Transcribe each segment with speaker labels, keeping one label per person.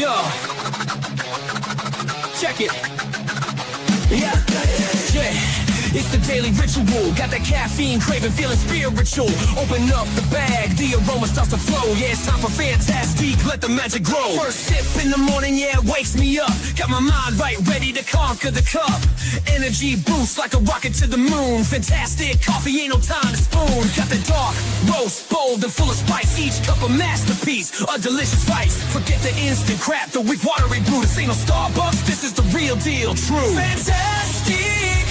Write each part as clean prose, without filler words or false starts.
Speaker 1: Yo, check it. Yeah. It's the daily ritual. Got that caffeine craving, feeling spiritual. Open up the bag, the aroma starts to flow. Yeah, it's time for fantastic, let the magic grow. First sip in the morning, yeah, it wakes me up. Got my mind right, ready to conquer the cup. Energy boost like a rocket to the moon. Fantastic coffee, ain't no time to spoon. Got the dark roast, bold and full of spice. Each cup a masterpiece, a delicious vice. Forget the instant crap, the weak watery brew. This ain't no Starbucks, this is the real deal, true. Fantastic.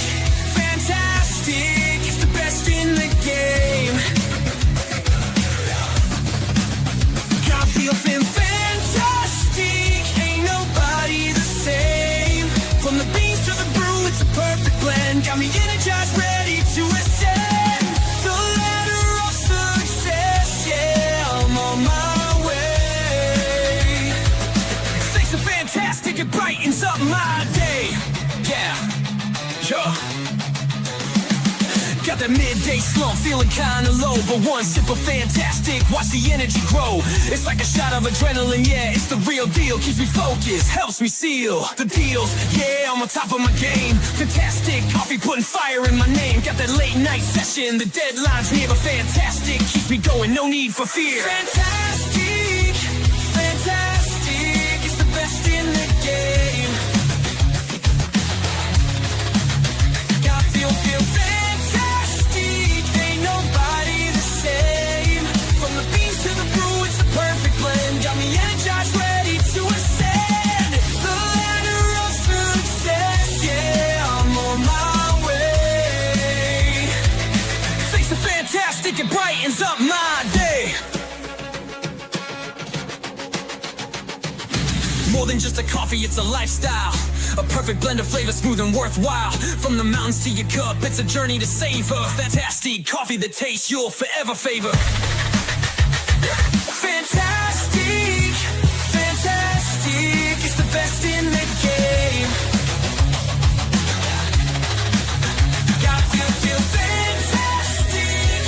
Speaker 1: Fantastic, it's the best in the game. Coffee feeling fantastic, ain't nobody the same. From the beans to the brew, it's a perfect blend. Got me energized, ready to ascend the ladder of success. Yeah, I'm on my way. Thanks to fantastic, it brightens up my day. Yeah, sure. Got that midday slump, feeling kinda low, but one sip of fantastic, watch the energy grow. It's like a shot of adrenaline, yeah, it's the real deal. Keeps me focused, helps me seal the deals. Yeah, I'm on top of my game. Fantastic coffee, putting fire in my name. Got that late night session, the deadline's near, but fantastic keeps me going, no need for fear. Fantastic, fantastic, it's the best in the game. Got feel fantastic. Got me energized, ready to ascend the ladder of success. Yeah, I'm on my way. Thanks to fantastic, it brightens up my day. More than just a coffee, it's a lifestyle. A perfect blend of flavor, smooth and worthwhile. From the mountains to your cup, it's a journey to savor. Fantastic coffee, the taste you'll forever favor. Fantastic, fantastic, it's the best in the game. Got to feel fantastic,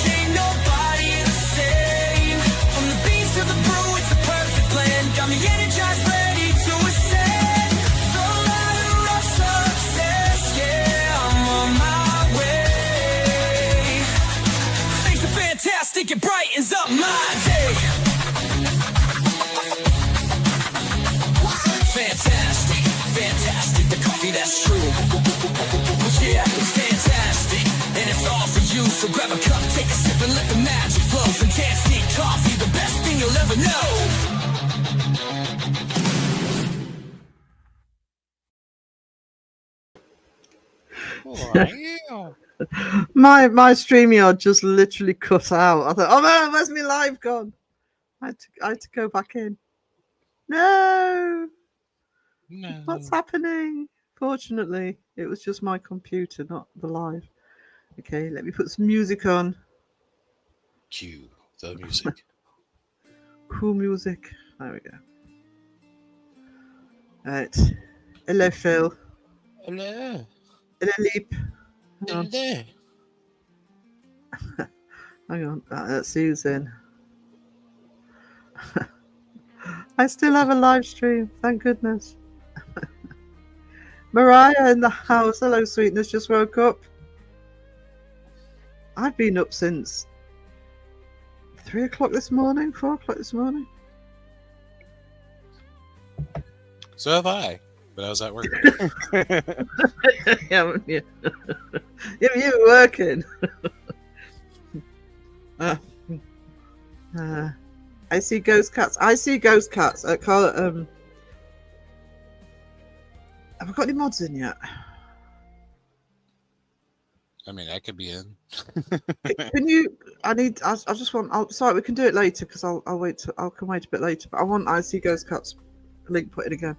Speaker 1: ain't nobody the same. From the beans to the brew, it's a perfect blend. Got me energized, ready to ascend the ladder of success. Yeah, I'm on my way. Thanks to fantastic, it brightens up my day. Fantastic, fantastic, the coffee that's true. Yeah, it's fantastic, and it's all for you. So grab a cup, take a sip, and let the magic flow. Fantastic coffee, the best thing you'll ever
Speaker 2: know.
Speaker 3: My StreamYard just literally cut out. I thought, oh no, where's my live gone? I had to go back in. No. What's happening? Fortunately, it was just my computer, not the live. Okay, let me put some music on.
Speaker 2: Cue the music.
Speaker 3: Cool music. There we go. Right. Hello, Phil.
Speaker 2: Hello.
Speaker 3: Hello, Leap.
Speaker 2: Hello.
Speaker 3: Hang on. That's Susan. I still have a live stream. Thank goodness. Mariah in the house. Hello, sweetness. Just woke up. I've been up since 3 o'clock this morning, 4 o'clock this morning.
Speaker 2: So have I, but I was at work.
Speaker 3: yeah. You were working. I see ghost cats. Carla, have I got any mods in yet?
Speaker 2: I mean, I could be in.
Speaker 3: Can you? I just want. Sorry, we can do it later because I'll wait. I'll come wait a bit later. But I want I see ghost cats link put in again.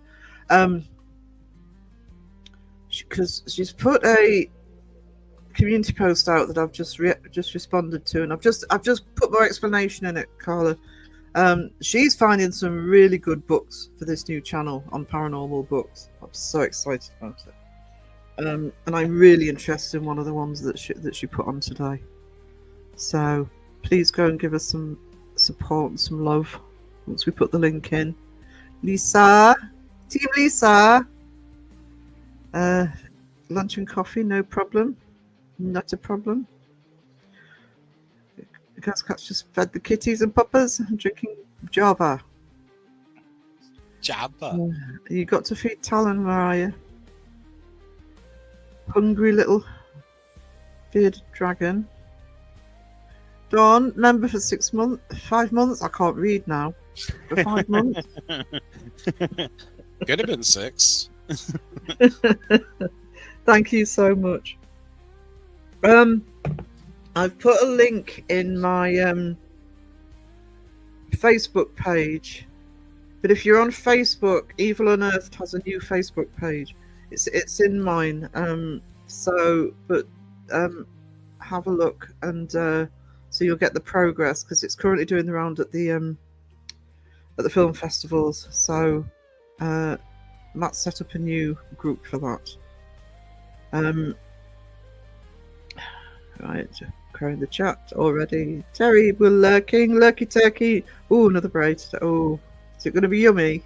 Speaker 3: Because she's put a community post out that I've just responded to, and I've just put more explanation in it, Carla. She's finding some really good books for this new channel on paranormal books. I'm so excited about it. And I'm really interested in one of the ones that she put on today. So please go and give us some support and some love once we put the link in. Lisa, Team Lisa. Lunch and coffee, no problem. Not a problem. The cats just fed the kitties and puppers and drinking Java.
Speaker 2: Jabba.
Speaker 3: You got to feed Talon, Mariah. Hungry little bearded dragon. Dawn, member for 5 months. I can't read now. For 5 months.
Speaker 2: Could have been 6.
Speaker 3: Thank you so much. I've put a link in my Facebook page. But if you're on Facebook, Evil Unearthed has a new Facebook page. It's in mine. Have a look and so you'll get the progress because it's currently doing the round at the film festivals. So Matt set up a new group for that. Right, crowing the chat already. Terry, we're lurking, lurky turkey. Oh, another braid. Oh, is it going to be yummy?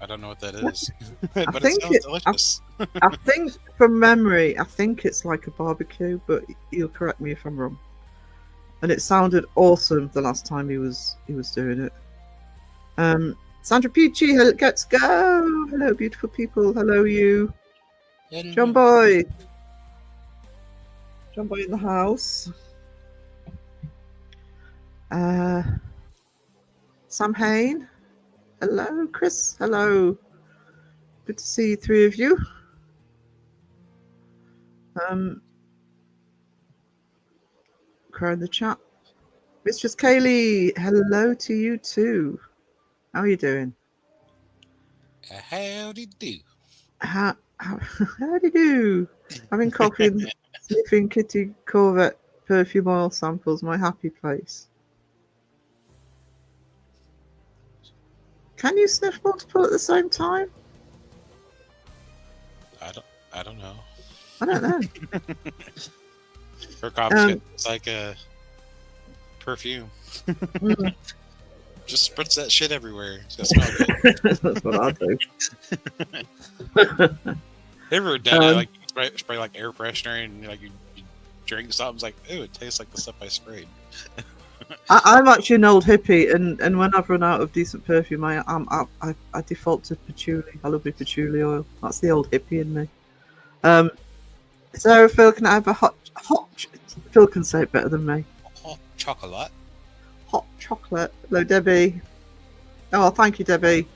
Speaker 2: I don't know what that is,
Speaker 3: I
Speaker 2: but
Speaker 3: think
Speaker 2: it sounds delicious.
Speaker 3: I think from memory, I think it's like a barbecue, but you'll correct me if I'm wrong. And it sounded awesome the last time he was doing it. Sandra Peachy, let's go. Hello, beautiful people. Hello, you. John Boy. John Boy in the house. Sam Hain. Hello, Chris. Hello. Good to see 3 of you. Crow in the chat. Mistress Kaylee, hello to you too. How are you doing?
Speaker 2: Howdy do.
Speaker 3: How do you do? Having coffee and sniffing Kitty Corvette perfume oil samples, my happy place. Can you sniff multiple at the same time?
Speaker 2: I don't know.
Speaker 3: I don't know.
Speaker 2: Her coffee it's like a perfume. Just spritz that shit everywhere. It's gonna smell good.
Speaker 3: That's what I do.
Speaker 2: Ever done it? Like spray like air freshener and like you drink something, it's like, ooh, it tastes like the stuff I sprayed.
Speaker 3: I'm actually an old hippie, and when I've run out of decent perfume, I default to patchouli. I love my patchouli oil. That's the old hippie in me. Sarah, Phil, can I have a hot? Phil can say it better than me.
Speaker 2: Hot chocolate.
Speaker 3: Hot chocolate. Hello, Debbie. Oh, thank you, Debbie.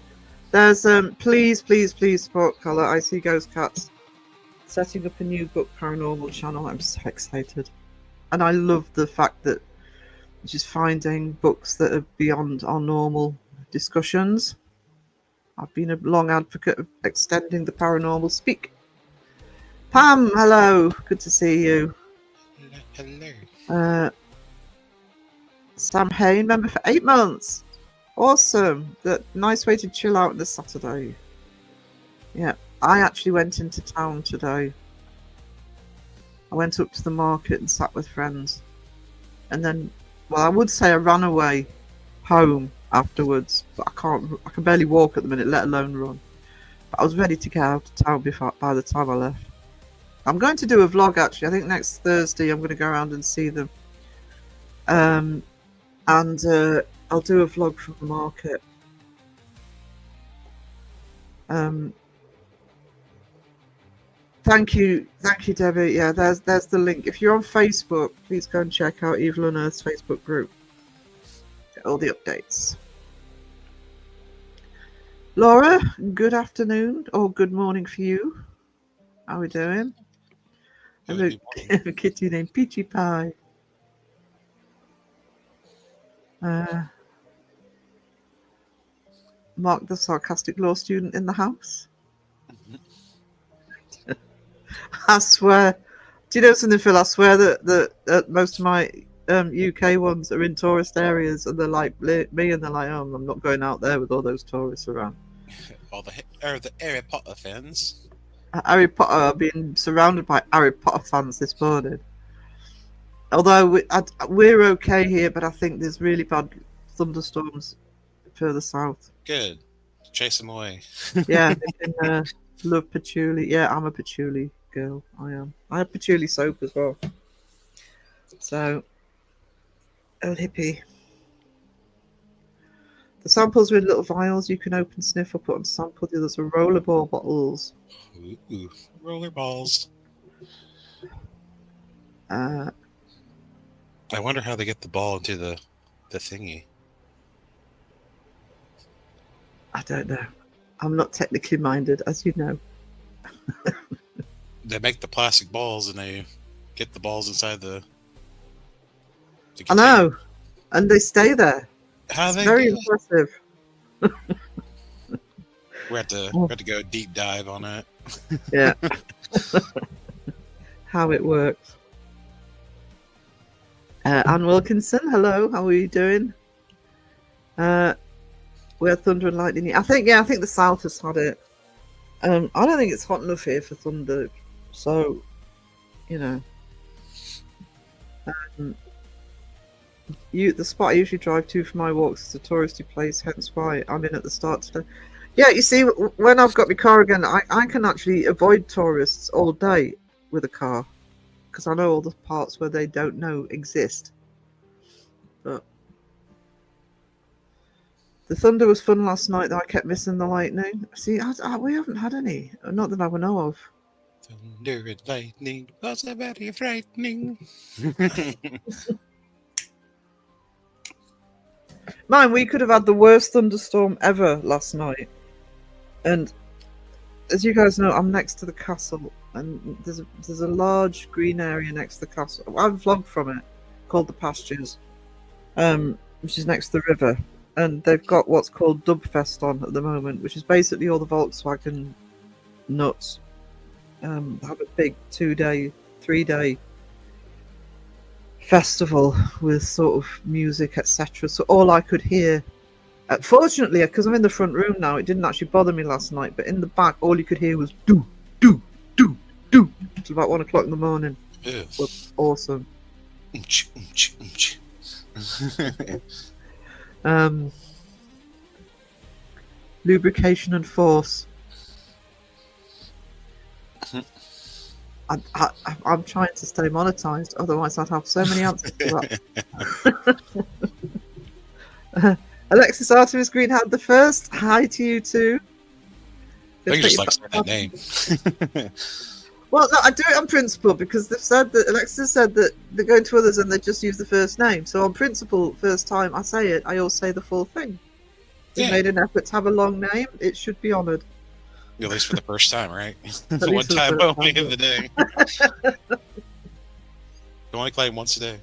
Speaker 3: There's please support Colour. I see Ghost Cats setting up a new book paranormal channel. I'm so excited, and I love the fact that she's finding books that are beyond our normal discussions. I've been a long advocate of extending the paranormal speak. Pam, hello. Good to see you.
Speaker 2: Hello.
Speaker 3: Sam Hain, member for 8 months. Awesome. That nice way to chill out this Saturday. Yeah, I actually went into town today. I went up to the market and sat with friends. And then, well, I would say I ran away home afterwards, but I can barely walk at the minute, let alone run. But I was ready to get out of town by the time I left. I'm going to do a vlog actually. I think next Thursday I'm going to go around and see them. And I'll do a vlog from the market. Thank you, Debbie. Yeah, there's the link. If you're on Facebook, please go and check out Evil Unearthed's Facebook group. Get all the updates. Laura, good afternoon or good morning for you. How are we doing? I have a kitty named Peachy Pie. Mark, the sarcastic law student in the house. I swear. Do you know something, Phil? I swear that most of my UK ones are in tourist areas, and they're like me, and they're like, "Oh, I'm not going out there with all those tourists around."
Speaker 2: All the Harry Potter fans.
Speaker 3: Harry Potter. I've been surrounded by Harry Potter fans this morning. Although we're okay here, but I think there's really bad thunderstorms further south.
Speaker 2: Good. Chase them away.
Speaker 3: Yeah, they can love patchouli. Yeah, I'm a patchouli girl. I am. I have patchouli soap as well. So, old hippie. The samples are in little vials you can open, sniff, or put on sample. The others are rollerball bottles.
Speaker 2: Ooh, roller balls.
Speaker 3: Uh,
Speaker 2: I wonder how they get the ball into the thingy.
Speaker 3: I don't know. I'm not technically minded, as you know.
Speaker 2: They make the plastic balls and they get the balls inside the
Speaker 3: I
Speaker 2: container.
Speaker 3: know, and they stay there.
Speaker 2: How
Speaker 3: It's
Speaker 2: they
Speaker 3: very
Speaker 2: do it?
Speaker 3: impressive.
Speaker 2: We have to go deep dive on that.
Speaker 3: Yeah. How it works. Anne Wilkinson, hello. How are you doing? We had thunder and lightning. I think the south has had it. I don't think it's hot enough here for thunder, so you know. The spot I usually drive to for my walks is a touristy place, hence why I'm in at the start today. Yeah, you see, when I've got my car again, I can actually avoid tourists all day with a car because I know all the parts where they don't know exist. But the thunder was fun last night, though I kept missing the lightning. See, we haven't had any, not that I would know of.
Speaker 2: Thunder and lightning was very frightening.
Speaker 3: Man, we could have had the worst thunderstorm ever last night. And as you guys know, I'm next to the castle, and there's a large green area next to the castle. I've vlogged from it, called the Pastures, which is next to the river. And they've got what's called Dubfest on at the moment, which is basically all the Volkswagen nuts have a big 2-day, 3-day festival with sort of music, etc. So all I could hear, fortunately, because I'm in the front room now, it didn't actually bother me last night. But in the back, all you could hear was do do do do till about 1 o'clock in the morning.
Speaker 2: Ew.
Speaker 3: Was awesome. Lubrication and force. I'm trying to stay monetized, otherwise I'd have so many answers to that. Alexis Artemis Green had the first. Hi to you too.
Speaker 2: I think just like that name.
Speaker 3: Well, no, I do it on principle because they've said that Alexis said that they're going to others and they just use the first name. So on principle, first time I say it, I always say the full thing. They made an effort to have a long name. It should be honoured.
Speaker 2: At least for the first time, right?
Speaker 3: At
Speaker 2: One time only in the day. You only claim once a day.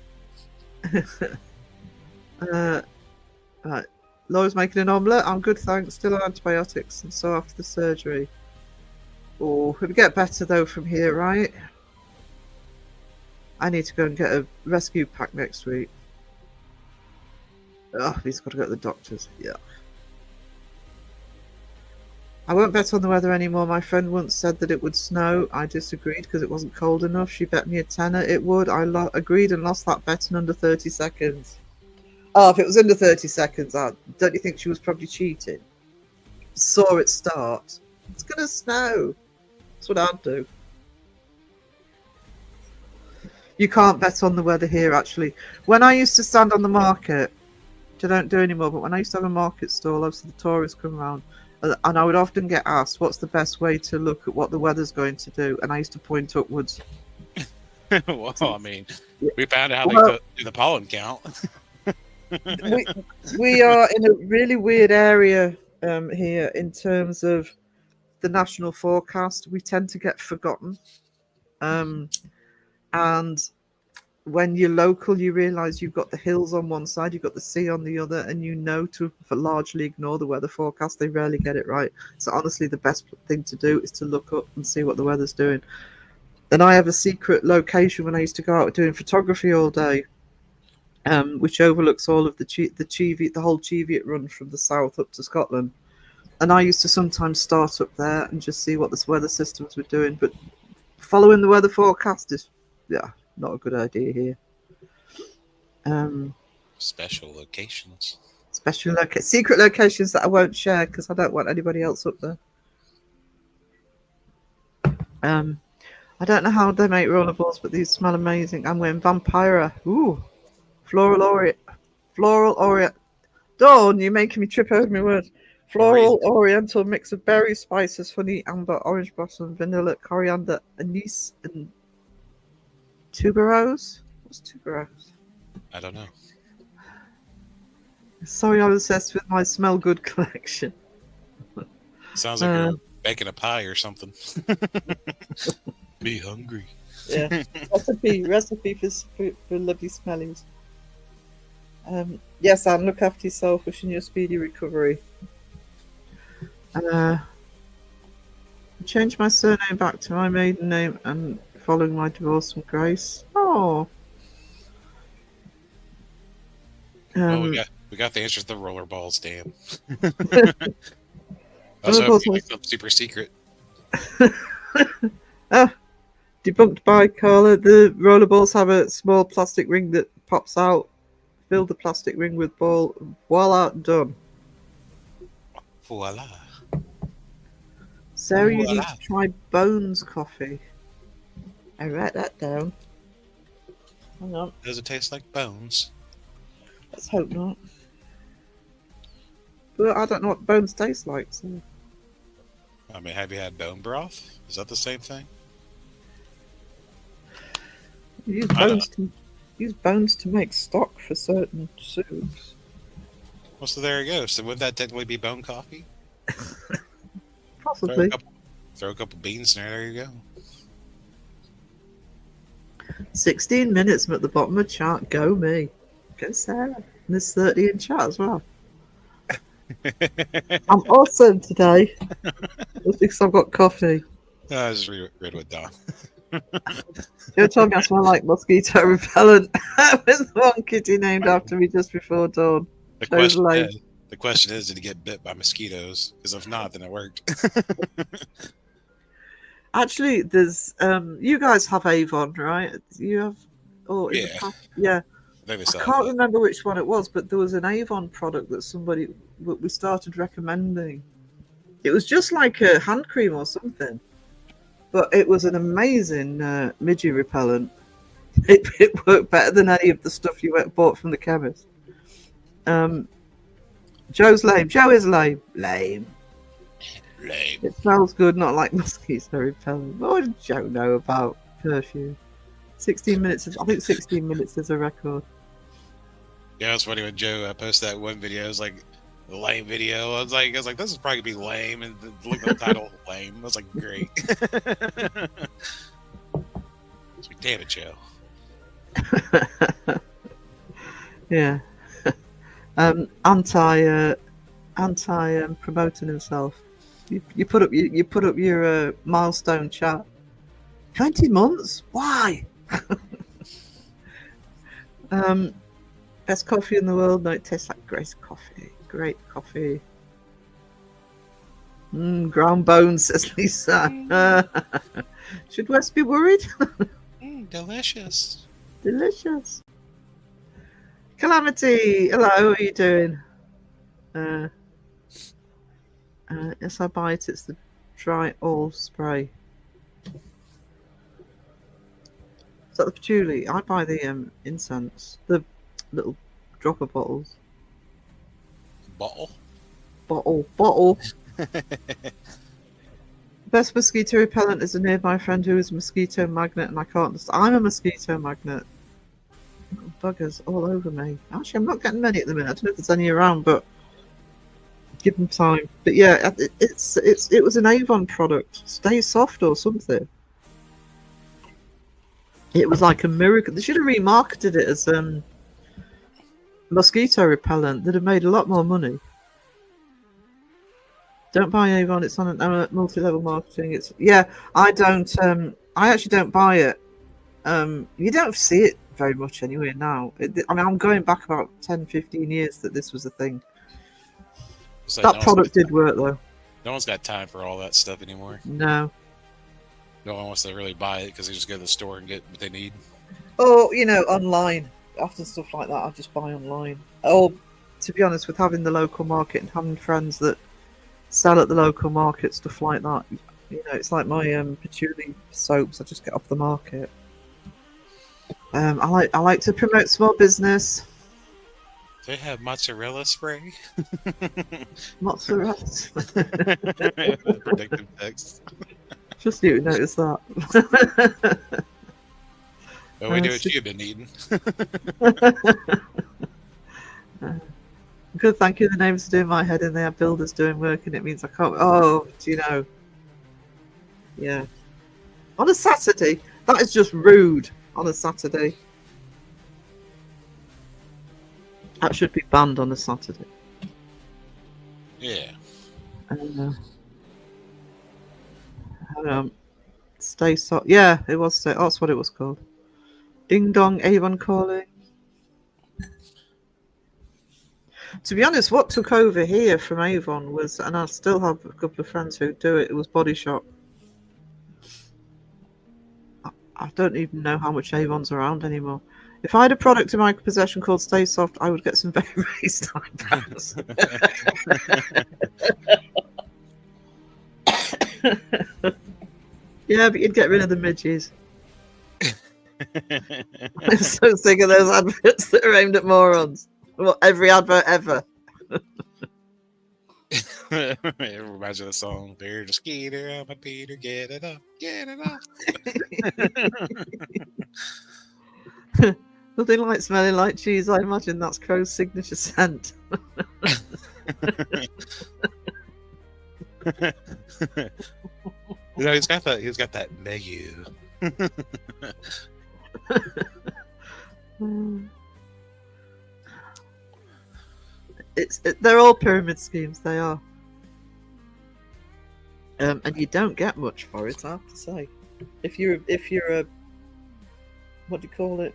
Speaker 3: Right. Laura's making an omelette. I'm good, thanks. Still on antibiotics, and so after the surgery. Oh, we'll get better though from here, right? I need to go and get a rescue pack next week. Oh, he's got to go to the doctors. Yeah. I won't bet on the weather anymore. My friend once said that it would snow. I disagreed because it wasn't cold enough. She bet me a tenner it would. I agreed and lost that bet in under 30 seconds. Oh, if it was under 30 seconds, don't you think she was probably cheating? Saw it start. It's going to snow. That's what I'd do. You can't bet on the weather here, actually. When I used to stand on the market, which I don't do anymore, but when I used to have a market stall, obviously the tourists come around, and I would often get asked, what's the best way to look at what the weather's going to do? And I used to point upwards.
Speaker 2: Well, I mean, we found out
Speaker 3: Well,
Speaker 2: how they do the pollen count.
Speaker 3: we are in a really weird area here in terms of the national forecast. We tend to get forgotten. And when you're local, you realise you've got the hills on one side, you've got the sea on the other, and you know to largely ignore the weather forecast. They rarely get it right. So honestly, the best thing to do is to look up and see what the weather's doing. And I have a secret location when I used to go out doing photography all day, which overlooks all of the whole Cheviot run from the south up to Scotland. And I used to sometimes start up there and just see what the weather systems were doing. But following the weather forecast is, not a good idea here.
Speaker 2: Special locations.
Speaker 3: secret locations that I won't share because I don't want anybody else up there. I don't know how they make rollerballs, but these smell amazing. I'm wearing Vampira. Ooh, floral orient. Dawn, you're making me trip over my words. Floral oriental mix of berry spices, honey, amber, orange blossom, vanilla, coriander, anise, and tuberose. What's tuberose?
Speaker 2: I don't know.
Speaker 3: Sorry, I'm obsessed with my smell good collection.
Speaker 2: Sounds like you're baking a pie or something. Be hungry.
Speaker 3: Yeah, recipe for lovely smellies. Yes, Anne, look after yourself. Wishing you a speedy recovery. Change my surname back to my maiden name and following my divorce from Grace. Oh.
Speaker 2: Well, we got the answer to the rollerballs, damn. I was hoping something super secret.
Speaker 3: Debunked by Carla. The rollerballs have a small plastic ring that pops out. Fill the plastic ring with ball. Voila, done.
Speaker 2: Voila.
Speaker 3: Sarah, you need to try Bones coffee. I write that down. Hang on.
Speaker 2: Does it taste like bones?
Speaker 3: Let's hope not. But I don't know what bones taste like. So.
Speaker 2: I mean, have you had bone broth? Is that the same thing?
Speaker 3: Use bones to make stock for certain soups.
Speaker 2: Well, so there you go. So would that technically be bone coffee?
Speaker 3: Possibly.
Speaker 2: Throw a couple beans in there. There you go.
Speaker 3: 16 minutes. I'm at the bottom of the chart. Go me. Go Sarah. And there's 30 in chat as well. I'm awesome today. Just because I've got coffee.
Speaker 2: I just read what Don.
Speaker 3: You told me I smell like mosquito repellent. With one kitty named after me just before dawn.
Speaker 2: The question is, did he get bit by mosquitoes? Because if not, then it worked.
Speaker 3: Actually, there's you guys have Avon, right? You have, yeah. I can't remember which one it was, but there was an Avon product that we started recommending. It was just like a hand cream or something, but it was an amazing midgie repellent. It worked better than any of the stuff you bought from the chemist. Joe's lame. Joe is lame. Lame. It smells good, not like mosquito repellent. What did Joe know about perfume? 16 minutes. I think 16 minutes is a record.
Speaker 2: Yeah, it's funny when Joe posted that one video. It was like the lame video. I was like, this is probably gonna be lame, and look at the title, lame. I was like, great. It's like, damn it, Joe.
Speaker 3: Yeah. Anti promoting himself. You put up your milestone chat. 20 months? Why? Best coffee in the world. No, it tastes like Grace coffee. Great coffee. Ground bones, says Lisa. Should Wes be worried?
Speaker 2: Delicious.
Speaker 3: Delicious. Calamity, hello, how are you doing? Yes, I buy it. It's the dry oil spray. Is that the patchouli? I buy the incense, the little dropper bottles. Bottle. Best mosquito repellent is a nearby friend who is a mosquito magnet, and I can't. I'm a mosquito magnet. Buggers all over me. Actually, I'm not getting many at the minute. I don't know if there's any around, but give them time. But yeah, it was an Avon product. Stay Soft or something. It was like a miracle. They should have remarketed it as mosquito repellent. They'd have made a lot more money. Don't buy Avon. It's on multi-level marketing. I don't. I actually don't buy it. You don't see it very much anyway now. I'm going back about 10, 15 years that this was a thing.
Speaker 2: So
Speaker 3: that product did work though.
Speaker 2: No one's got time for all that stuff anymore.
Speaker 3: No.
Speaker 2: No one wants to really buy it because they just go to the store and get what they need.
Speaker 3: Or, online. After stuff like that, I just buy online. Or to be honest, with having the local market and having friends that sell at the local market, stuff like that, it's like my patchouli soaps. I just get off the market. I like to promote small business.
Speaker 2: They have mozzarella spray.
Speaker 3: Mozzarella.
Speaker 2: Predictive text.
Speaker 3: Just you notice that.
Speaker 2: But we do what you've been eating.
Speaker 3: Good, thank you. The names are doing my head in there. Builders doing work, and it means I can't. Oh, do you know? Yeah. On a Saturday? That is just rude. On a Saturday. That should be banned on a Saturday.
Speaker 2: Yeah.
Speaker 3: Stay so. Yeah, it was. That's what it was called. Ding dong, Avon calling. To be honest, what took over here from Avon was, and I still have a couple of friends who do it, it was Body Shop. I don't even know how much Avon's around anymore. If I had a product in my possession called Stay Soft, I would get some very raised eyebrows. Yeah, but you'd get rid of the midges. I'm so sick of those adverts that are aimed at morons. Well, every advert ever.
Speaker 2: It reminds me of the song, "There's a skeeter on my Peter, get it up, get it up."
Speaker 3: Nothing like smelling like cheese. I imagine that's Crow's signature scent.
Speaker 2: He's got that menu.
Speaker 3: They're all pyramid schemes. They are, and you don't get much for it, I have to say. If you're a, what do you call it?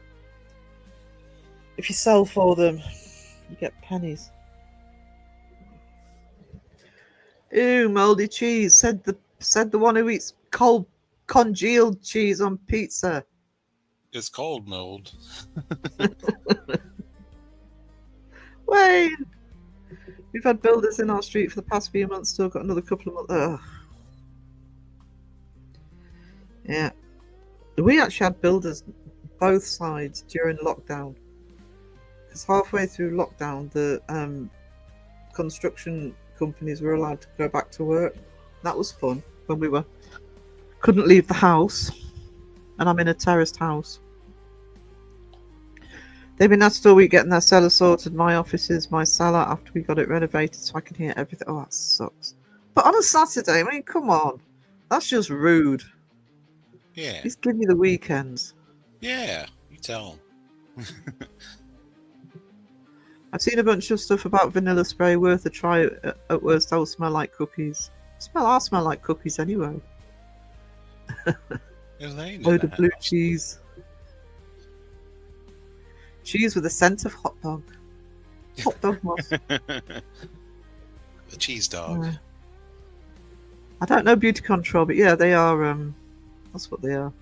Speaker 3: If you sell for them, you get pennies. Ooh, mouldy cheese. Said the one who eats cold congealed cheese on pizza.
Speaker 2: It's cold mold.
Speaker 3: Wayne, we've had builders in our street for the past few months. Still got another couple of months. Ugh. Yeah, we actually had builders both sides during lockdown. Because halfway through lockdown, the construction companies were allowed to go back to work. That was fun when we couldn't leave the house, and I'm in a terraced house. They've been at all week getting their cellar sorted. My offices, my cellar, after we got it renovated, so I can hear everything. Oh, that sucks. But on a Saturday, I mean, come on, that's just rude.
Speaker 2: Yeah.
Speaker 3: Please give me the weekends.
Speaker 2: Yeah, you tell them.
Speaker 3: I've seen a bunch of stuff about vanilla spray. Worth a try. At worst, I'll smell like cookies. I smell like cookies anyway. Load of blue cheese. Cheese with a scent of hot dog. Hot dog moss.
Speaker 2: The cheese dog.
Speaker 3: I don't know beauty control, but yeah, they are. That's what they are.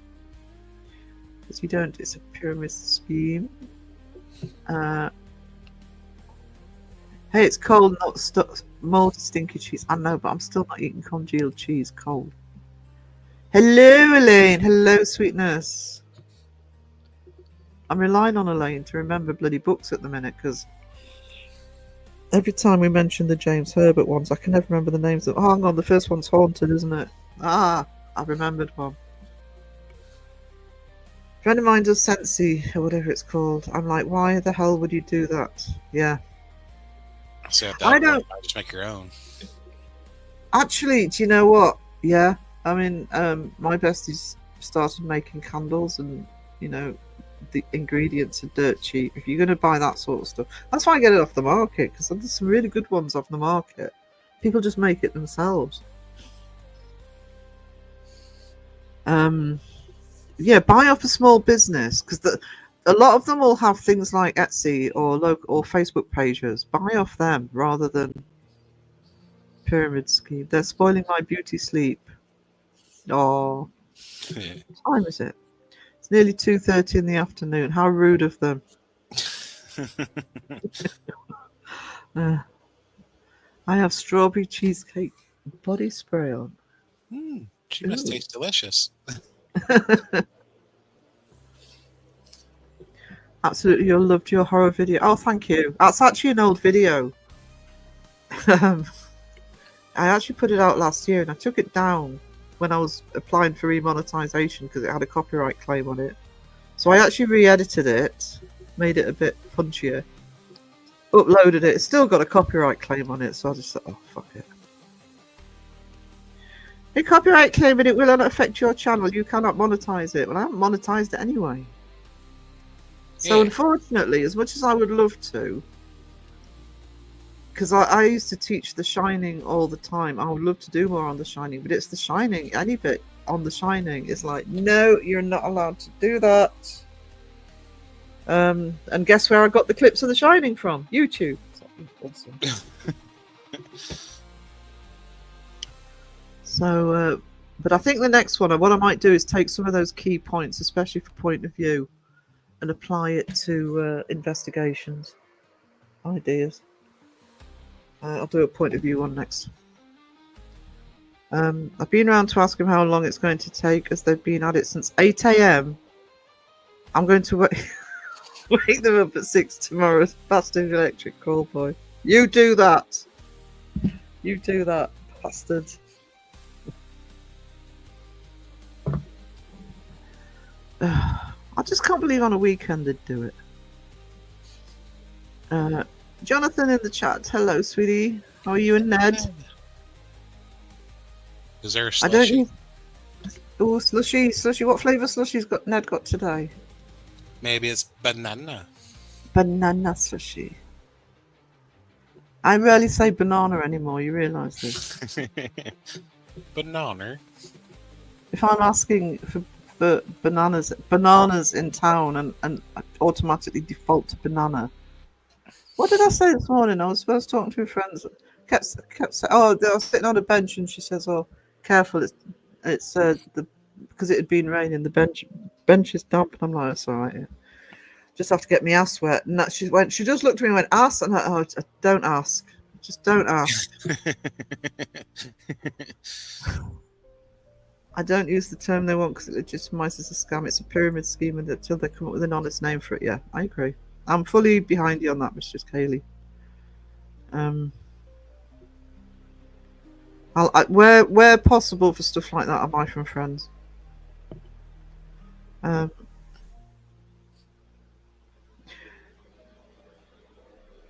Speaker 3: Because you don't. It's a pyramid scheme. Hey, it's cold, not moldy, stinky cheese. I know, but I'm still not eating congealed cheese cold. Hello, Elaine. Hello, sweetness. I'm relying on Elaine to remember bloody books at the minute, because every time we mention the James Herbert ones, I can never remember the names of. Oh, hang on, the first one's Haunted, isn't it? Ah, I remembered one. A friend of mine does Sensi, or whatever it's called. I'm like, why the hell would you do that? Yeah.
Speaker 2: So
Speaker 3: I don't.
Speaker 2: Just make your own.
Speaker 3: Actually, do you know what? Yeah, I mean, my besties started making candles, and the ingredients are dirt cheap. If you're going to buy that sort of stuff, that's why I get it off the market, because there's some really good ones off the market. People just make it themselves. Yeah, buy off a small business, because a lot of them will have things like Etsy or local or Facebook pages. Buy off them rather than pyramid scheme. They're spoiling my beauty sleep. Oh, what time is it? It's nearly 2:30 in the afternoon. How rude of them. Uh, I have strawberry cheesecake body spray on.
Speaker 2: She must
Speaker 3: Ooh.
Speaker 2: taste delicious.
Speaker 3: Absolutely, you'll loved your horror video. Oh, thank you. That's actually an old video. I actually put it out last year and I took it down when I was applying for remonetization because it had a copyright claim on it. So I actually re-edited it, made it a bit punchier, uploaded it. It's still got a copyright claim on it, so I just thought, oh, fuck it. A copyright claim, but it will not affect your channel. You cannot monetize it. Well, I haven't monetized it anyway. So
Speaker 2: Yeah.
Speaker 3: unfortunately, as much as I would love to, because I used to teach The Shining all the time. I would love to do more on The Shining, but it's The Shining. Any bit on The Shining is like, no, you're not allowed to do that. And guess where I got the clips of The Shining from? YouTube. Awesome. So, but I think the next one, what I might do is take some of those key points, especially for point of view, and apply it to investigations, ideas. I'll do a point of view one next. I've been around to ask them how long it's going to take, as they've been at it since 8 a.m. I'm going to wake them up at 6 tomorrow. Bastard electric call boy. You do that. You do that, bastard. I just can't believe on a weekend they'd do it. Jonathan in the chat. Hello, sweetie. How are you and Ned?
Speaker 2: Is there a
Speaker 3: I don't
Speaker 2: slushy?
Speaker 3: need. Oh, slushy. What flavour slushy's got Ned got today?
Speaker 2: Maybe it's banana.
Speaker 3: Banana slushy. I rarely say banana anymore. You realise this?
Speaker 2: Banana.
Speaker 3: If I'm asking for bananas in town, and I automatically default to banana. What did I say this morning? I was supposed to talk to my friends. Kept saying, oh, I was sitting on a bench, and she says, "Oh, careful! It's because it had been raining. The bench is damp." And I'm like, "That's all right. Yeah. Just have to get my ass wet." And that she just looked at me and went, "Ass," and I don't ask. Just don't ask. I don't use the term they want because it legitimizes a scam. It's a pyramid scheme, and until they come up with an honest name for it, yeah, I agree. I'm fully behind you on that, Mistress Kaylee. Where possible for stuff like that, I buy from friends.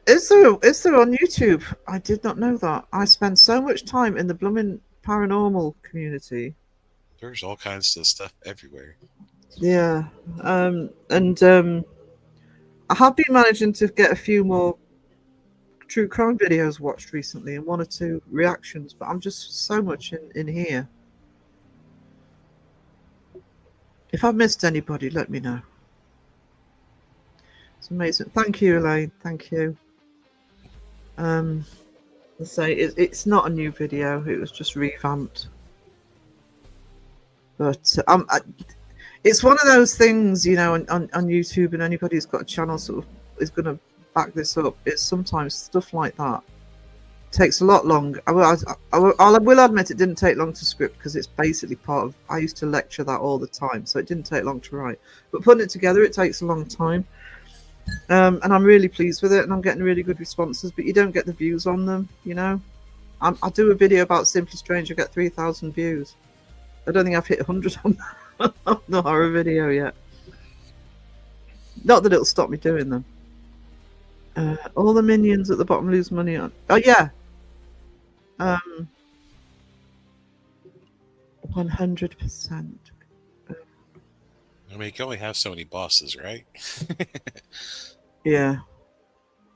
Speaker 3: Is there on YouTube? I did not know that. I spend so much time in the blooming paranormal community.
Speaker 2: There's all kinds of stuff everywhere.
Speaker 3: Yeah, I have been managing to get a few more true crime videos watched recently and one or two reactions, but I'm just so much in here. If I've missed anybody, let me know. It's amazing. Thank you, Elaine. Thank you. Let's say it's not a new video. It was just revamped. But it's one of those things, you know, on YouTube, and anybody who's got a channel sort of is going to back this up. It's sometimes stuff like that takes a lot longer. I will admit it didn't take long to script because it's basically part of. I used to lecture that all the time, so it didn't take long to write. But putting it together, it takes a long time. And I'm really pleased with it, and I'm getting really good responses. But you don't get the views on them, you know. I do a video about Simply Strange. I get 3,000 views. I don't think I've hit 100 on the horror video yet. Not that it'll stop me doing them. All the minions at the bottom lose money on. Oh yeah. 100%.
Speaker 2: I mean, you can only have so many bosses, right?
Speaker 3: Yeah.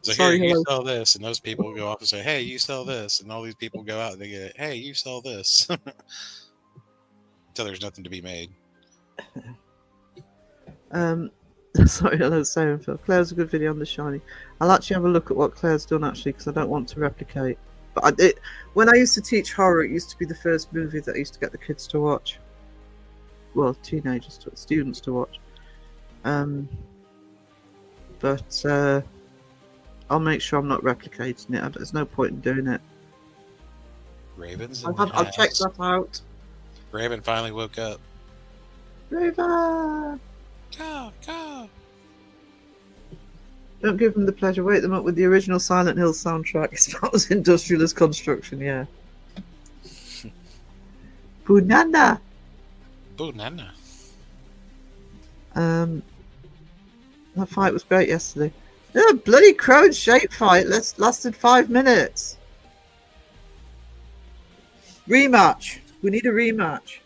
Speaker 2: So
Speaker 3: Sorry,
Speaker 2: here, you
Speaker 3: hello.
Speaker 2: sell this, and those people go off and say, "Hey, you sell this," and all these people go out and they get, "Hey, you sell this," until there's nothing to be made.
Speaker 3: Sorry, hello, Sarah. Phil. Claire's a good video on The Shining. I'll actually have a look at what Claire's done actually because I don't want to replicate. But when I used to teach horror, it used to be the first movie that I used to get the kids to watch. Well, students to watch. But I'll make sure I'm not replicating it. There's no point in doing it.
Speaker 2: Ravens in
Speaker 3: I'll
Speaker 2: the
Speaker 3: check
Speaker 2: house.
Speaker 3: that out.
Speaker 2: Raven finally woke up.
Speaker 3: Raven!
Speaker 2: Go!
Speaker 3: Don't give them the pleasure. Wake them up with the original Silent Hill soundtrack. It's about as industrial as construction, yeah. Banana!
Speaker 2: Banana.
Speaker 3: That fight was great yesterday. Yeah, bloody crone shape fight. Lasted 5 minutes. Rematch. We need a rematch.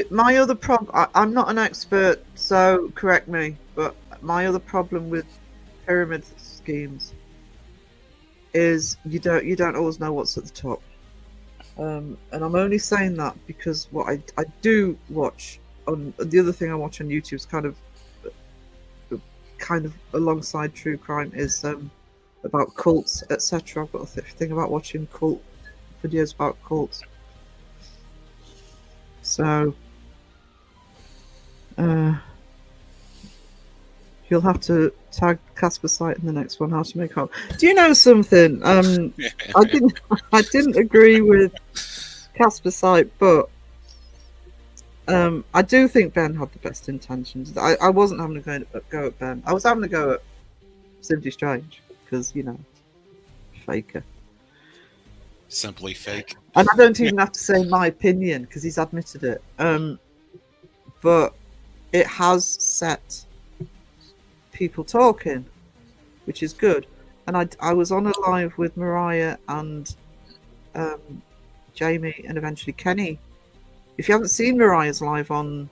Speaker 3: My other problem, I'm not an expert, so correct me, but my other problem with pyramid schemes is you don't always know what's at the top. And I'm only saying that because what I do watch on the other thing I watch on YouTube is kind of alongside true crime is about cults, etc. I've got a thing about watching cult videos about cults. So you'll have to tag Casper site in the next one. How to make up? Do you know something? I didn't agree with Casper site, but I do think Ben had the best intentions. I wasn't having a go at Ben. I was having a go at Simply Strange because faker.
Speaker 2: Simply fake.
Speaker 3: And I don't even have to say my opinion because he's admitted it. But it has set people talking, which is good. And I was on a live with Mariah and Jamie and eventually Kenny. If you haven't seen Mariah's live on...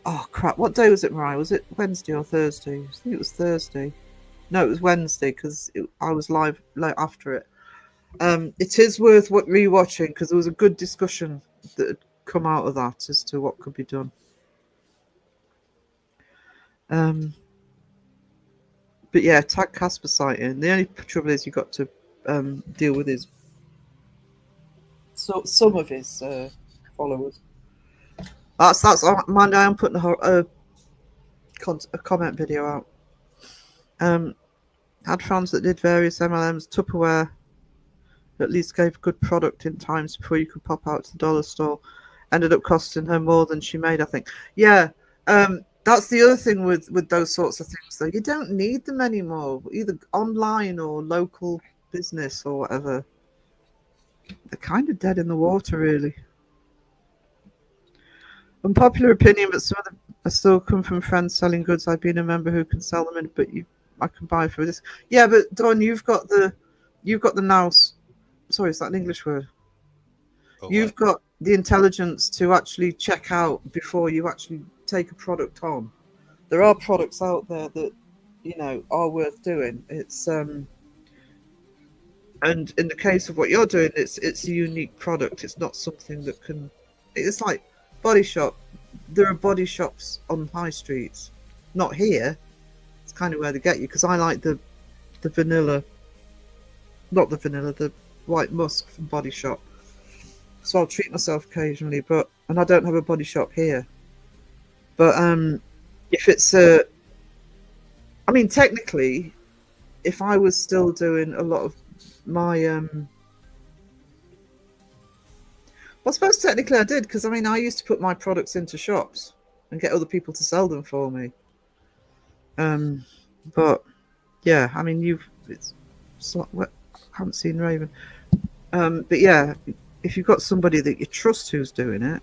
Speaker 3: Oh, crap. What day was it, Mariah? Was it Wednesday or Thursday? I think it was Thursday. No, it was Wednesday because I was live after it. It is worth rewatching because there was a good discussion that had come out of that as to what could be done. But yeah, tag Casper site in. The only trouble is you got to deal with his some of his followers. That's mind. I am putting a comment video out. Had fans that did various MLMs. Tupperware at least gave good product in times before you could pop out to the dollar store. Ended up costing her more than she made, I think. Yeah, that's the other thing with those sorts of things, though. You don't need them anymore, either online or local business or whatever. They're kind of dead in the water, really. Unpopular opinion, but some of them are still come from friends selling goods. I've been a member who can sell them, but I can buy for this. Yeah, but Dawn, you've got the nous. Sorry, is that an English word? You've got the intelligence to actually check out before you actually take a product on. There are products out there that are worth doing. It's and in the case of what you're doing, it's a unique product. It's not something that can. It's like body shop. There are body shops on high streets, not here. It's kind of where they get you because I like the vanilla, not the vanilla, the white musk from Body Shop. So I'll treat myself occasionally, and I don't have a body shop here. But if it's technically, if I was still doing a lot of my well, I suppose technically I did because I used to put my products into shops and get other people to sell them for me. But yeah, I haven't seen Raven. But yeah, if you've got somebody that you trust who's doing it,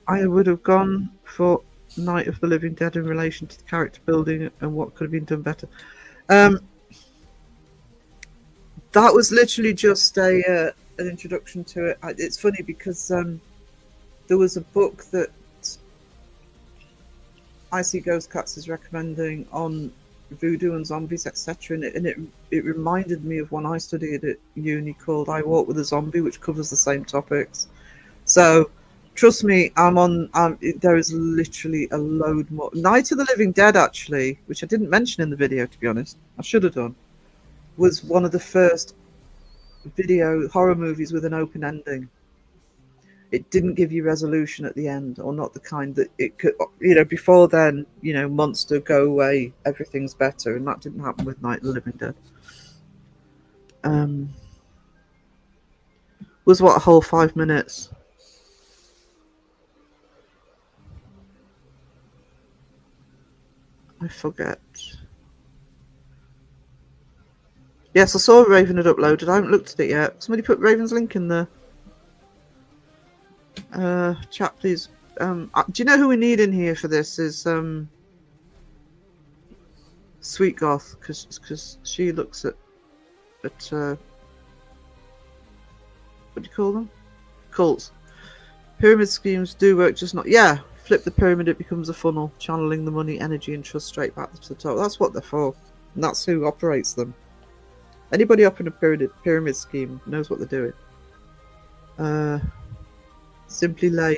Speaker 3: I would have gone for Night of the Living Dead in relation to the character building and what could have been done better. That was literally just an introduction to it. It's funny because there was a book that I See Ghost Cats is recommending on voodoo and zombies, etc. And it reminded me of one I studied at uni called I Walk with a Zombie, which covers the same topics. So trust me, there is literally a load more. Night of the Living Dead, actually, which I didn't mention in the video, to be honest, I should have done, was one of the first video horror movies with an open ending. It didn't give you resolution at the end, or not the kind that it could. Before then, monster go away, everything's better, and that didn't happen with Night of the Living Dead. Was what, a whole 5 minutes? I forget. Yes, I saw Raven had uploaded. I haven't looked at it yet. Somebody put Raven's link in the chat, please. Do you know who we need in here for this? Is Sweet Goth, because she looks at what do you call them? Cults. Pyramid schemes do work, just not. Yeah, flip the pyramid, it becomes a funnel, channeling the money, energy, and trust straight back to the top. That's what they're for, and that's who operates them. Anybody up in a pyramid scheme knows what they're doing. Simply lame.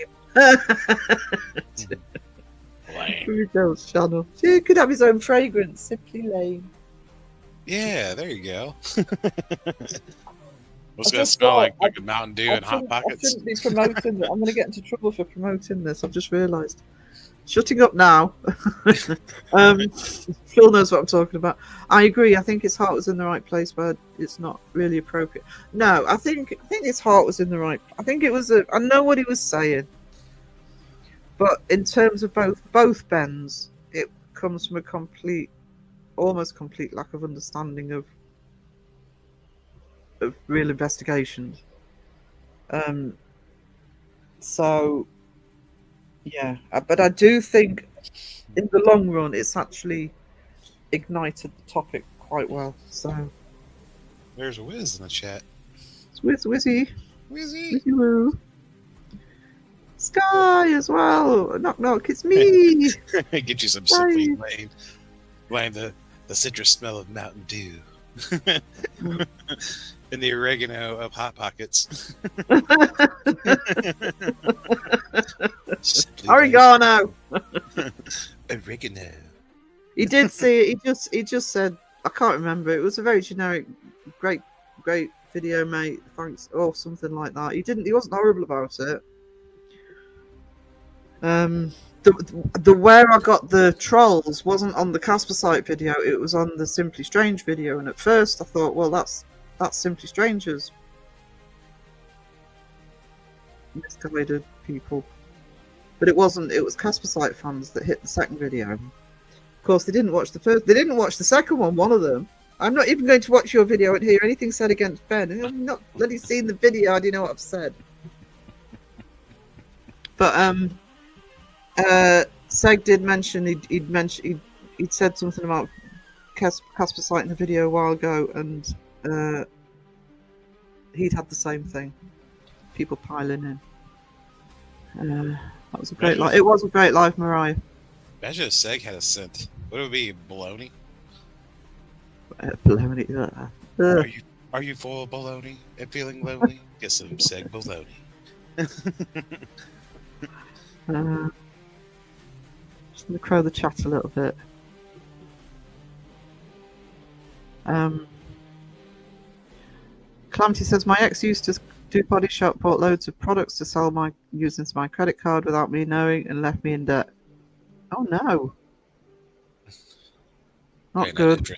Speaker 2: Lame.
Speaker 3: Channel. He could have his own fragrance. Simply lame.
Speaker 2: Yeah, there you go. What's
Speaker 3: I
Speaker 2: gonna
Speaker 3: just
Speaker 2: smell
Speaker 3: thought
Speaker 2: like a Mountain Dew and Hot
Speaker 3: I
Speaker 2: Pockets?
Speaker 3: shouldn't be promoting it. I'm going to get into trouble for promoting this. I've just realised. Shutting up now. Phil knows what I'm talking about. I agree. I think his heart was in the right place, but it's not really appropriate. No, I think his heart was in the right. I think it was. I know what he was saying, but in terms of both Bens, it comes from a almost complete lack of understanding of real investigations. So. Yeah, but I do think in the long run it's actually ignited the topic quite well. So
Speaker 2: There's a Wiz in the chat.
Speaker 3: it's Wizzy.
Speaker 2: Wizzy.
Speaker 3: Woo. Sky as well. Knock knock, it's me.
Speaker 2: Get you some Simply Lame. Blame the citrus smell of Mountain Dew. And the oregano of Hot Pockets.
Speaker 3: Oregano.
Speaker 2: Oregano.
Speaker 3: He did say it. He just said, I can't remember. It was a very generic, great video, mate. Thanks, or something like that. He wasn't horrible about it. The where I got the trolls wasn't on the Casper site video. It was on the Simply Strange video. And at first I thought, well, that's Simply Strange's misguided people. But it wasn't. It was Casper site fans that hit the second video. Of course, they didn't watch the first. They didn't watch the second one. One of them. I'm not even going to watch your video and hear anything said against Ben. I've not bloody seen the video. I do know what I've said. But Seg did mention he'd said something about Casper site in the video a while ago, and he'd had the same thing. People piling in. That was a great live. It was a great live, Mariah.
Speaker 2: Imagine if Seg had a scent. What would it be? Baloney?
Speaker 3: Baloney.
Speaker 2: Are you full of baloney and feeling lonely? Get some Seg baloney.
Speaker 3: Just gonna crow the chat a little bit. Calamity says, my ex used to do body shop, bought loads of products to sell using my credit card without me knowing, and left me in debt. Oh no. Not
Speaker 2: paying
Speaker 3: good.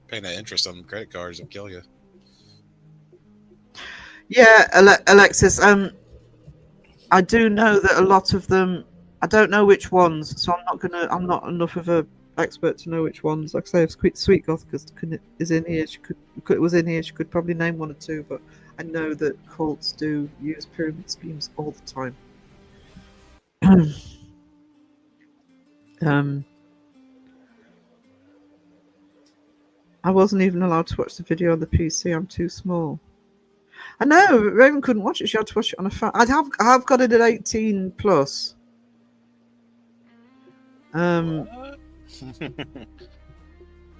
Speaker 2: Paying that interest on credit cards will kill you.
Speaker 3: Yeah, Alexis, I do know that a lot of them, I don't know which ones, so I'm not enough of a expert to know which ones. Like I say, if Sweet Goth is in here, she could probably name one or two, but I know that cults do use pyramid schemes all the time. I wasn't even allowed to watch the video on the PC. I'm too small. I know Raven couldn't watch it. She had to watch it on a phone. I have got it at 18 plus.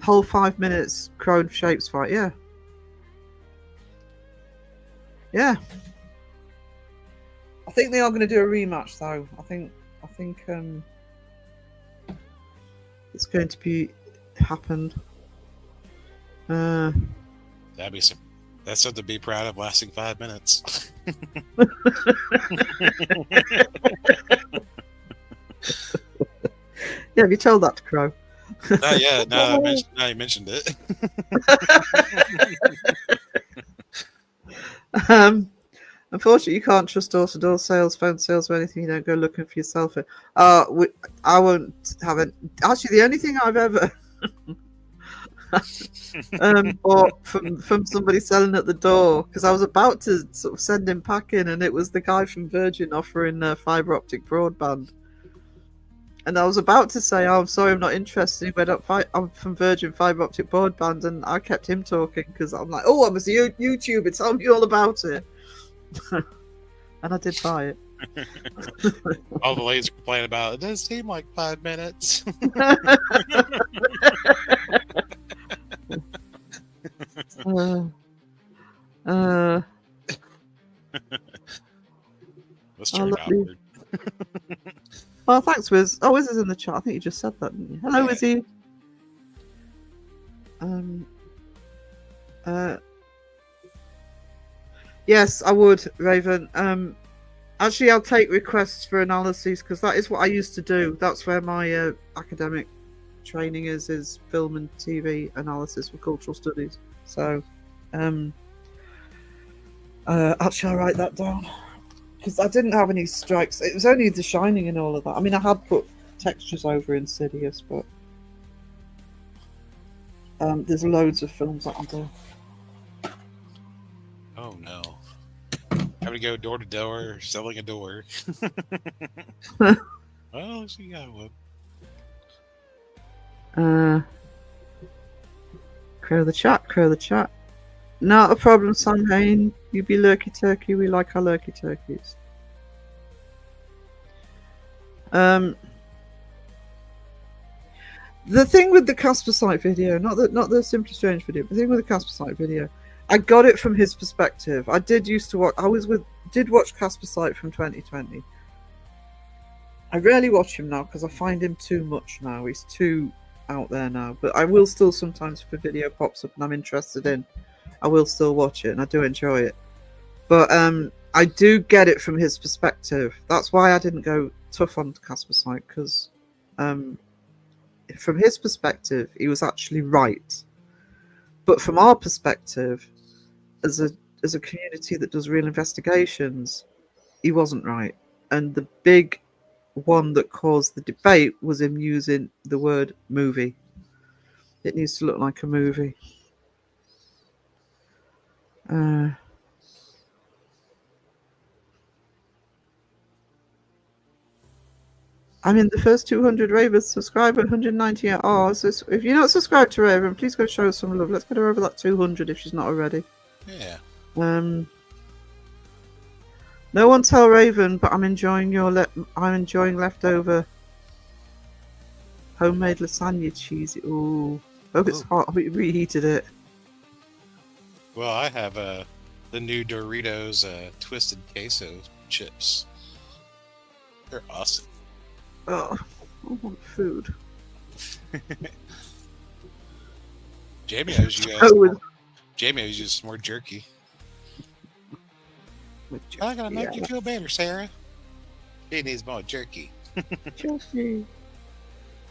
Speaker 3: Whole 5 minutes crone shapes fight. Yeah. I think they are going to do a rematch though. I think it's going to be happened.
Speaker 2: That'd That's something to be proud of, lasting 5 minutes.
Speaker 3: Yeah, have you told that to Crow?
Speaker 2: Not yet. Now you mentioned it.
Speaker 3: Unfortunately, you can't trust door-to-door sales, phone sales, or anything. You don't go looking for yourself. I won't have it. Actually, the only thing I've ever bought from somebody selling at the door, because I was about to sort of send him packing, and it was the guy from Virgin offering fibre optic broadband. And I was about to say, "Oh, I'm sorry, I'm not interested." He went up, I'm from Virgin Fibre Optic Broadband, and I kept him talking because I'm like, "Oh, I'm a YouTuber. Tell me all about it." And I did buy it.
Speaker 2: All the ladies complain about it. Does seem like 5 minutes. Let's turn outward.
Speaker 3: Well, thanks, Wiz. Oh, Wiz is in the chat. I think you just said that, didn't you? Hello,
Speaker 2: Yeah.
Speaker 3: Wizzy. Yes, I would, Raven. Actually, I'll take requests for analyses because that is what I used to do. That's where my academic training is film and TV analysis for cultural studies. So, actually, I'll write that down because I didn't have any strikes. It was only The Shining and all of that. I mean, I had put textures over Insidious, but there's loads of films that I do.
Speaker 2: Oh no. Having to go door to door, selling a door. Well, she got one.
Speaker 3: Crow the chat. Not a problem, Samhain. You be lurky turkey. We like our lurky turkeys. The thing with the Casper Site video, not the Simply Strange video, but the thing with the Casper Site video, I got it from his perspective. I did used to watch. Did watch Casper Site from 2020. I rarely watch him now because I find him too much now. He's too out there now. But I will still sometimes, if a video pops up and I'm interested in, I will still watch it and I do enjoy it. But I do get it from his perspective. That's why I didn't go tough on Casper Site, because from his perspective, he was actually right. But from our perspective, as a community that does real investigations, he wasn't right. And the big one that caused the debate was him using the word movie. It needs to look like a movie. I'm in the first 200 Raven subscriber, 190 hours. So if you're not subscribed to Raven, please go show us some love. Let's get her over that 200 if she's not already.
Speaker 2: Yeah.
Speaker 3: No one tell Raven, but I'm enjoying leftover homemade lasagna cheesy. Ooh, hope it's hot. I hope you reheated it.
Speaker 2: Well, I have the new Doritos twisted queso chips. They're awesome.
Speaker 3: Oh, I want food.
Speaker 2: Jamie owes you Jamie owes you some more jerky. I'm gonna make you feel better, Sarah. She needs more jerky.
Speaker 3: Jerky.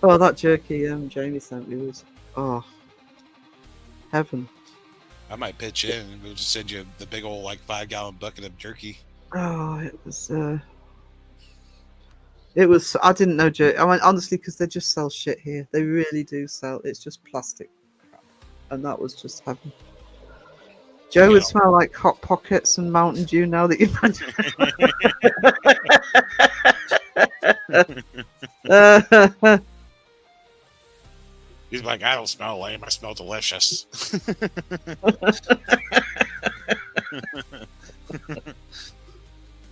Speaker 3: Oh, that jerky Jamie sent me was heaven.
Speaker 2: I might pitch in and we'll just send you the big old 5-gallon bucket of jerky.
Speaker 3: Oh, it was. I didn't know jerky. I mean, honestly, because they just sell shit here. They really do sell. It's just plastic, and that was just heaven. Joe would smell like Hot Pockets and Mountain Dew now that you've mentioned it.
Speaker 2: He's like, I don't smell lame. I smell delicious.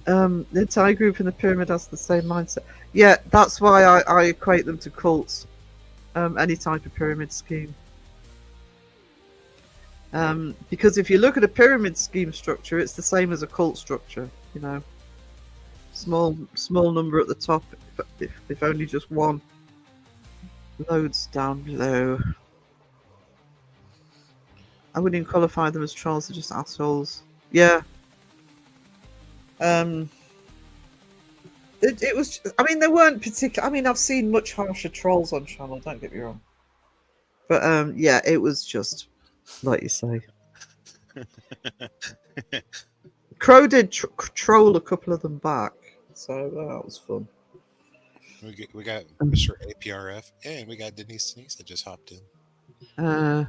Speaker 3: The entire group in the pyramid has the same mindset. Yeah, that's why I equate them to cults. Any type of pyramid scheme. Because if you look at a pyramid scheme structure, it's the same as a cult structure. You know, small number at the top, if only just one. Loads down below. I wouldn't even qualify them as trolls. They're just assholes. Yeah. It was. I mean, they weren't particular. I mean, I've seen much harsher trolls on channel. Don't get me wrong. But yeah, it was just like you say. Crow did troll a couple of them back, so that was fun.
Speaker 2: We got Mr. APRF and we got Denise that just hopped in.
Speaker 3: Hello.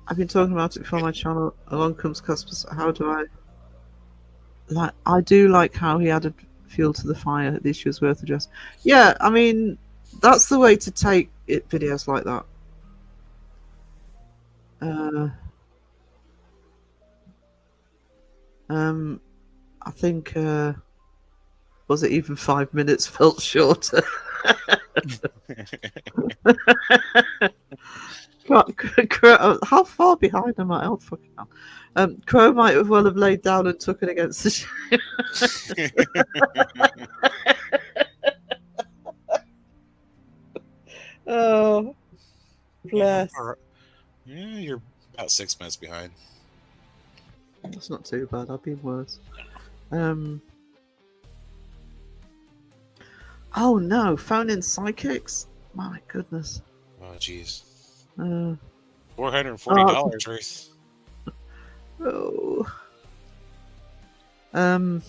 Speaker 3: I've been talking about it before my channel. Along comes Cuspers. How do I like? I do like how he added fuel to the fire. The issue is worth addressing. Yeah, I mean that's the way to take it. Videos like that. I think was it even 5 minutes felt shorter. How far behind am I? Oh fucking hell! Crow might have well have laid down and took it against the ship. Oh, bless.
Speaker 2: Yeah, you're about 6 minutes behind.
Speaker 3: That's not too bad. I've been worse. Oh no! Phone in psychics. My goodness.
Speaker 2: Oh jeez.
Speaker 3: Oh.
Speaker 2: $440 worth.
Speaker 3: Oh. I'll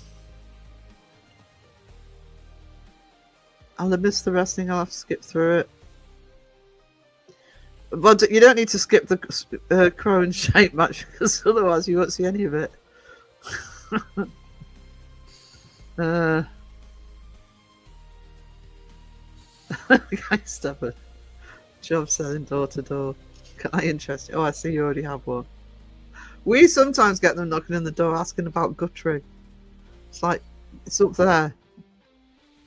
Speaker 3: have missed the wrestling. I'll have to skip through it. But you don't need to skip the Crow and Shape match because otherwise you won't see any of it. Guy stubborn. Job selling door to door. Can I interest you? Oh, I see you already have one. We sometimes get them knocking on the door asking about guttering. It's like, it's up there.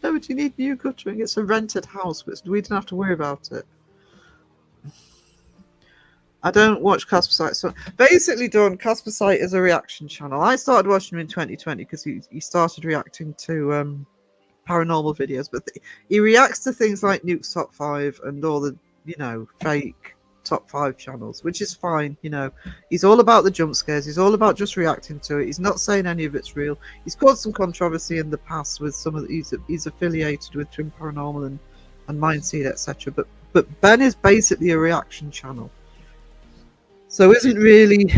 Speaker 3: No, but you need new guttering. It's a rented house, but we don't have to worry about it. I don't watch Casper Sight. So basically, Dawn, Casper Sight is a reaction channel. I started watching him in 2020 because he started reacting to paranormal videos, but he reacts to things like Nuke's Top 5 and all the, fake Top 5 channels, which is fine. He's all about the jump scares. He's all about just reacting to it. He's not saying any of it's real. He's caused some controversy in the past with some of he's affiliated with Twin Paranormal and Mindseed, etc. But Ben is basically a reaction channel. So isn't really...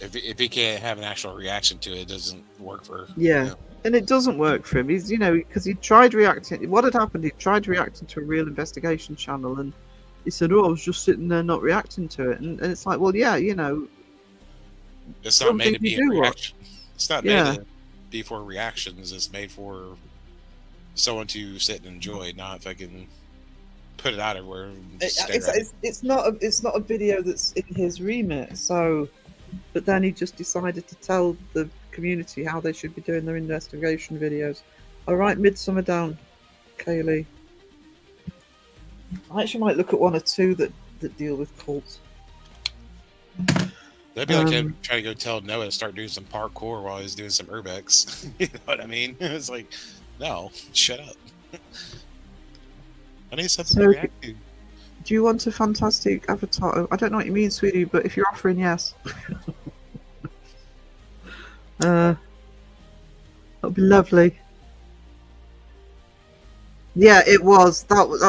Speaker 2: If he can't have an actual reaction to it, it doesn't work for...
Speaker 3: Yeah, and it doesn't work for him. He's, because he tried reacting... What had happened, he tried reacting to a real investigation channel, and he said, oh, I was just sitting there not reacting to it. And it's like, well, yeah,
Speaker 2: It's not made to be a reaction. It's not made to be for reactions. It's made for someone to sit and enjoy, not if I can... put it out everywhere.
Speaker 3: It's not a video that's in his remit. So, but then he just decided to tell the community how they should be doing their investigation videos. All right, Midsummer Down, Kaylee. I actually might look at one or two that deal with cults.
Speaker 2: That'd be like him trying to go tell Noah to start doing some parkour while he's doing some urbex. You know what I mean? It's like, no, shut up. I need something to react to.
Speaker 3: Do you want a fantastic avatar? I don't know what you mean, sweetie, but if you're offering, yes. That'd be lovely. Yeah, it was.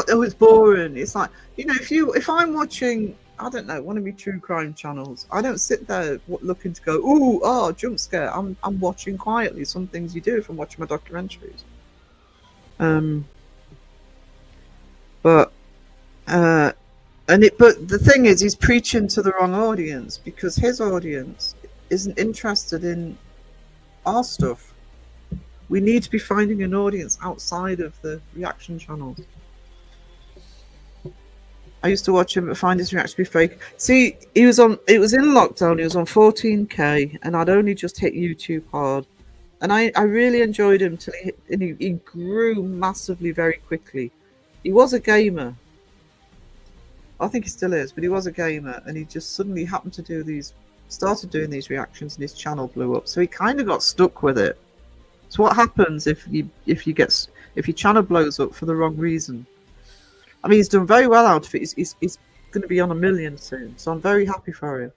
Speaker 3: It was boring. It's like, if I'm watching, I don't know, one of my true crime channels, I don't sit there looking to go, ooh, jump scare. I'm watching quietly. Some things you do if I'm watching my documentaries. But the thing is, he's preaching to the wrong audience because his audience isn't interested in our stuff. We need to be finding an audience outside of the reaction channels. I used to watch him but find his reaction to be fake. See, it was in lockdown, he was on 14K, and I'd only just hit YouTube hard. And I really enjoyed him till he grew massively very quickly. He was a gamer. I think he still is, but he was a gamer, and he just suddenly happened to started doing these reactions, and his channel blew up. So he kind of got stuck with it. So what happens if your channel blows up for the wrong reason? I mean, he's done very well out of it. He's going to be on 1 million soon, so I'm very happy for him.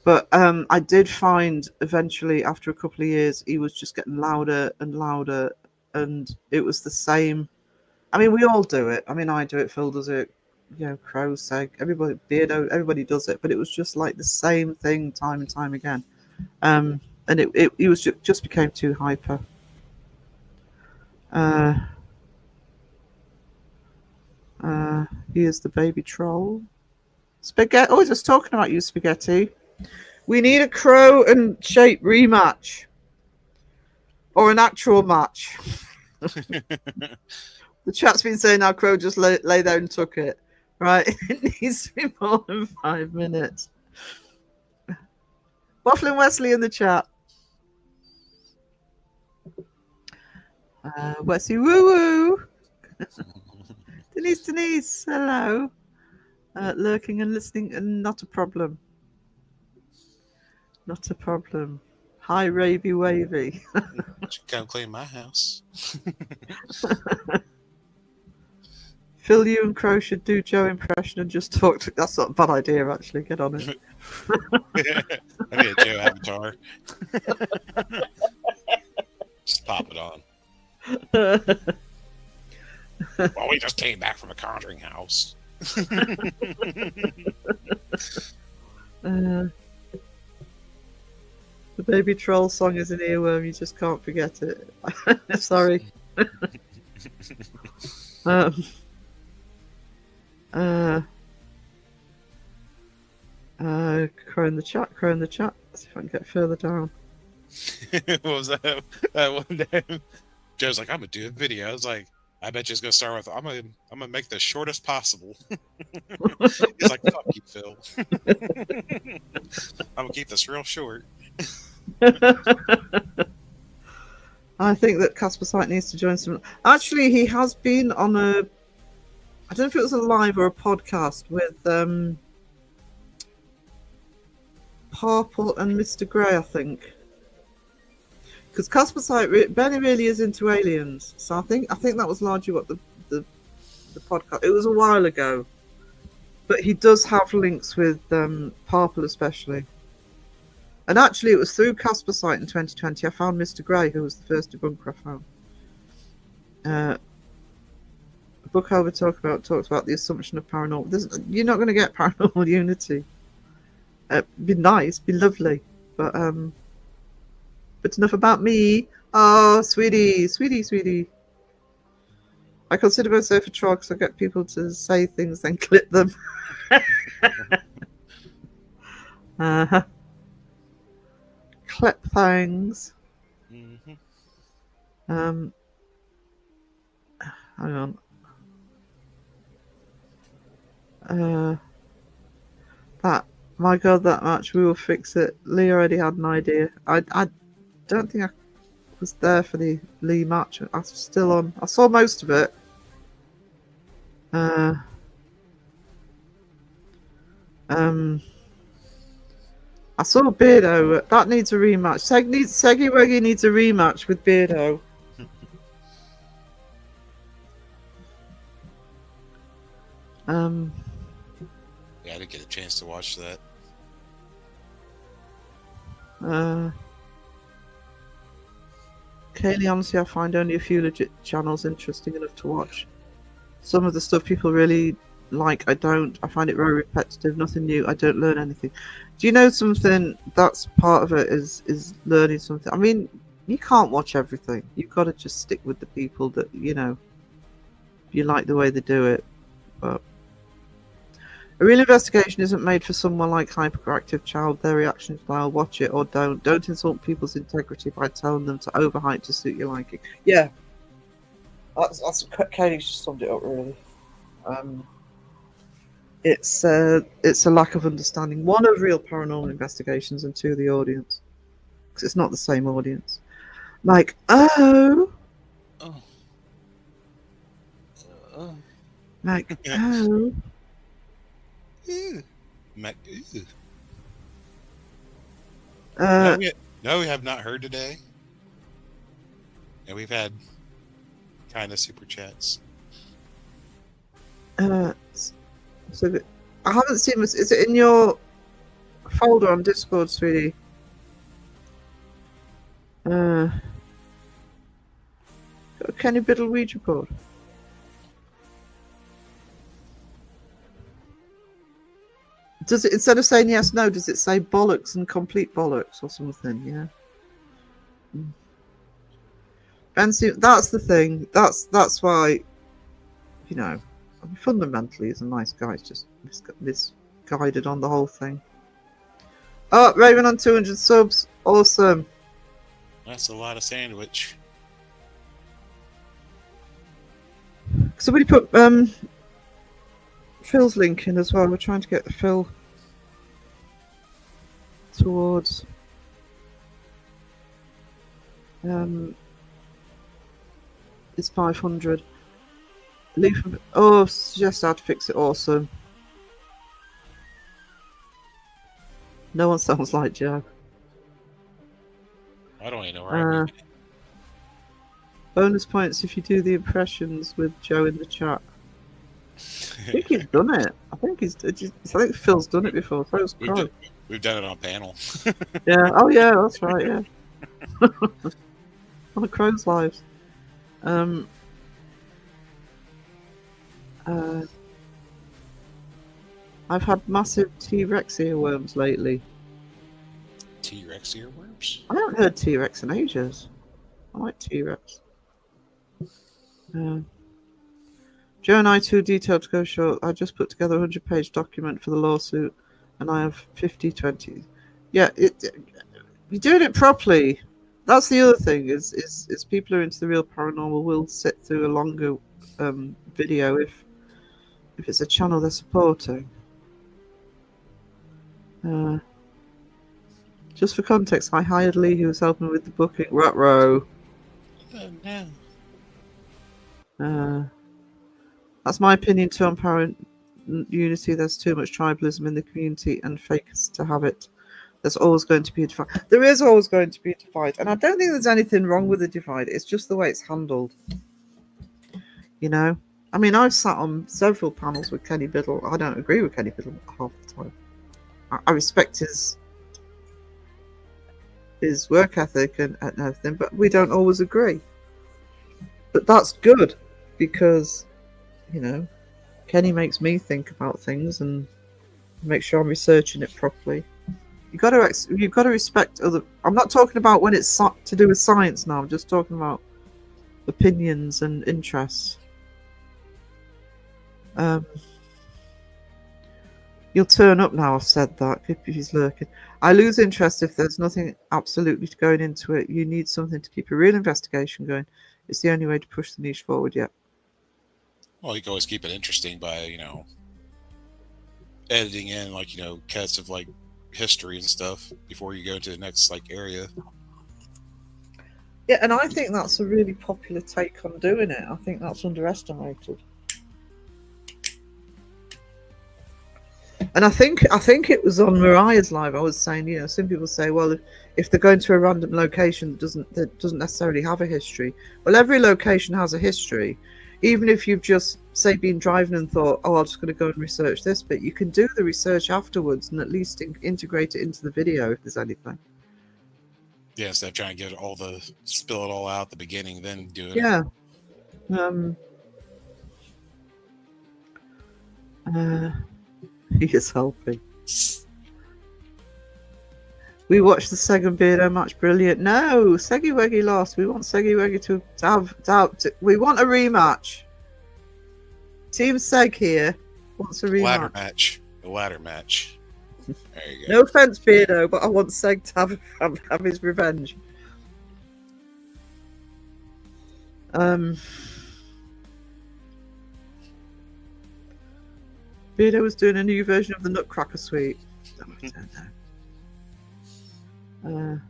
Speaker 3: But I did find eventually, after a couple of years, he was just getting louder and louder, and it was the same. I mean, we all do it. I mean, I do it. Phil does it. Crow's seg. Everybody, Beardo, everybody does it. But it was just like the same thing time and time again. And it was just became too hyper. Here's the baby troll. Spaghetti. Oh, just talking about you, Spaghetti. We need a Crow and Shape rematch. Or an actual match. The chat's been saying now Crow just lay there and took it. Right? It needs to be more than 5 minutes. Waffling Wesley in the chat. Wesley woo woo. Denise, hello. Lurking and listening, and not a problem. Not a problem. Hi, Ravy Wavy.
Speaker 2: Come clean my house.
Speaker 3: Phil, you and Crow should do Joe impression and just talk to... That's not a bad idea, actually. Get on it.
Speaker 2: I need a Joe avatar. Just pop it on. Well, we just came back from a conjuring house.
Speaker 3: The baby troll song is an earworm. You just can't forget it. Sorry. Crow in the chat. Let's see if I can get further down.
Speaker 2: What was that? One day, Joe's like, "I'm gonna do a video." I was like, "I bet you it's gonna start with I'm gonna make this short as possible." He's like, "Fuck you, Phil." I'm gonna keep this real short.
Speaker 3: I think that Casper Sight needs to join some. Actually, he has been on a. I don't know if it was a live or a podcast with Purple and Mr. Grey, I think. Because Casper Sight, Benny really is into aliens, so I think that was largely what the podcast. It was a while ago, but he does have links with Purple especially. And actually, it was through Casper Sight in 2020 I found Mr. Grey, who was the first debunker I found. The book I would talked about the assumption of paranormal. You're not going to get paranormal unity. Be nice, be lovely, but enough about me. Oh, sweetie. I consider myself a troll because I get people to say things, then clip them. Clip things. Hang on. My God, that match, we will fix it. Lee already had an idea. I don't think I was there for the Lee match. I was still on. I saw most of it. I saw Beardo. That needs a rematch. Seggy Weggy needs a rematch with Beardo.
Speaker 2: Yeah, I didn't get a chance to watch that.
Speaker 3: Kaylee, honestly, I find only a few legit channels interesting enough to watch. Some of the stuff people really like, I don't. I find it very repetitive, nothing new. I don't learn anything. Do you know something? That's part of it is learning something. I mean, you can't watch everything. You've got to just stick with the people that, you like the way they do it. But a real investigation isn't made for someone like hyperactive child. Their reaction style, watch it or don't. Don't insult people's integrity by telling them to overhype to suit your liking. Yeah. That's Katie just summed it up really. It's a lack of understanding. One, of real paranormal investigations, and two, the audience, because it's not the same audience. Like, like,
Speaker 2: No, we have not heard today. And we've had kind of super chats.
Speaker 3: So I haven't seen this. Is it in your folder on Discord, sweetie? Got a Kenny Biddle Ouija board. Does it, instead of saying yes, no, does it say bollocks and complete bollocks or something? Yeah. Fancy, that's the thing. That's why, you know, I mean, fundamentally, he's a nice guy. He's just misguided on the whole thing. Oh, Raven on 200 subs. Awesome.
Speaker 2: That's a lot of sandwich.
Speaker 3: Somebody put Phil's link in as well. We're trying to get the Phil towards it's 500. Leave. Oh, suggest how to fix it. Awesome. No one sounds like Joe.
Speaker 2: I don't even know where I'm
Speaker 3: Bonus points if you do the impressions with Joe in the chat. I think he's done it. I think Phil's done it before.
Speaker 2: We've done it on panel.
Speaker 3: Yeah. Oh yeah, that's right. Yeah. On the Crow's Lives. I've had massive T-Rex earworms lately.
Speaker 2: T-Rex earworms?
Speaker 3: I haven't heard T-Rex in ages. I like T-Rex. Joe and I too detailed to go short. I just put together a 100-page document for the lawsuit, and I have 50/20. Yeah, you're doing it properly. That's the other thing. Is people who are into the real paranormal will sit through a longer video if it's a channel they're supporting. Just for context, I hired Lee, who was helping with the booking. Ruh-roh.
Speaker 2: Oh,
Speaker 3: no. That's my opinion too on power unity. There's too much tribalism in the community and fakes to have it. There's always going to be a divide. There is always going to be a divide. And I don't think there's anything wrong with the divide. It's just the way it's handled. You know? I mean, I've sat on several panels with Kenny Biddle. I don't agree with Kenny Biddle half the time. I respect his work ethic and everything, but we don't always agree. But that's good because, you know, Kenny makes me think about things and make sure I'm researching it properly. You've got to respect other. I'm not talking about when it's to do with science now. I'm just talking about opinions and interests. You'll turn up now. I've said that. If he's lurking, I lose interest if there's nothing absolutely going into it. You need something to keep a real investigation going. It's the only way to push the niche forward. Yeah.
Speaker 2: Well, you can always keep it interesting by, editing in, cuts of, history and stuff before you go to the next, area.
Speaker 3: Yeah, and I think that's a really popular take on doing it. I think that's underestimated. And I think it was on Mariah's live. I was saying, some people say, well, if they're going to a random location that doesn't necessarily have a history. Well, every location has a history. Even if you've just, say, been driving and thought, oh, I'm just going to go and research this bit, you can do the research afterwards and at least integrate it into the video if there's anything.
Speaker 2: Yeah, instead of trying to spill it all out at the beginning, then do it.
Speaker 3: Yeah. He is helping. We watched the Seg and Beardo match. Brilliant. No, Seggy Weggy lost. We want Seggy Weggy to have. We want a rematch. Team Seg here wants a rematch.
Speaker 2: The ladder match. There you go.
Speaker 3: No offense, Beardo, but I want Seg to have his revenge. Beardo was doing a new version of the Nutcracker Suite. I don't know.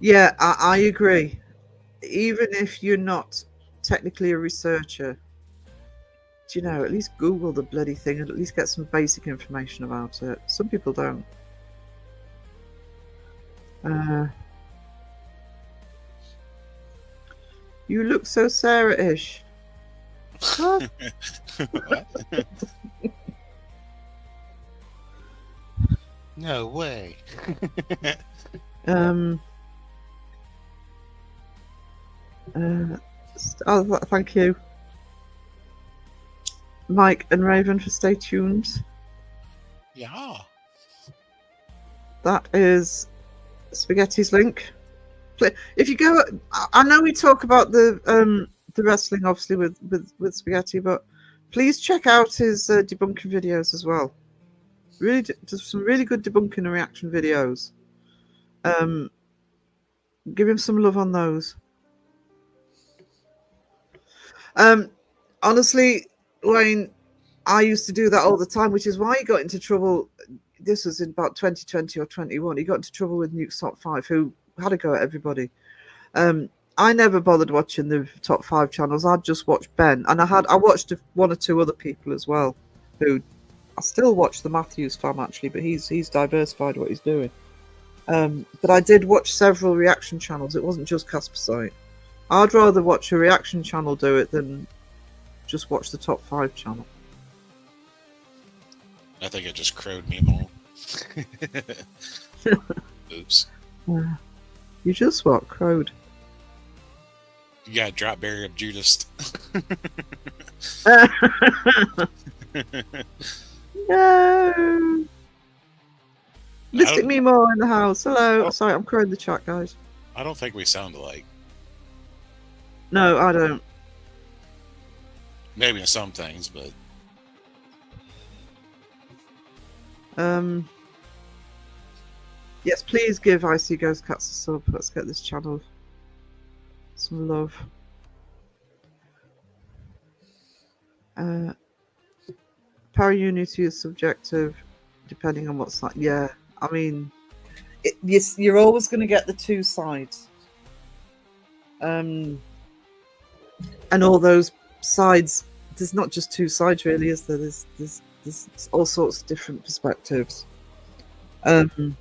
Speaker 3: Yeah, I agree. Even if you're not technically a researcher, at least Google the bloody thing and at least get some basic information about it. Some people don't. You look so Sarah-ish. What?
Speaker 2: What? No way.
Speaker 3: Oh, thank you, Mike and Raven, for stay tuned.
Speaker 2: Yeah.
Speaker 3: That is Spaghetti's link. If you go, I know we talk about the wrestling obviously with Spaghetti, but please check out his debunking videos as well. Really, does some really good debunking and reaction videos. Give him some love on those. Honestly, Wayne, I used to do that all the time, which is why he got into trouble. This was in about 2020 or 21. He got into trouble with Nuke's Top 5, who had a go at everybody. I never bothered watching the top 5 channels. I'd just watch Ben, and I watched one or two other people as well. Who I still watch the Matthews fam actually, but he's diversified what he's doing. But I did watch several reaction channels. It wasn't just Casper Site. I'd rather watch a reaction channel do it than just watch the top 5 channel.
Speaker 2: I think I just crowed me more. Oops.
Speaker 3: You just what? Crowed.
Speaker 2: You got drop barrier of Judas.
Speaker 3: No. Mystic Me More in the house. Hello. Sorry, I'm crowing the chat, guys.
Speaker 2: I don't think we sound alike.
Speaker 3: No, I don't.
Speaker 2: Maybe in some things, but
Speaker 3: yes, please give IC Ghost Cats a sub. Let's get this channel some love. Para-unity is subjective, depending on what side. Yeah, I mean, you're always going to get the two sides. And all those sides, there's not just two sides really, is there? There's all sorts of different perspectives. And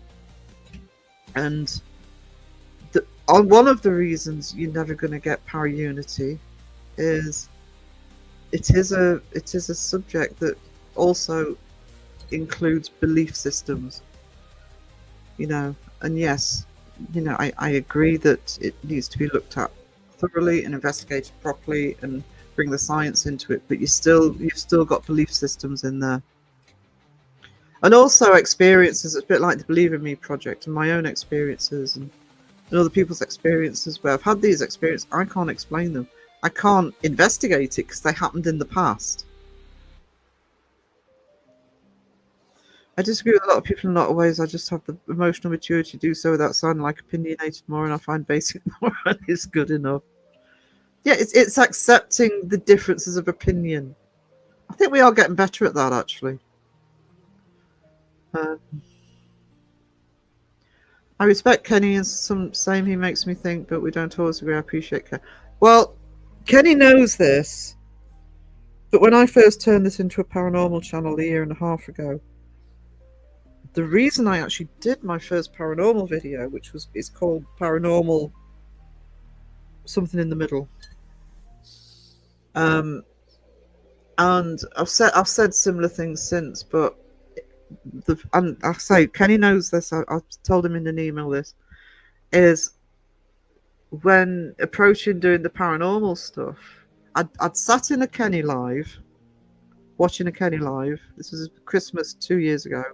Speaker 3: one of the reasons you're never going to get para-unity is it is a subject that also includes belief systems, and yes, I agree that it needs to be looked at thoroughly and investigated properly and bring the science into it, but you've still got belief systems in there, and also experiences. It's a bit like the Believe in Me project and my own experiences and other people's experiences where I've had these experiences. I can't explain them. I can't investigate it because they happened in the past. I disagree with a lot of people in a lot of ways. I just have the emotional maturity to do so without sounding like opinionated more, and I find basic moral is good enough. Yeah, it's accepting the differences of opinion. I think we are getting better at that, actually. I respect Kenny and some same he makes me think, but we don't always agree. I appreciate Kenny. Well, Kenny knows this, but when I first turned this into a paranormal channel a year and a half ago, the reason I actually did my first paranormal video, which is called Paranormal Something in the Middle, and I've said similar things since, but and I say Kenny knows this. I told him in an email this is when approaching doing the paranormal stuff. I'd sat in a Kenny live, watching a Kenny live. This was Christmas 2 years ago.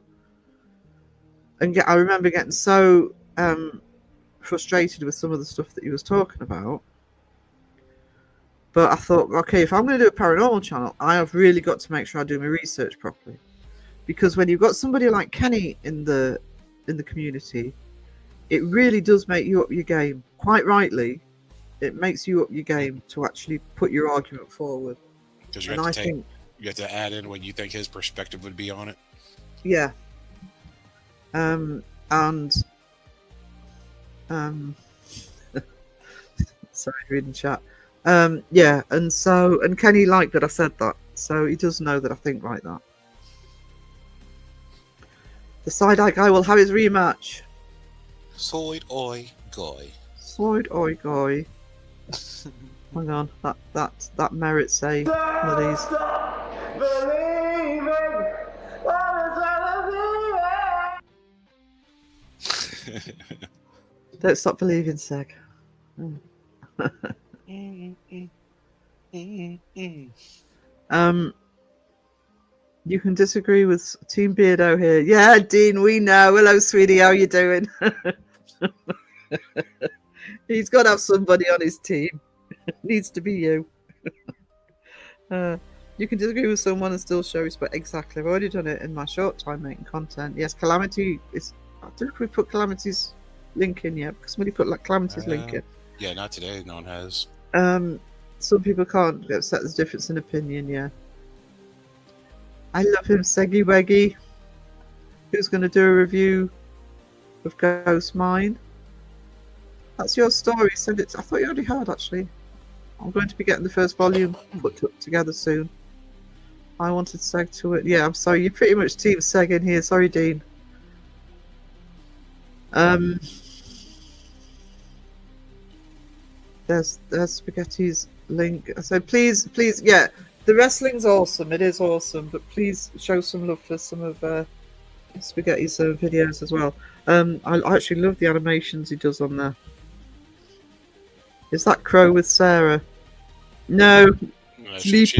Speaker 3: And I remember getting so frustrated with some of the stuff that he was talking about. But I thought, okay, if I'm going to do a paranormal channel, I have really got to make sure I do my research properly. Because when you've got somebody like Kenny in the community, it really does make you up your game. Quite rightly, it makes you up your game to actually put your argument forward.
Speaker 2: Because you have to add in what you think his perspective would be on it.
Speaker 3: Yeah. Sorry, reading chat. Yeah, and Kenny liked that I said that, so he does know that I think like that. The side-eye guy will have his rematch.
Speaker 2: Side-eye guy.
Speaker 3: Side-eye guy. Hang on, that merits a one of these. Don't stop believing, Seg. You can disagree with Team Beardo here. Yeah, Dean, we know. Hello, sweetie. How you doing? He's got to have somebody on his team. Needs to be you. You can disagree with someone and still show respect. Exactly. I've already done it in my short time making content. Yes, Calamity is. I don't know if we put Calamity's link in yet, because somebody put like Calamity's link in.
Speaker 2: Yeah, not today. No one has.
Speaker 3: Some people can't accept there's difference in opinion. Yeah. I love him, Seggy Weggy. Who's going to do a review of Ghost Mine? That's your story. Send it. I thought you already had, actually. I'm going to be getting the first volume put together soon. I wanted Seg to it. Yeah, I'm sorry. You're pretty much Team Seg in here. Sorry, Dean. There's Spaghetti's link. So please, yeah. The wrestling's awesome. It is awesome, but please show some love for some of Spaghetti's videos as well. I actually love the animations he does on there. Is that Crow with Sarah? No.
Speaker 2: She's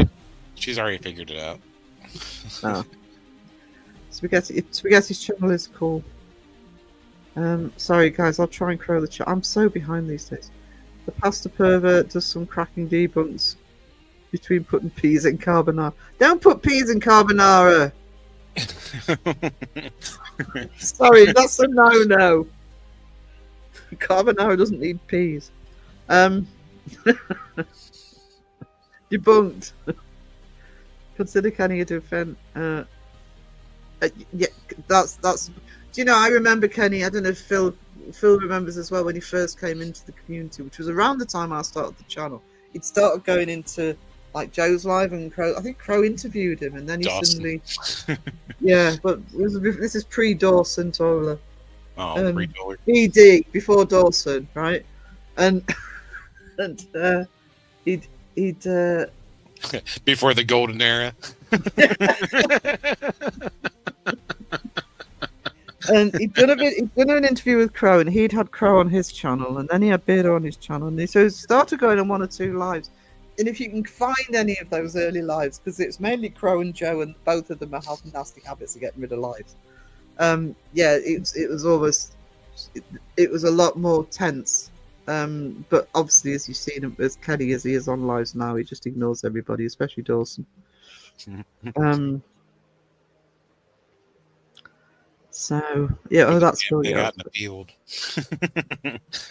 Speaker 2: already figured it out.
Speaker 3: Oh. Spaghetti's channel is cool. Sorry guys, I'll try and crow the chat. I'm so behind these days. The Pasta Pervert does some cracking debunks between putting peas in carbonara. Don't put peas in carbonara! Sorry, that's a no-no. Carbonara doesn't need peas. Debunked. Consider Kenny a defend. Yeah, that's. Do you know? I remember Kenny. I don't know if Phil remembers as well when he first came into the community, which was around the time I started the channel. He'd started going into like Joe's Live, and Crow. I think Crow interviewed him, and then he
Speaker 2: Dawson.
Speaker 3: suddenly. Yeah, but this is pre-Dawson Tola.
Speaker 2: Oh, pre-Tola.
Speaker 3: BD before Dawson, right? And he'd
Speaker 2: before the golden era.
Speaker 3: And he'd done an interview with Crow, and he'd had Crow on his channel, and then he had Beardo on his channel, and so he started going on 1 or 2 lives. And if you can find any of those early lives, because it's mainly Crow and Joe, and both of them have nasty habits of getting rid of lives. Yeah, it was almost it was a lot more tense. But obviously, as you've seen him, as Kenny as he is on lives now, he just ignores everybody, especially Dawson. So yeah, that's Phil.
Speaker 2: They got in the field.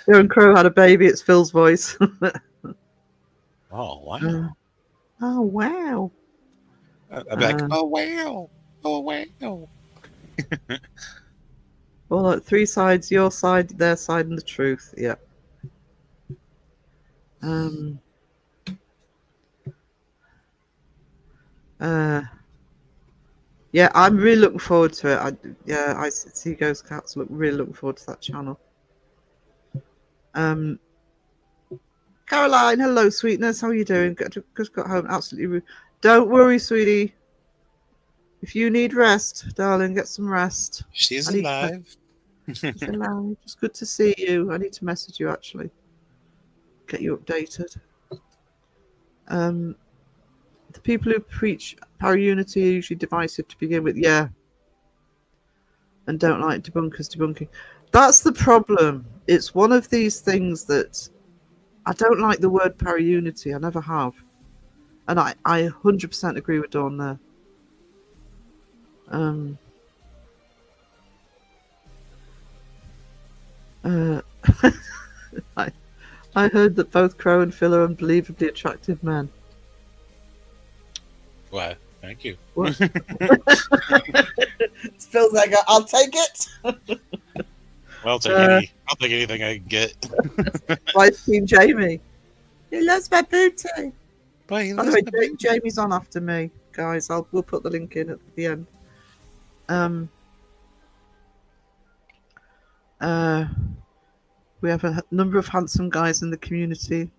Speaker 3: Joe and Crow had a baby. It's Phil's voice.
Speaker 2: Oh wow!
Speaker 3: Oh wow!
Speaker 2: I'm like, oh wow! Oh wow!
Speaker 3: Well, like 3 sides: your side, their side, and the truth. Yeah. Yeah, I'm really looking forward to it. I see Ghost Cats. Really looking forward to that channel. Caroline, hello, sweetness. How are you doing? Just got home. Absolutely. Don't worry, sweetie. If you need rest, darling, get some rest.
Speaker 2: She's alive.
Speaker 3: She's alive. It's good to see you. I need to message you actually. Get you updated. The people who preach power unity are usually divisive to begin with. Yeah. And don't like debunkers debunking. That's the problem. It's one of these things that I don't like the word power unity. I never have. And I 100% agree with Dawn there. I heard that both Crow and Phil are unbelievably attractive men.
Speaker 2: Why? Thank you.
Speaker 3: Phil's like, I'll take it.
Speaker 2: I'll take anything I can get.
Speaker 3: Why Team Jamie? He loves my booty.
Speaker 2: By the
Speaker 3: way, Jamie's on after me, guys. We'll put the link in at the end. We have a number of handsome guys in the community.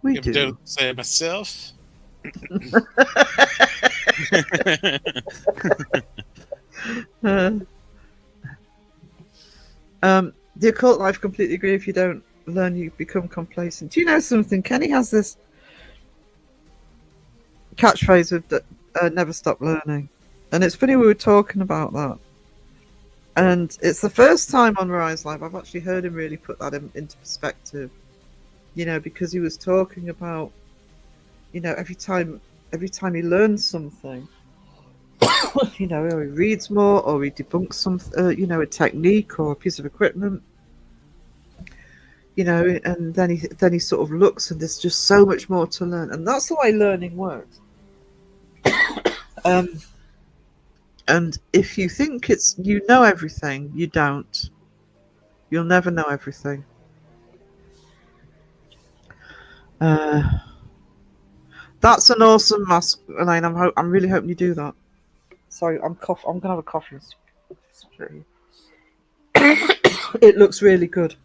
Speaker 3: We
Speaker 2: If I
Speaker 3: do.
Speaker 2: don't say it myself.
Speaker 3: Uh, the occult life, completely agree. If you don't learn, you become complacent. Do you know something? Kenny has this catchphrase of never stop learning. And it's funny we were talking about that. And it's the first time on Rise Live I've actually heard him really put that into perspective. You know, because he was talking about, you know, every time he learns something, you know, or he reads more, or he debunks some, you know, a technique or a piece of equipment, you know, and then he sort of looks, and there's just so much more to learn, and that's the way learning works. And if you think you know everything, you don't. You'll never know everything. That's an awesome mask, Elaine. I'm really hoping you do that. Sorry, I'm gonna have a coffee. It looks really good.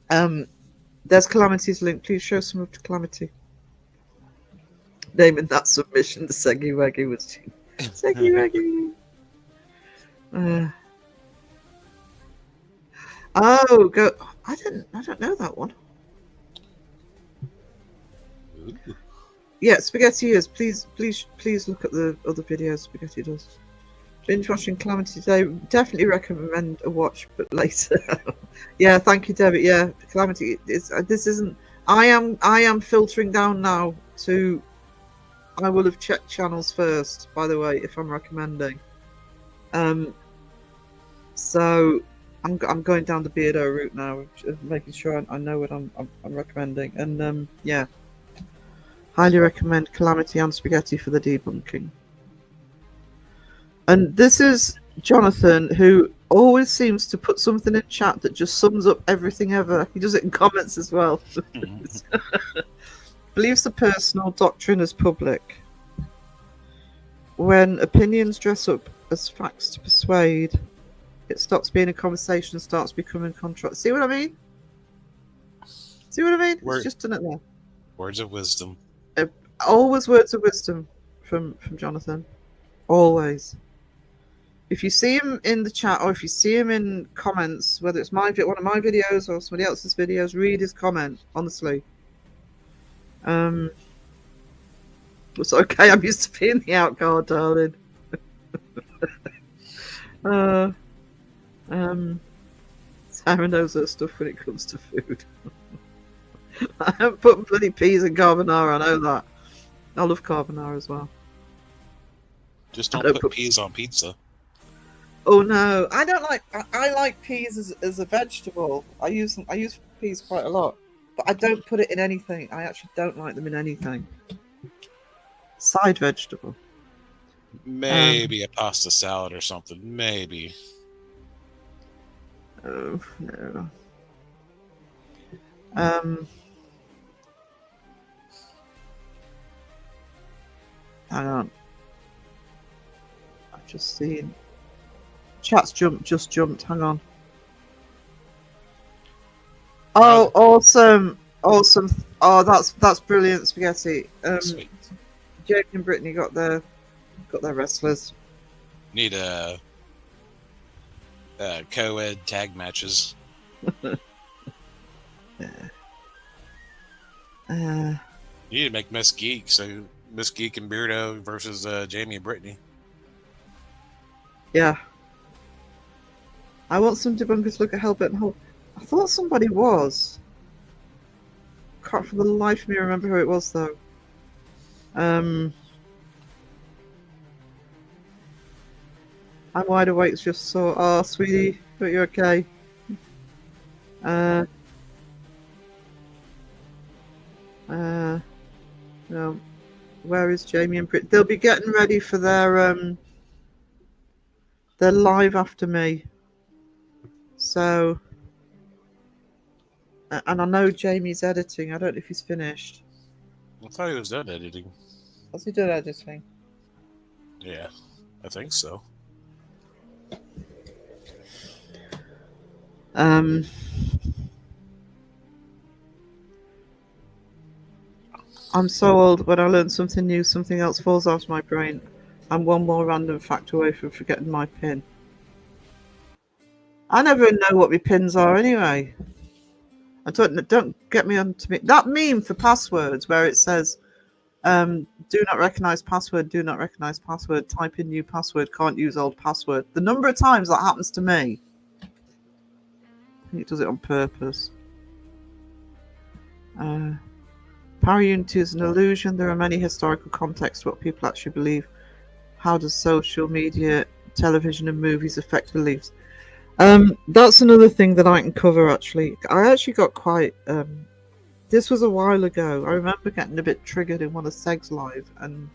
Speaker 3: There's Calamity's link. Please show some of Calamity. Naming that submission the Seggy Waggy was Seggy Waggy. Go. I don't know that one.
Speaker 2: Ooh.
Speaker 3: Yeah, Spaghetti is. Please look at the other videos Spaghetti does. Binge watching Calamity today. Definitely recommend a watch, but later. Yeah, thank you, Debbie. Yeah, Calamity is. This isn't. I am filtering down now to. I will have checked channels first, by the way, if I'm recommending. So I'm going down the Beardo route now, making sure I know what I'm recommending, and yeah, highly recommend Calamity and Spaghetti for the debunking. And this is Jonathan, who always seems to put something in chat that just sums up everything ever. He does it in comments as well. Believes the personal, doctrine as public. When opinions dress up as facts to persuade, it stops being a conversation and starts becoming contract. See what I mean? See what I mean? It's just done it there.
Speaker 2: Words of wisdom.
Speaker 3: Always words of wisdom from Jonathan. Always. If you see him in the chat or if you see him in comments, whether it's one of my videos or somebody else's videos, read his comment, honestly. It's okay, I'm used to being the outcard, darling. Sarah knows her stuff when it comes to food. I haven't put bloody peas in carbonara, I know that. I love carbonara as well.
Speaker 2: Just don't put peas on pizza.
Speaker 3: Oh no, I don't like. I like peas as a vegetable. I use peas quite a lot, but I don't put it in anything. I actually don't like them in anything. Side vegetable.
Speaker 2: Maybe a pasta salad or something. Maybe.
Speaker 3: Oh no. Hang on. I've just seen. Chat's just jumped. Hang on. Oh, awesome. Oh, that's brilliant, Spaghetti.
Speaker 2: Sweet.
Speaker 3: Jake and Brittany got their wrestlers.
Speaker 2: Need co-ed tag matches. You need to make Miss Geek, so Miss Geek and Beardo versus Jamie and Brittany.
Speaker 3: Yeah. I want some debunkers to look at Hellbent and Hole. I thought somebody was. Can't for the life of me remember who it was though. I'm wide awake. Just saw. Oh, sweetie, but you're okay. No. Where is Jamie and Brit? They'll be getting ready for their live after me. So, and I know Jamie's editing. I don't know if he's finished.
Speaker 2: I thought he was done editing.
Speaker 3: Has he done editing?
Speaker 2: Yeah, I think so.
Speaker 3: I'm so old. When I learn something new, something else falls out of my brain. I'm one more random fact away from forgetting my pin. I never know what my pins are anyway. I don't get me onto me. That meme for passwords where it says, "Do not recognize password. Do not recognize password. Type in new password. Can't use old password." The number of times that happens to me, I think it does it on purpose. Para-unity is an illusion. There are many historical contexts to what people actually believe. How does social media, television, and movies affect beliefs? That's another thing that I can cover. Actually, I actually got quite. This was a while ago. I remember getting a bit triggered in one of Seg's live, and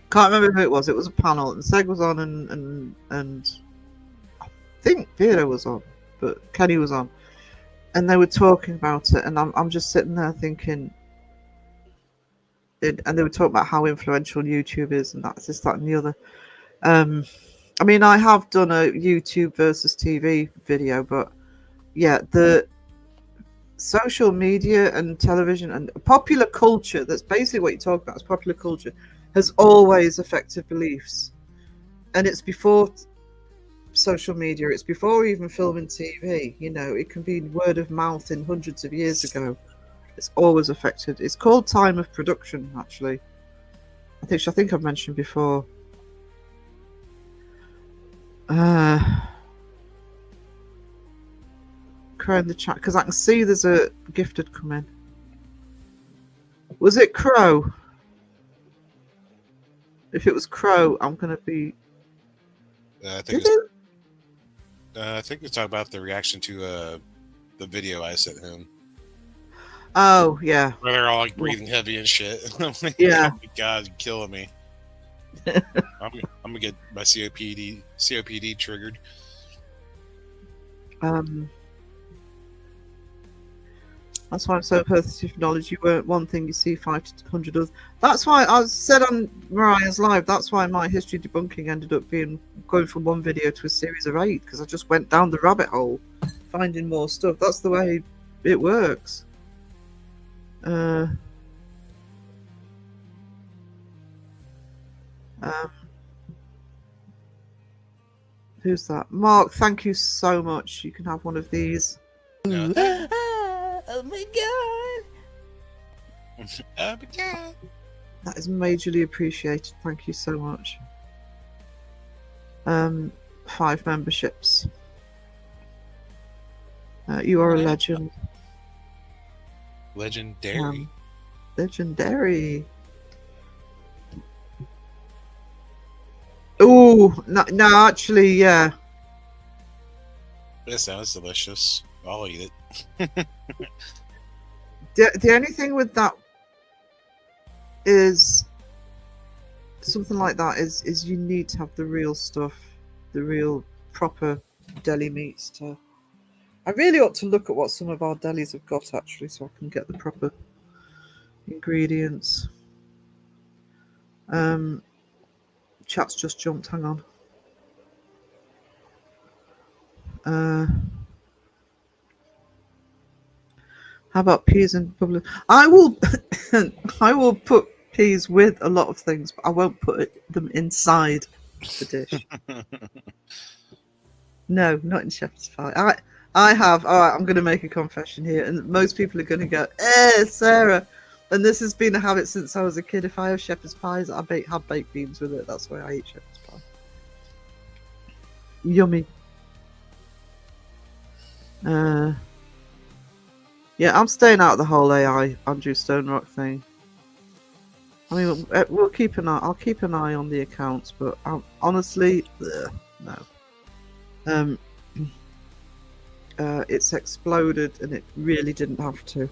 Speaker 3: can't remember who it was. It was a panel, and Seg was on, and I think Vito was on, but Kenny was on, and they were talking about it, and I'm just sitting there thinking. And they were talking about how influential YouTube is, and that's this, that, and the other. I mean, I have done a YouTube versus TV video, but yeah, the social media and television and popular culture, that's basically what you talk about, is popular culture, has always affected beliefs. And it's before social media, it's before even film and TV. You know, it can be word of mouth in hundreds of years ago. It's always affected. It's called time of production, actually. I think I've mentioned before. Crow in the chat, because I can see there's a gifted come in. Was it Crow? If it was Crow, I'm gonna be.
Speaker 2: I think it's talking about the reaction to the video I sent him.
Speaker 3: Oh yeah.
Speaker 2: Where they're all like breathing heavy and shit. Like,
Speaker 3: yeah.
Speaker 2: Oh my God, you're killing me. I'm gonna get my COPD triggered.
Speaker 3: That's why I'm so thirsty for knowledge. You weren't one thing, you see 500 to 100 others. That's why I said on Mariah's live, that's why my history debunking ended up being going from one video to a series of 8, because I just went down the rabbit hole finding more stuff. That's the way it works. Who's that? Mark, thank you so much. You can have one of these.
Speaker 2: No,
Speaker 1: Oh my god!
Speaker 2: oh my God.
Speaker 3: That is majorly appreciated. Thank you so much. 5 memberships. You are a legend.
Speaker 2: Legendary.
Speaker 3: Legendary. Oh, no, actually, yeah.
Speaker 2: That sounds delicious. I'll eat it.
Speaker 3: The only thing with that is something like that is you need to have the real stuff, the real proper deli meats to. I really ought to look at what some of our delis have got, actually, so I can get the proper ingredients. Chat's just jumped. Hang on. How about peas and public? I will I will put peas with a lot of things, but I won't put them inside the dish. No, not in shepherd's pie. I have. All right, I'm going to make a confession here, and most people are going to go, Sarah. And this has been a habit since I was a kid. If I have shepherd's pies, I have baked beans with it. That's why I eat shepherd's pie. Yummy. Yeah, I'm staying out of the whole AI Andrew Stone Rock thing. I mean, we'll keep an eye. I'll keep an eye on the accounts, but honestly, no. It's exploded, and it really didn't have to.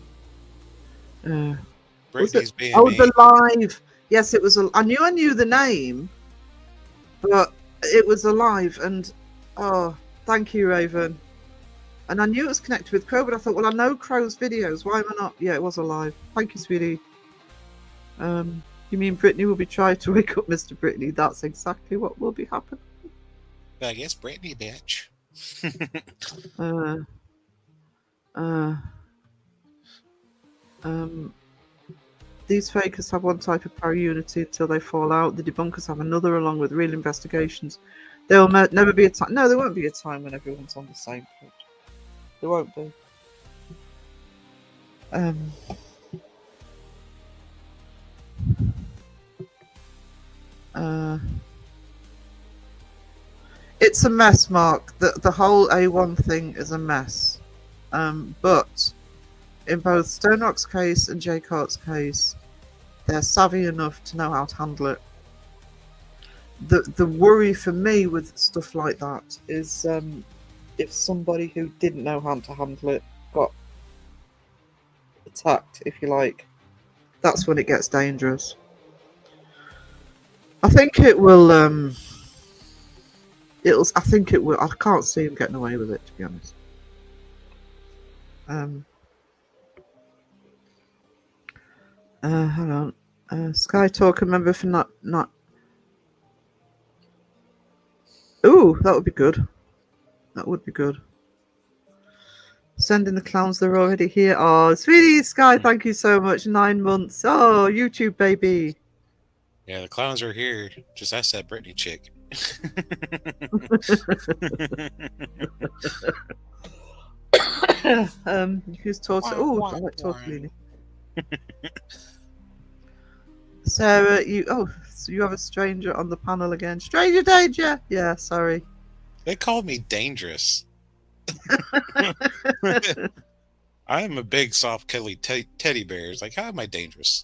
Speaker 2: Brittany's being
Speaker 3: the live. Yes, it was. I knew the name, but it was alive. And oh, thank you, Raven. And I knew it was connected with Crow, but I thought, well, I know Crow's videos. Why am I not? Yeah, it was alive. Thank you, sweetie. You mean Brittany will be trying to wake up Mr. Brittany? That's exactly what will be happening.
Speaker 2: I guess Brittany, bitch.
Speaker 3: These fakers have one type of power unity until they fall out. The debunkers have another, along with real investigations. There will never be a time. No, there won't be a time when everyone's on the same page. There won't be. It's a mess, Mark. The whole A1 thing is a mess. But in both Stonerock's case and Jay Cart's case, they're savvy enough to know how to handle it. The worry for me with stuff like that is if somebody who didn't know how to handle it got attacked, if you like, that's when it gets dangerous. I think it will. I think it will. I can't see him getting away with it, to be honest. Hang on. Sky Talk, a member for not. Ooh, that would be good. That would be good. Sending the clowns, they're already here. Oh, sweetie Sky, thank you so much. 9 months. Oh, YouTube baby.
Speaker 2: Yeah, the clowns are here. Just ask that Britney chick.
Speaker 3: Who's taught? Oh, I like Tortellini. Sarah, so you have a stranger on the panel again. Stranger danger. Yeah, sorry.
Speaker 2: They called me dangerous. I am a big, soft, cuddly teddy bear. It's like, how am I dangerous?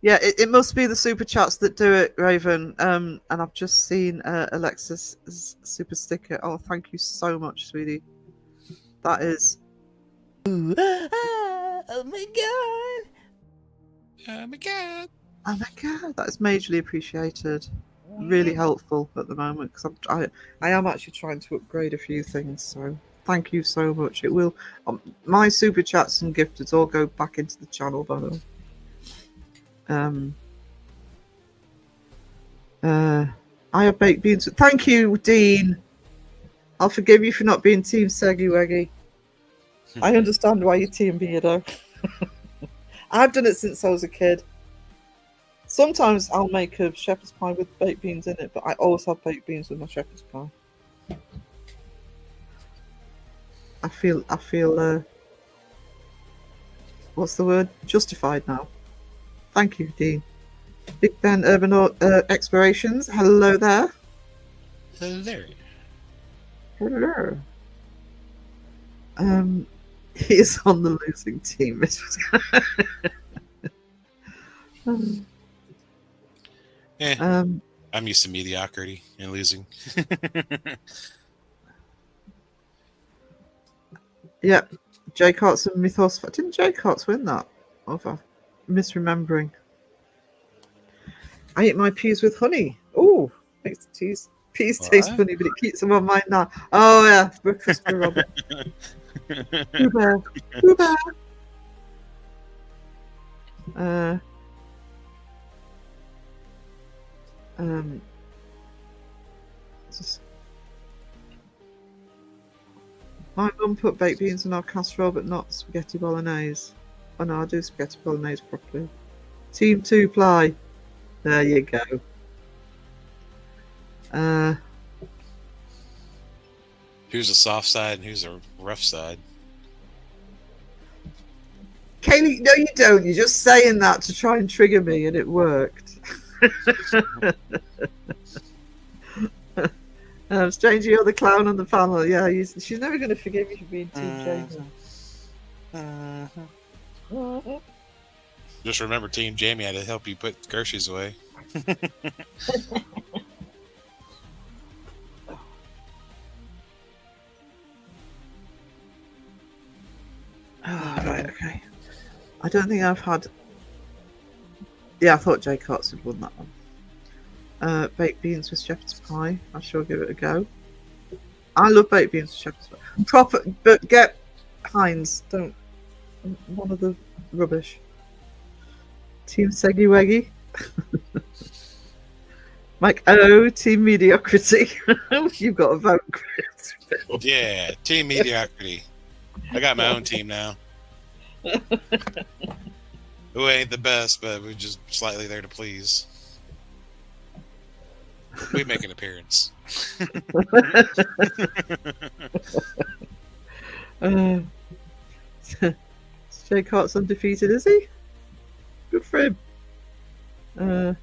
Speaker 3: Yeah, it must be the super chats that do it, Raven. And I've just seen Alexis' super sticker. Oh, thank you so much, sweetie. That is.
Speaker 1: Oh my god!
Speaker 2: Oh my god!
Speaker 3: Oh my god, that is majorly appreciated. Really helpful at the moment because I am actually trying to upgrade a few things. So thank you so much. It will. My super chats and gifteds all go back into the channel, by the way. I have baked beans. Thank you, Dean. I'll forgive you for not being Team Seggy Weggy. I understand why you're Team Beardo. I've done it since I was a kid. Sometimes I'll make a shepherd's pie with baked beans in it, but I always have baked beans with my shepherd's pie. I feel what's the word? Justified now. Thank you, Dean. Big Ben Urban Explorations. Hello there.
Speaker 2: Hello.
Speaker 3: Hello. He is on the losing team.
Speaker 2: I'm used to mediocrity and losing.
Speaker 3: Yeah, Jay Cart's and Mythos. Didn't Jay Cart's win that? Oh, I'm misremembering. I eat my peas with honey. Oh, makes the peas taste funny, but it keeps them on my now. Oh yeah, breakfast for Robert. Pooh Bear. Pooh Bear. My mum put baked beans in our casserole, but not spaghetti bolognese. Oh no, I do spaghetti bolognese properly. Team 2 ply. There you go.
Speaker 2: Who's the soft side and who's the rough side?
Speaker 3: Kaylee, no, you don't. You're just saying that to try and trigger me, and it worked. Stranger, you're the clown on the panel. Yeah, she's never going to forgive you for being Team Jamie.
Speaker 2: Just remember, Team Jamie had to help you put groceries away.
Speaker 3: Oh, right, okay. I don't think I've had. Yeah, I thought Jay Cots had won that one. Baked beans with shepherd's pie. I shall give it a go. I love baked beans with shepherd's pie. Proper, but get Heinz. Don't. One of the rubbish. Team Seggy Weggy. Mike O, Team Mediocrity. You've got a vote, Chris.
Speaker 2: Yeah, Team Mediocrity. I got my own team now. The who ain't the best, but we're just slightly there to please. We make an appearance.
Speaker 3: Jake Hart's undefeated, is he? Good for him. The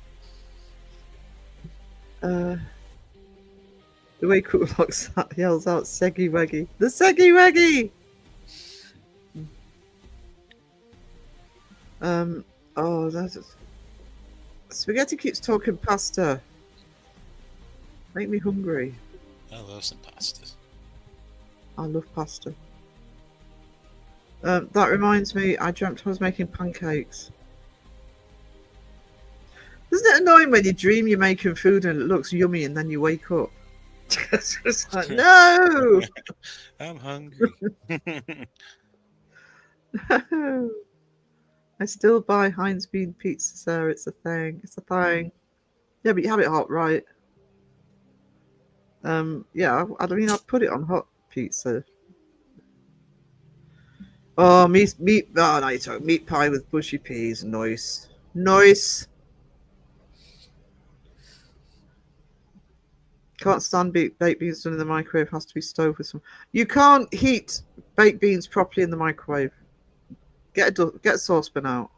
Speaker 3: way Cook locks out, yells out Seggy Weggy. The Seggy Weggy! Oh, that's... Spaghetti keeps talking pasta. Make me hungry.
Speaker 2: I love some pasta.
Speaker 3: I love pasta. That reminds me, I dreamt I was making pancakes. Isn't it annoying when you dream you're making food and it looks yummy and then you wake up? It's just like, no!
Speaker 2: I'm hungry.
Speaker 3: No! I still buy Heinz bean pizza, Sarah. It's a thing. It's a thing. Yeah, but you have it hot, right? Yeah, I mean, I'd put it on hot pizza. Oh, meat. Oh, no, you're talking meat pie with bushy peas. Nice. Nice. Can't stand baked beans done in the microwave. Has to be stove with some. You can't heat baked beans properly in the microwave. Get a saucepan out.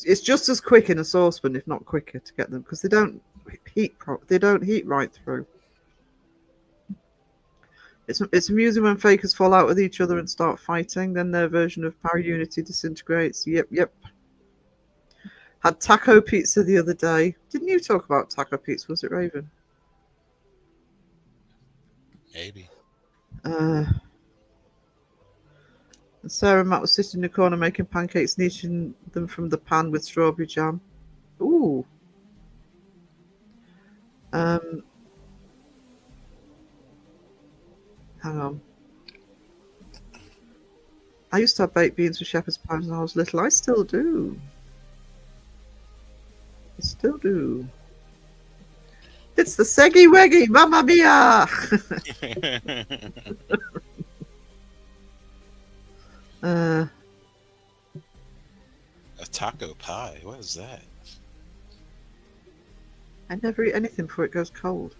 Speaker 3: It's just as quick in a saucepan, if not quicker, to get them because they don't heat. They don't heat right through. It's amusing when fakers fall out with each other and start fighting. Then their version of power unity disintegrates. Yep. Had taco pizza the other day. Didn't you talk about taco pizza? Was it Raven?
Speaker 2: Maybe.
Speaker 3: And Sarah and Matt was sitting in the corner making pancakes, kneading them from the pan with strawberry jam. Ooh. Hang on. I used to have baked beans with shepherd's pies when I was little. I still do. It's the Seggy Weggy, Mamma Mia!
Speaker 2: A taco pie? What is that?
Speaker 3: I never eat anything before it goes cold.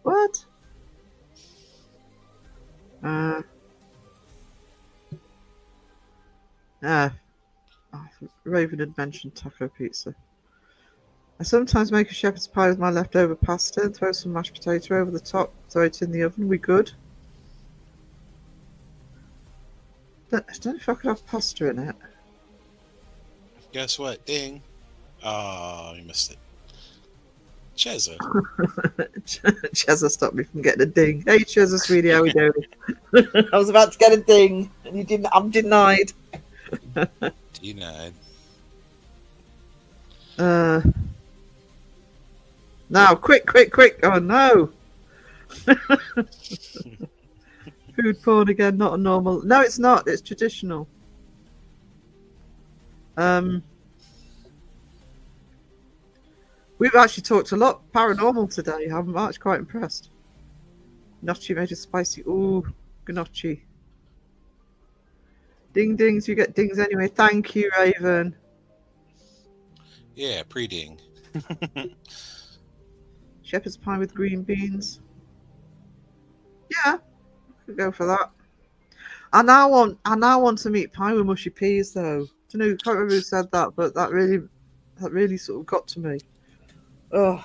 Speaker 3: What? Raven had mentioned taco pizza. I sometimes make a shepherd's pie with my leftover pasta and throw some mashed potato over the top. Throw it in the oven. We good? I don't know if I could have pasta in it.
Speaker 2: Guess what? Ding. Oh, you missed it. Cheza.
Speaker 3: Cheza stopped me from getting a ding. Hey, Cheza, sweetie, how we doing? I was about to get a ding, and you didn't. I'm denied.
Speaker 2: Denied.
Speaker 3: Now, quick! Oh no! Food porn again, not a normal. No, it's not. It's traditional. We've actually talked a lot paranormal today. I'm actually quite impressed. Gnocchi made a spicy. Ooh, gnocchi. Ding dings, you get dings anyway. Thank you, Raven.
Speaker 2: Yeah, pre-ding.
Speaker 3: Shepherd's pie with green beans. Yeah, could go for that. I now want to meat pie with mushy peas though. I don't know, can't remember who said that, but that really sort of got to me. Oh,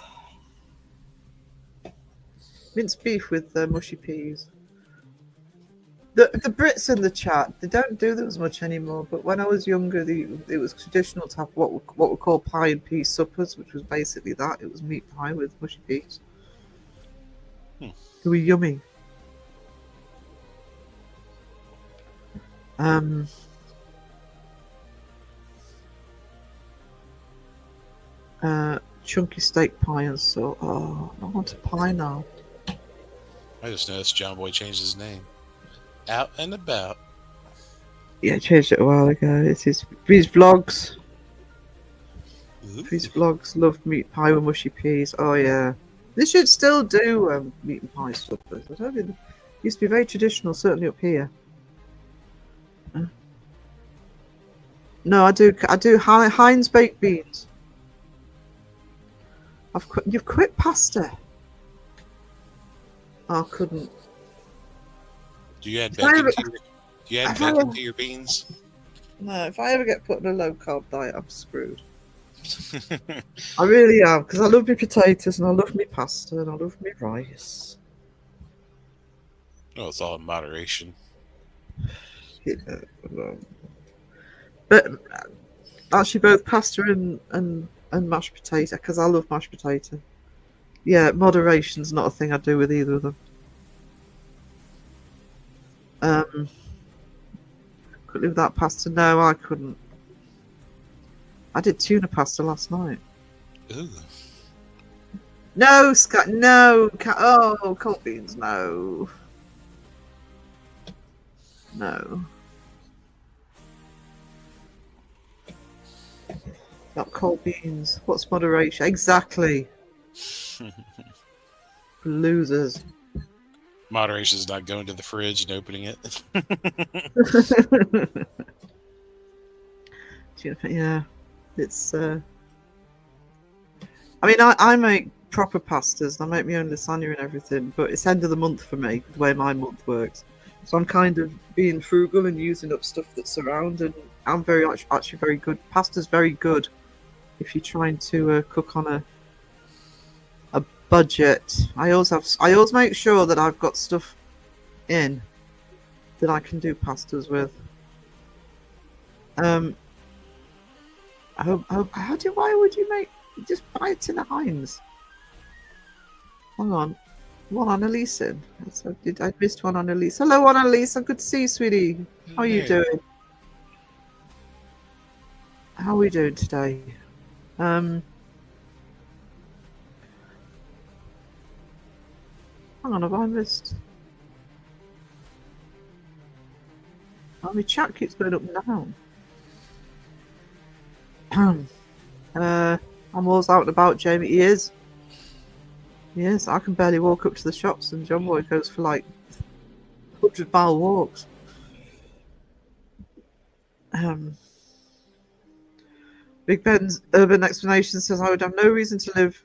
Speaker 3: minced beef with mushy peas. The Brits in the chat, they don't do them as much anymore. But when I was younger, it was traditional to have what we call pie and pea suppers, which was basically that. It was meat pie with mushy peas. They were yummy. Chunky steak pie and so. Oh, I want a pie now.
Speaker 2: I just noticed John Boy changed his name. Out and about.
Speaker 3: Yeah, I changed it a while ago. It's his vlogs.
Speaker 2: Ooh.
Speaker 3: His vlogs loved meat pie with mushy peas. Oh yeah, they should still do meat and pie suppers. I don't think it used to be very traditional, certainly up here. No, I do. Heinz baked beans. You've quit pasta. I couldn't.
Speaker 2: Do you add
Speaker 3: If I
Speaker 2: bacon
Speaker 3: ever,
Speaker 2: to your? Do you add
Speaker 3: if I
Speaker 2: bacon
Speaker 3: ever,
Speaker 2: to your beans?
Speaker 3: no, if I ever get put on a low carb diet, I'm screwed. I really am, because I love my potatoes and I love my pasta and I love my rice.
Speaker 2: No, it's all in moderation.
Speaker 3: Yeah, but actually, both pasta and mashed potato, because I love mashed potato. Yeah, moderation's not a thing I do with either of them. Couldn't live without pasta. No, I couldn't. I did tuna pasta last night.
Speaker 2: Ooh.
Speaker 3: No, Scott. No. Oh, cold beans. No. No. Not cold beans. What's moderation? Exactly. Losers.
Speaker 2: Moderation is not going to the fridge and opening it.
Speaker 3: Yeah. It's. I mean, I make proper pastas. I make my own lasagna and everything, but it's end of the month for me, the way my month works. So I'm kind of being frugal and using up stuff that's around, and I'm actually very good. Pasta's very good if you're trying to cook on a budget. I always make sure that I've got stuff in that I can do pastas with. Why would you make? Just buy it in the Heinz. Hang on. One Annalise in. I missed one Annalise. Hello, Annalise. Good to see you, sweetie. How are you doing? How are we doing today? Hang on, have I missed? Oh, my chat keeps going up and down. I'm always out and about, Jamie. He is. Yes, I can barely walk up to the shops, and John Boy goes for like 100-mile walks. Big Ben's urban explanation says I would have no reason to live.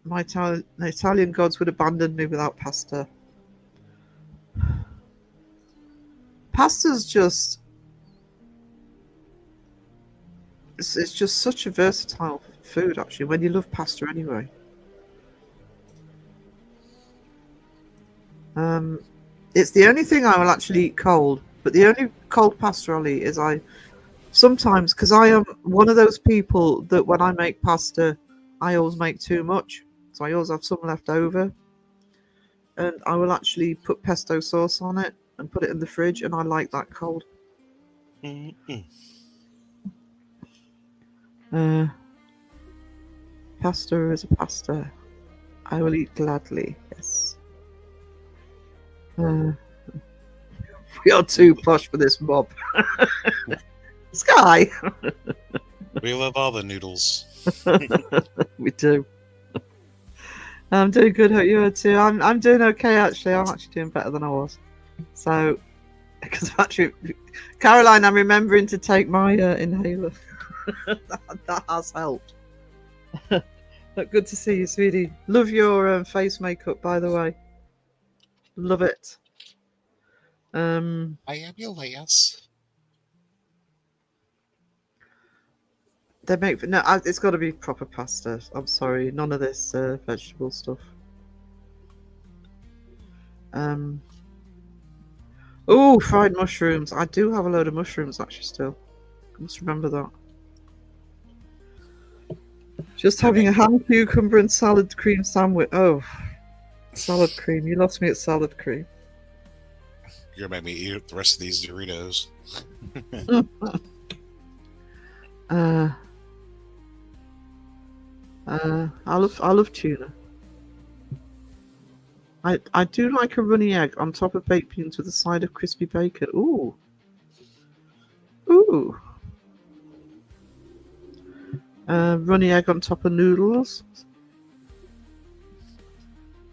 Speaker 3: The Italian gods would abandon me without pasta. Pasta's just. It's just such a versatile food, actually, when you love pasta anyway. It's the only thing I will actually eat cold, but the only cold pasta I'll eat is sometimes, because I am one of those people that when I make pasta, I always make too much, so I always have some left over, and I will actually put pesto sauce on it and put it in the fridge, and I like that cold. Pasta is a pasta. I will eat gladly. Yes. We are too posh for this mob. Sky.
Speaker 2: We love all the noodles.
Speaker 3: We do. I'm doing good. Hope you are too. I'm doing okay actually. I'm actually doing better than I was. So, because actually, Caroline, I'm remembering to take my inhaler. that has helped. But good to see you, sweetie. Love your face makeup, by the way. Love it.
Speaker 2: I am your lass.
Speaker 3: They make it's got to be proper pasta. I'm sorry, none of this vegetable stuff. Oh, fried mushrooms. I do have a load of mushrooms actually still. I must remember that. Just having a ham, cucumber, and salad cream sandwich. Oh, salad cream. You lost me at salad cream.
Speaker 2: You're gonna make me eat the rest of these Doritos.
Speaker 3: I love tuna. I do like a runny egg on top of baked beans with a side of crispy bacon. Ooh. Ooh. Runny egg on top of noodles.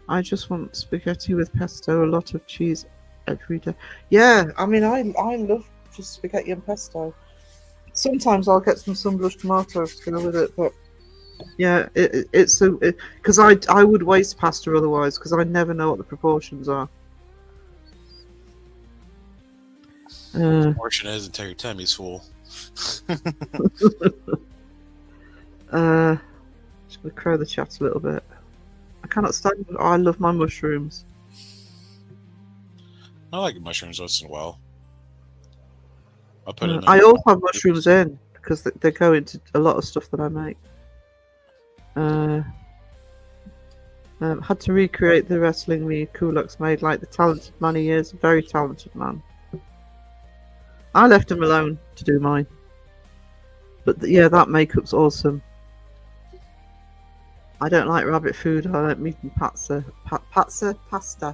Speaker 3: I just want spaghetti with pesto, a lot of cheese every day. Yeah, I mean, I love just spaghetti and pesto. Sometimes I'll get some sunblush tomatoes to go with it, but yeah, it's because I would waste pasta otherwise because I never know what the proportions are.
Speaker 2: Portion is until your tummy's full.
Speaker 3: Just gonna crow the chat a little bit. I cannot stand. Oh, I love my mushrooms.
Speaker 2: I like mushrooms once in a while. I'll put them.
Speaker 3: I also have mushrooms in because they go into a lot of stuff that I make. Had to recreate the wrestling me Kulak's made like the talented man he is. A very talented man. I left him alone to do mine. But yeah, that makeup's awesome. I don't like rabbit food. I like meat and pasta. Pasta? Pasta.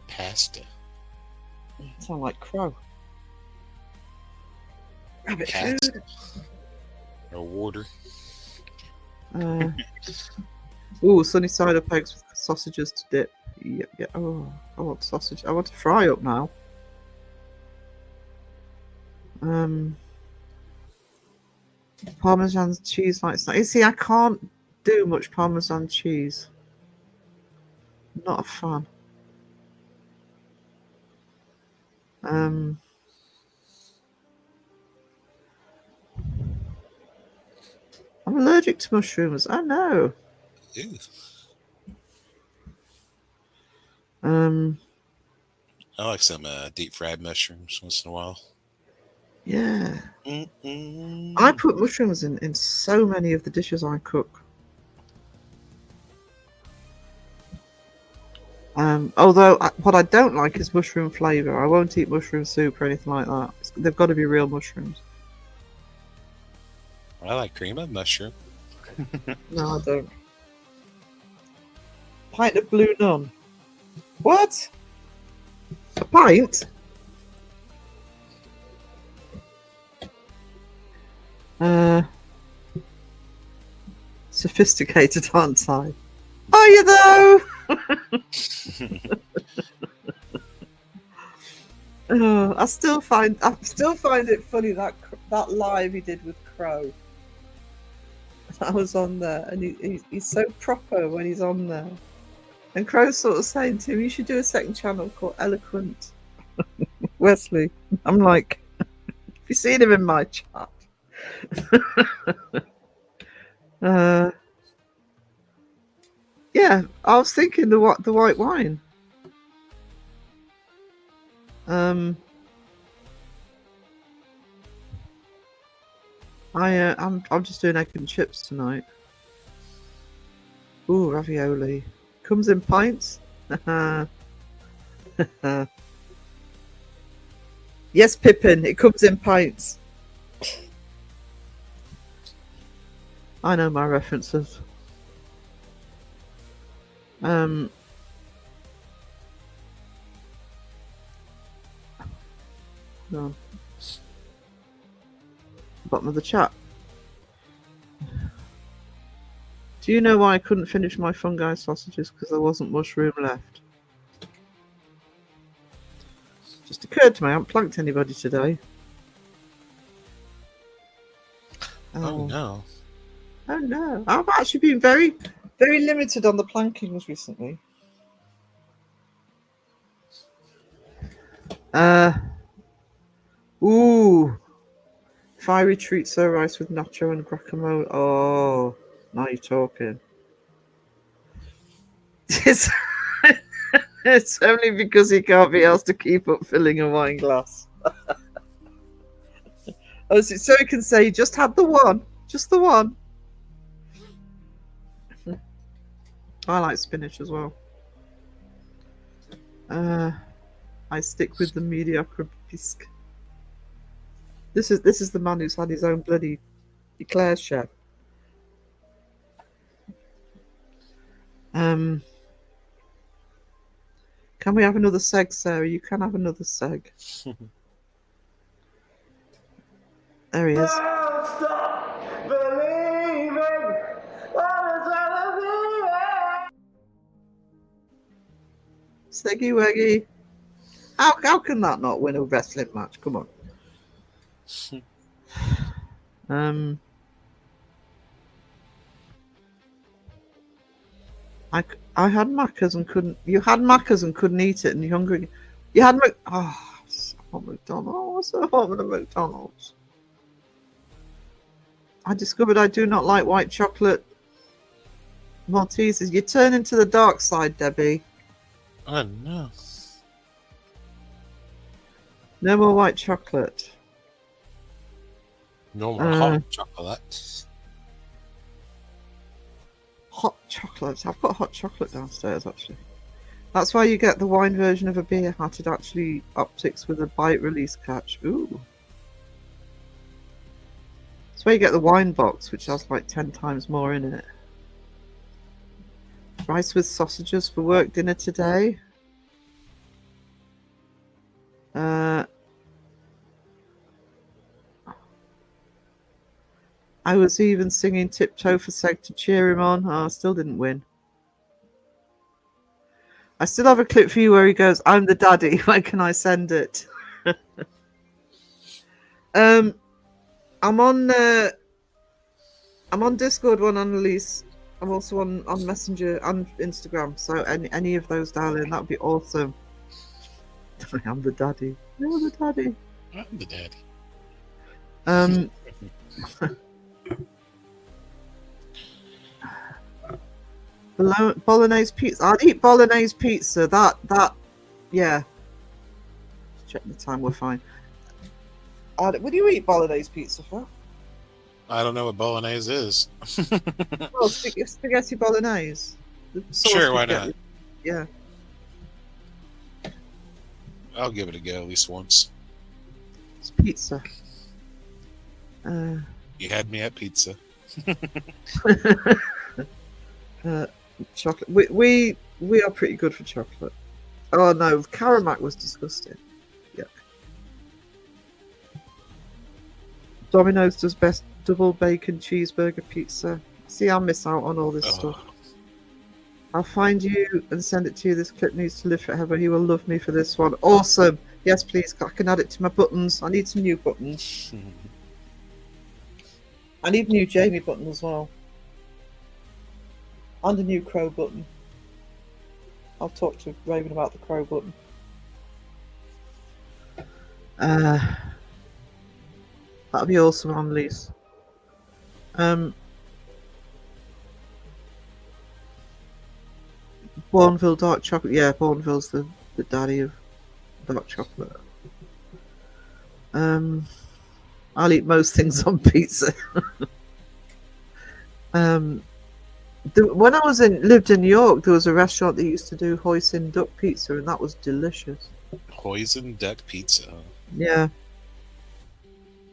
Speaker 2: Pasta.
Speaker 3: Sound like crow. Rabbit
Speaker 2: Cat.
Speaker 3: food.
Speaker 2: Or water.
Speaker 3: Ooh, sunny side up eggs with sausages to dip. Yeah. Oh, I want sausage. I want to fry up now. Parmesan cheese like that. You see, I can't do much Parmesan cheese. Not a fan. I'm allergic to mushrooms. I know.
Speaker 2: Ew. I like some deep fried mushrooms once in a while.
Speaker 3: Yeah.
Speaker 2: Mm-mm.
Speaker 3: I put mushrooms in so many of the dishes I cook. Although what I don't like is mushroom flavour. I won't eat mushroom soup or anything like that. They've got to be real mushrooms.
Speaker 2: I like cream of mushroom.
Speaker 3: No, I don't. Pint of Blue Nun. What? A pint? Sophisticated, aren't I? Are you though? Oh, I still find it funny that live he did with Crow. I was on there, and he's so proper when he's on there. And Crow's sort of saying to him, "You should do a second channel called Eloquent Wesley." I'm like, "Have you seen him in my chat?" Yeah, I was thinking the white wine. I'm just doing egg and chips tonight. Ooh, ravioli. Comes in pints. Yes, Pippin, it comes in pints. I know my references. No. Bottom of the chat. Do you know why I couldn't finish my fungi sausages? Because there wasn't mushroom left. Just occurred to me, I haven't planked anybody today.
Speaker 2: Oh no.
Speaker 3: Oh no. I've actually been very, very limited on the plankings recently. Ooh. Fiery chorizo rice with nacho and guacamole. Oh, now you're talking. It's only because he can't be asked to keep up filling a wine glass. Oh, so he can say, just had the one. Just the one. I like spinach as well. I stick with the mediocre bisque. This is the man who's had his own bloody Eclair chef. Can we have another seg, Sarah? You can have another seg. There he is. Seggy Weggy. How can that not win a wrestling match? Come on. I had Macca's and couldn't. You had Macca's and couldn't eat it, and you're hungry. You had Oh, I want McDonald's. I want a McDonald's. I discovered I do not like white chocolate Maltesers. You turn into the dark side, Debbie.
Speaker 2: Oh no.
Speaker 3: No more white chocolate.
Speaker 2: No more hot chocolate.
Speaker 3: Hot chocolate. I've got hot chocolate downstairs, actually. That's why you get the wine version of a beer hat. It actually optics with a bite release catch. Ooh. That's where you get the wine box, which has like 10 times more in it. Rice with sausages for work dinner today. I was even singing Tiptoe for Seg to cheer him on. Oh, I still didn't win. I still have a clip for you where he goes, "I'm the daddy. When can I send it?" I'm on Discord, one on Annalise. I'm also on Messenger and Instagram. So any of those dial in, that'd be awesome. I am the daddy. You're the daddy.
Speaker 2: I'm the daddy.
Speaker 3: Bolognese pizza. I'd eat bolognese pizza. That, yeah. Check the time. We're fine. Would you eat bolognese pizza, Phil?
Speaker 2: I don't know what bolognese is.
Speaker 3: Well, spaghetti bolognese.
Speaker 2: Sure, why not?
Speaker 3: Yeah.
Speaker 2: I'll give it a go at least once.
Speaker 3: It's pizza.
Speaker 2: You had me at pizza.
Speaker 3: Chocolate. We are pretty good for chocolate. Oh no, Caramac was disgusting. Yuck. Domino's does best double bacon cheeseburger pizza. See, I miss out on all this stuff. I'll find you and send it to you. This clip needs to live forever. He will love me for this one. Awesome. Yes, please. I can add it to my buttons. I need some new buttons. I need a new Jamie button as well. And a new Crow button. I'll talk to Raven about the Crow button. That'll be awesome on Lise. Bourneville dark chocolate. Yeah, Bourneville's the daddy of dark chocolate. I'll eat most things on pizza. When I lived in New York, there was a restaurant that used to do hoisin duck pizza, and that was delicious.
Speaker 2: Hoisin duck pizza.
Speaker 3: Yeah.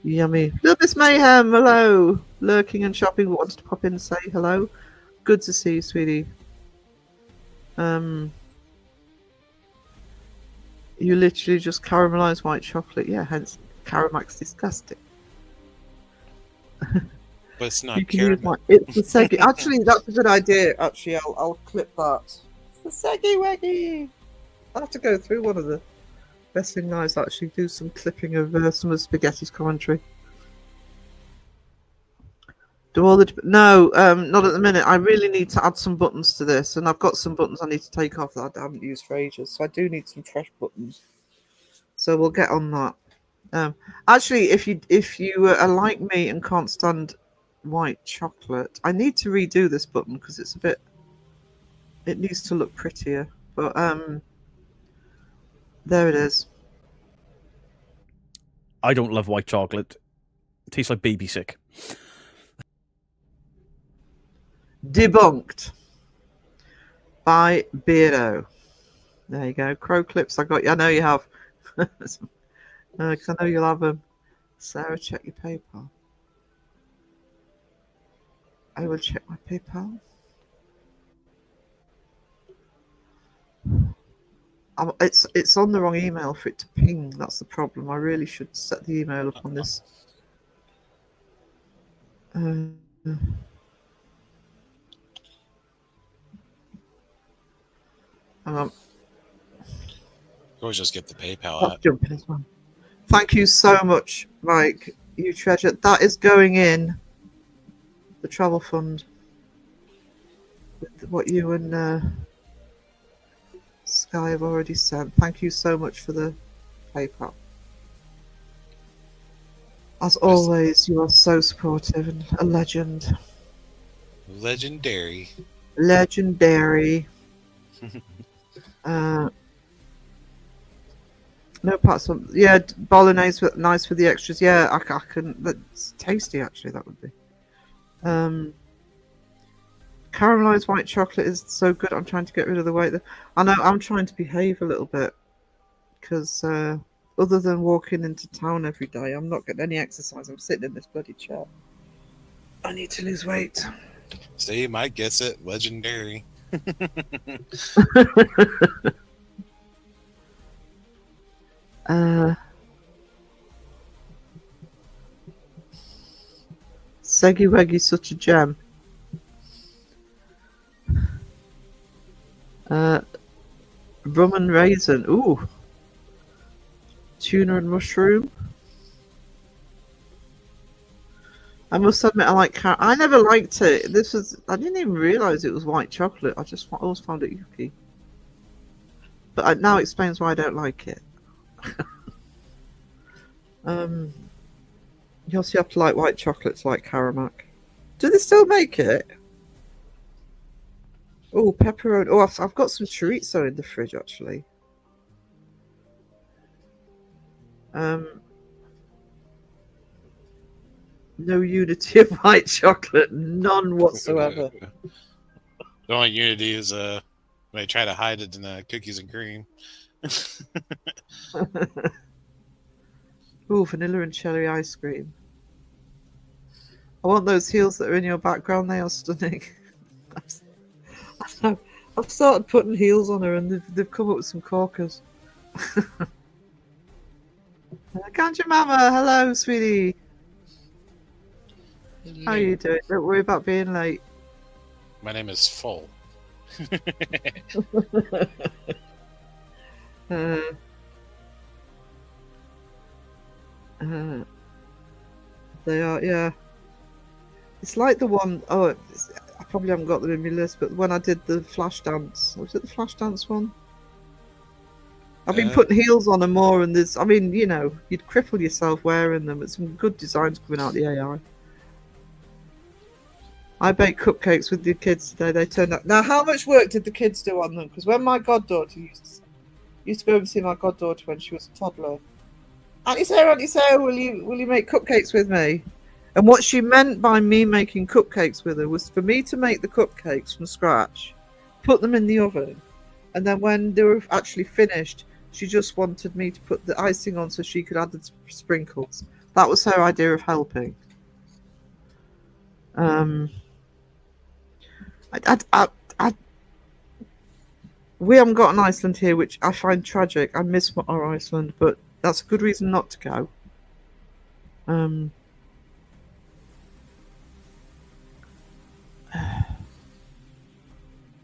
Speaker 3: Yummy. Look, Miss Mayhem, hello. Lurking and shopping, wanted to pop in and say hello. Good to see you, sweetie. You literally just caramelized white chocolate. Yeah, hence Caramac's disgusting.
Speaker 2: But it's not
Speaker 3: caramel. It's the Seggy. Actually, that's a good idea. Actually, I'll clip that. It's the Seggy Weggy. I'll have to go through one of the best thing now is actually do some clipping of some of Spaghetti's commentary. Do all the no, not at the minute. I really need to add some buttons to this, and I've got some buttons I need to take off that I haven't used for ages. So I do need some fresh buttons. So we'll get on that. Actually, if you are like me and can't stand white chocolate, I need to redo this button because it's a bit. It needs to look prettier, but there it is.
Speaker 4: I don't love white chocolate. It tastes like baby sick.
Speaker 3: Debunked by Beardo. There you go. Crow clips. I got you. I know you have. Because I know you'll have them. Sarah, check your PayPal. I will check my PayPal. It's on the wrong email for it to ping. That's the problem. I really should set the email up on this.
Speaker 2: Always just get the PayPal app.
Speaker 3: Jumping as well. Thank you so much, Mike. you treasure. That is going in the travel fund. With what you and Sky have already sent. Thank you so much for the PayPal. As always, you are so supportive and a legend.
Speaker 2: Legendary.
Speaker 3: Legendary. No parts of bolognese nice for the extras. Yeah, I can. That's tasty actually. That would be. Caramelized white chocolate is so good. I'm trying to get rid of the weight. I know I'm trying to behave a little bit because other than walking into town every day, I'm not getting any exercise. I'm sitting in this bloody chair. I need to lose weight.
Speaker 2: See, Mike gets it. Legendary.
Speaker 3: Seggy Weggy's such a gem. Rum and raisin. Ooh. Tuna and mushroom. I must admit, I like I never liked it. I didn't even realise it was white chocolate. I just always found it yucky. But it now explains why I don't like it. You also have to like white chocolates like Caramac. Do they still make it? Oh, pepperoni. Oh, I've got some chorizo in the fridge actually. No unity of white chocolate, none whatsoever.
Speaker 2: The only unity is they try to hide it in cookies and cream.
Speaker 3: Ooh, vanilla and cherry ice cream. I want those heels that are in your background. They are stunning. I've started putting heels on her, and they've come up with some corkers. Can't your mama? Hello, sweetie. How are you doing? Don't worry about being late.
Speaker 2: My name is Full.
Speaker 3: They are, yeah. It's like the one, I probably haven't got them in my list, but when I did the flash dance, was it the flash dance one? I've been putting heels on them more, and there's, I mean, you know, you'd cripple yourself wearing them. It's some good designs coming out of the AI. I baked cupcakes with the kids today. They turned out. Now, how much work did the kids do on them? Because when my goddaughter used to go over and see my goddaughter when she was a toddler. Auntie Sarah, will you make cupcakes with me? And what she meant by me making cupcakes with her was for me to make the cupcakes from scratch, put them in the oven, and then when they were actually finished, she just wanted me to put the icing on so she could add the sprinkles. That was her idea of helping. We haven't got an Iceland here, which I find tragic. I miss our Iceland, but that's a good reason not to go. Hang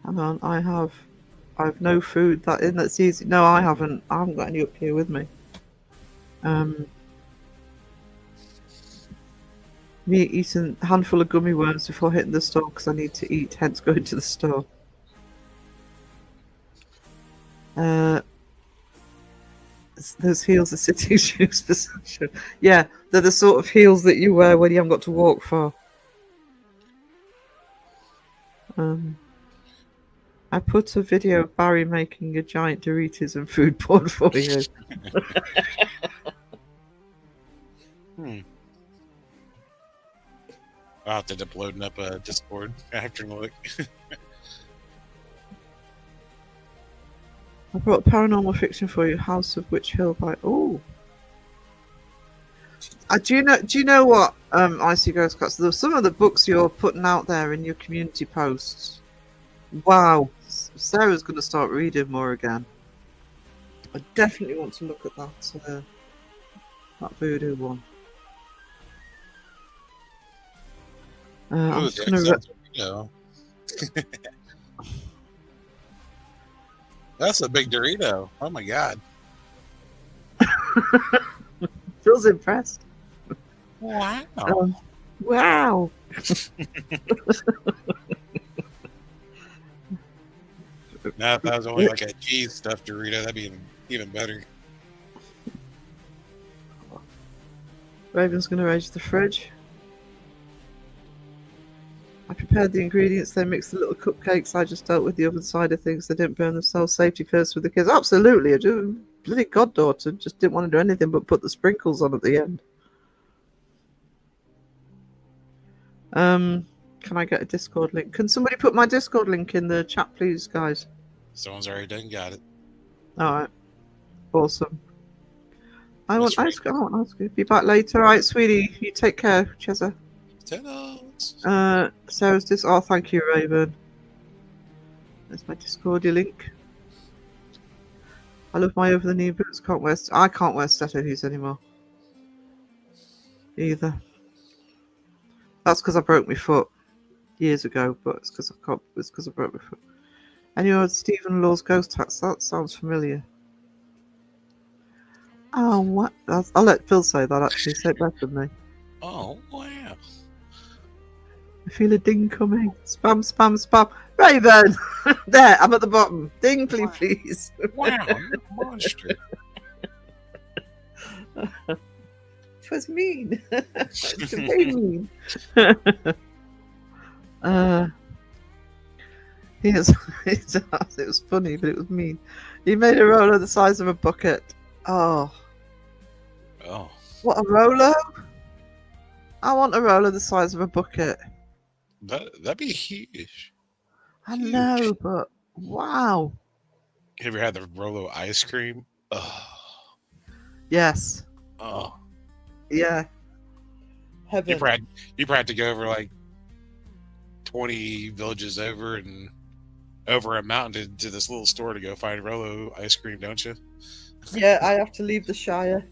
Speaker 3: on, I have no food that's easy. No, I haven't got any up here with me. Me eating a handful of gummy worms before hitting the store because I need to eat, hence going to the store. Those heels are sitting shoes for Sasha. Yeah, they're the sort of heels that you wear when you haven't got to walk far. I put a video of Barry making a giant Doritos and food porn for you.
Speaker 2: I'll have to end up loading up a Discord after look.
Speaker 3: I brought paranormal fiction for you, House of Witch Hill by do you know what, Icy Ghost Cuts? There's some of the books you're putting out there in your community posts. Wow, Sarah's going to start reading more again. I definitely want to look at that voodoo one. I'm just going to.
Speaker 2: That's a big Dorito. Oh my god.
Speaker 3: Phil's impressed.
Speaker 2: Wow.
Speaker 3: Wow.
Speaker 2: Now, if that was only like a cheese stuffed Dorito, that'd be even better.
Speaker 3: Raven's going to range the fridge. I prepared the ingredients, then mixed the little cupcakes. I just dealt with the oven side of things. They didn't burn themselves. Safety first with the kids. Absolutely. I do. Bloody goddaughter just didn't want to do anything but put the sprinkles on at the end. Can I get a Discord link? Can somebody put my Discord link in the chat, please, guys?
Speaker 2: Someone's already done got it.
Speaker 3: All right. Awesome. I want ice cream. Be back later. All right, sweetie. You take care, Cheza. Sarah's this. Oh, thank you, Raven. There's my Discordy link. I love my over-the-knee boots. I can't wear stilettos anymore. Either. That's because I broke my foot years ago, but it's because I broke my foot. Anyway, Stephen Law's Ghost Tax. That sounds familiar. Oh, what? I'll let Phil say that. Actually, say it better than me.
Speaker 2: Oh, wow.
Speaker 3: I feel a ding coming. Spam, spam, spam. Raven! There, I'm at the bottom. Ding, please, please.
Speaker 2: Wow, you're a monster.
Speaker 3: It was mean. It was very mean. It was funny, but it was mean. He made a roller the size of a bucket. Oh. What, a roller? I want a roller the size of a bucket.
Speaker 2: That'd be huge.
Speaker 3: I know, but wow.
Speaker 2: Have you had the Rolo ice cream? Oh.
Speaker 3: Yes.
Speaker 2: Oh.
Speaker 3: Yeah. Heaven.
Speaker 2: You probably had to go over like 20 villages over and over a mountain to this little store to go find Rolo ice cream, don't you?
Speaker 3: Yeah, I have to leave the Shire.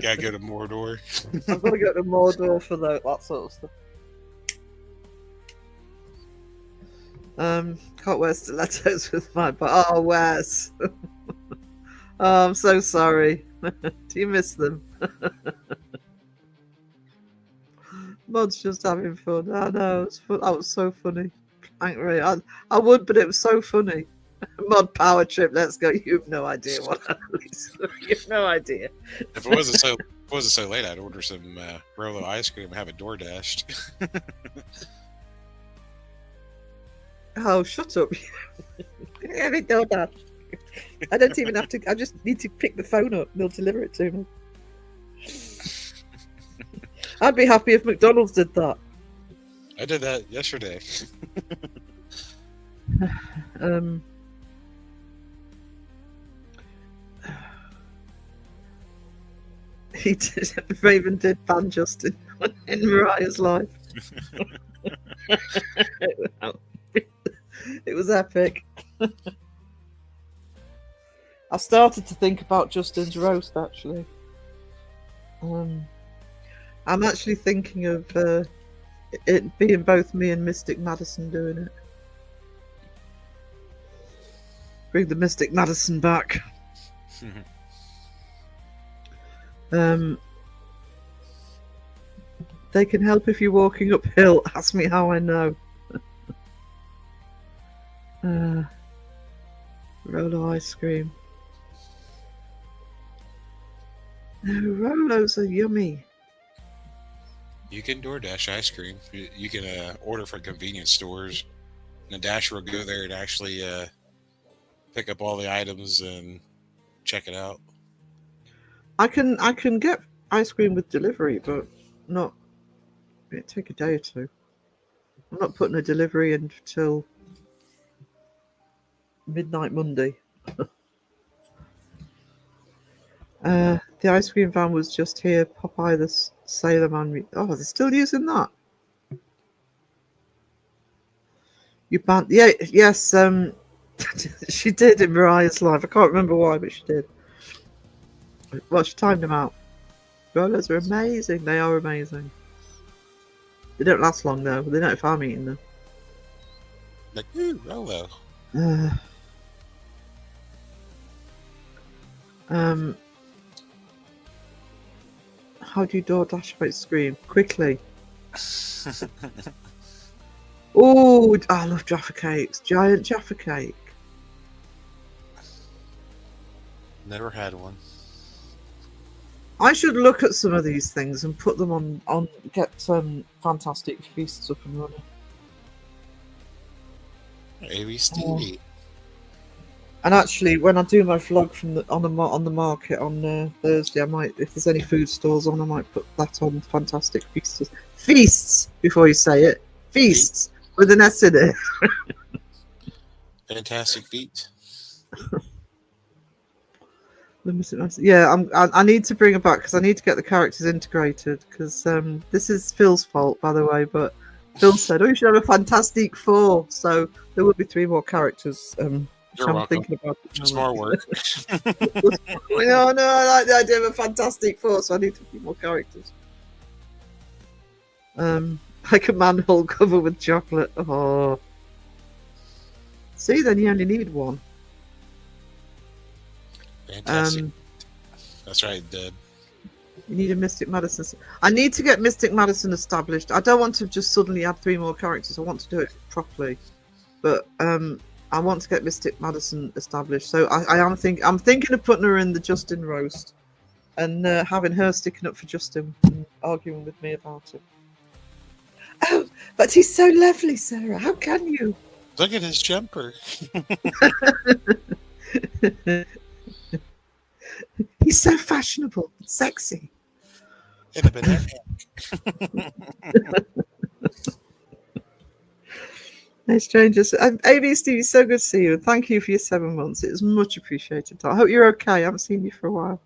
Speaker 2: Gotta go to Mordor.
Speaker 3: I've got to go to Mordor for that sort of stuff. Can't wear stilettos with my oh, Wes. Oh, I'm so sorry. Do you miss them? Mod's just having fun. I know, it's fun. That was so funny. I would, but it was so funny. Mod power trip, let's go. You've no idea what you've no idea.
Speaker 2: If it wasn't so late, I'd order some Rolo ice cream and have it door dashed.
Speaker 3: Oh, shut up. Have it door dashed. I don't even have to. I just need to pick the phone up and they'll deliver it to me. I'd be happy if McDonald's did that.
Speaker 2: I did that yesterday.
Speaker 3: He did. Raven did ban Justin in Mariah's life. It was epic. I started to think about Justin's roast actually. I'm actually thinking of it being both me and Mystic Madison doing it. Bring the Mystic Madison back. They can help if you're walking uphill. Ask me how I know. Rolo ice cream. No, Rolos are yummy.
Speaker 2: You can DoorDash ice cream. You can order from convenience stores. And the Dasher will go there and actually pick up all the items and check it out.
Speaker 3: I can get ice cream with delivery, but not. It'd take a day or two. I'm not putting a delivery in until midnight Monday. The ice cream van was just here. Popeye the Sailor Man. Oh, they're still using that. You banned? Yeah, yes. She did in Mariah's live. I can't remember why, but she did. Well, she timed them out. Rollers are amazing. They are amazing. They don't last long though. They don't if I'm eating them.
Speaker 2: Like, ooh, Rolo.
Speaker 3: How do you DoorDash ice cream? Quickly. Oh, I love Jaffa cakes. Giant Jaffa cake.
Speaker 2: Never had one.
Speaker 3: I should look at some of these things and put them on get Fantastic Feasts up and running.
Speaker 2: Maybe Stevie.
Speaker 3: And actually, when I do my vlog from on the market on Thursday, I might, if there's any food stalls on, I might put that on Fantastic Feasts. Feasts before you say it. Feasts with an S in it.
Speaker 2: Fantastic Feet.
Speaker 3: Yeah, I need to bring it back because I need to get the characters integrated. Because this is Phil's fault, by the way. But Phil said, "Oh, you should have a Fantastic Four." So there will be 3 more characters.
Speaker 2: You're welcome. Thinking about just more work.
Speaker 3: No, I like the idea of a Fantastic Four, so I need 3 more characters. Like a manhole cover with chocolate. Oh, see, then you only need 1.
Speaker 2: Fantastic. That's right, Deb.
Speaker 3: You need a Mystic Madison. I need to get Mystic Madison established. I don't want to just suddenly add 3 more characters. I want to do it properly. But I want to get Mystic Madison established. So I'm thinking of putting her in the Justin roast and having her sticking up for Justin and arguing with me about it. Oh, but he's so lovely, Sarah. How can you?
Speaker 2: Look at his jumper.
Speaker 3: He's so fashionable, sexy.
Speaker 2: In a banana.
Speaker 3: Hey, strangers. AB Stevie, so good to see you. Thank you for your 7 months. It was much appreciated. I hope you're okay. I haven't seen you for a while.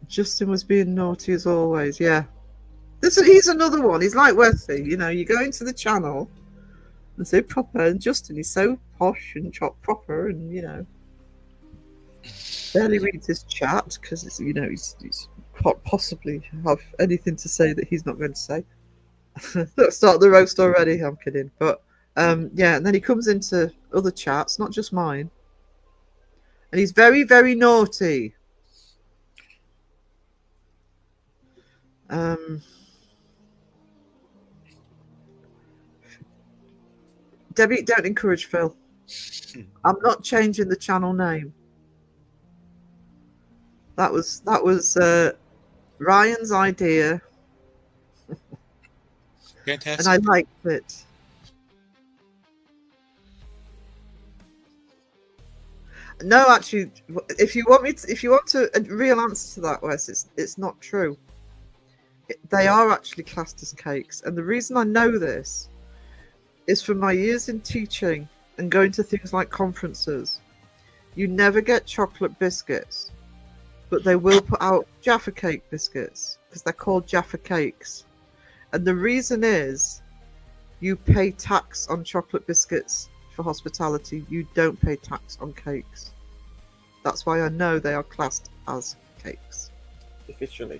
Speaker 3: Justin was being naughty as always. Yeah. He's another one. He's like Wesley. You know, you go into the channel and so proper, and Justin is so posh and proper, and you know, barely reads his chat because it's, you know, he's can't possibly have anything to say that he's not going to say. Let's start the roast already. I'm kidding, but yeah. And then he comes into other chats, not just mine, and he's very, very naughty. Debbie, don't encourage Phil. I'm not changing the channel name. That was Ryan's idea.
Speaker 2: Fantastic.
Speaker 3: And I liked it. No, actually, if you want a real answer to that, Wes, it's not true. They are actually classed as cakes, and the reason I know this is from my years in teaching and going to things like conferences. You never get chocolate biscuits, but they will put out Jaffa cake biscuits because they're called Jaffa cakes. And the reason is you pay tax on chocolate biscuits for hospitality. You don't pay tax on cakes. That's why I know they are classed as cakes officially.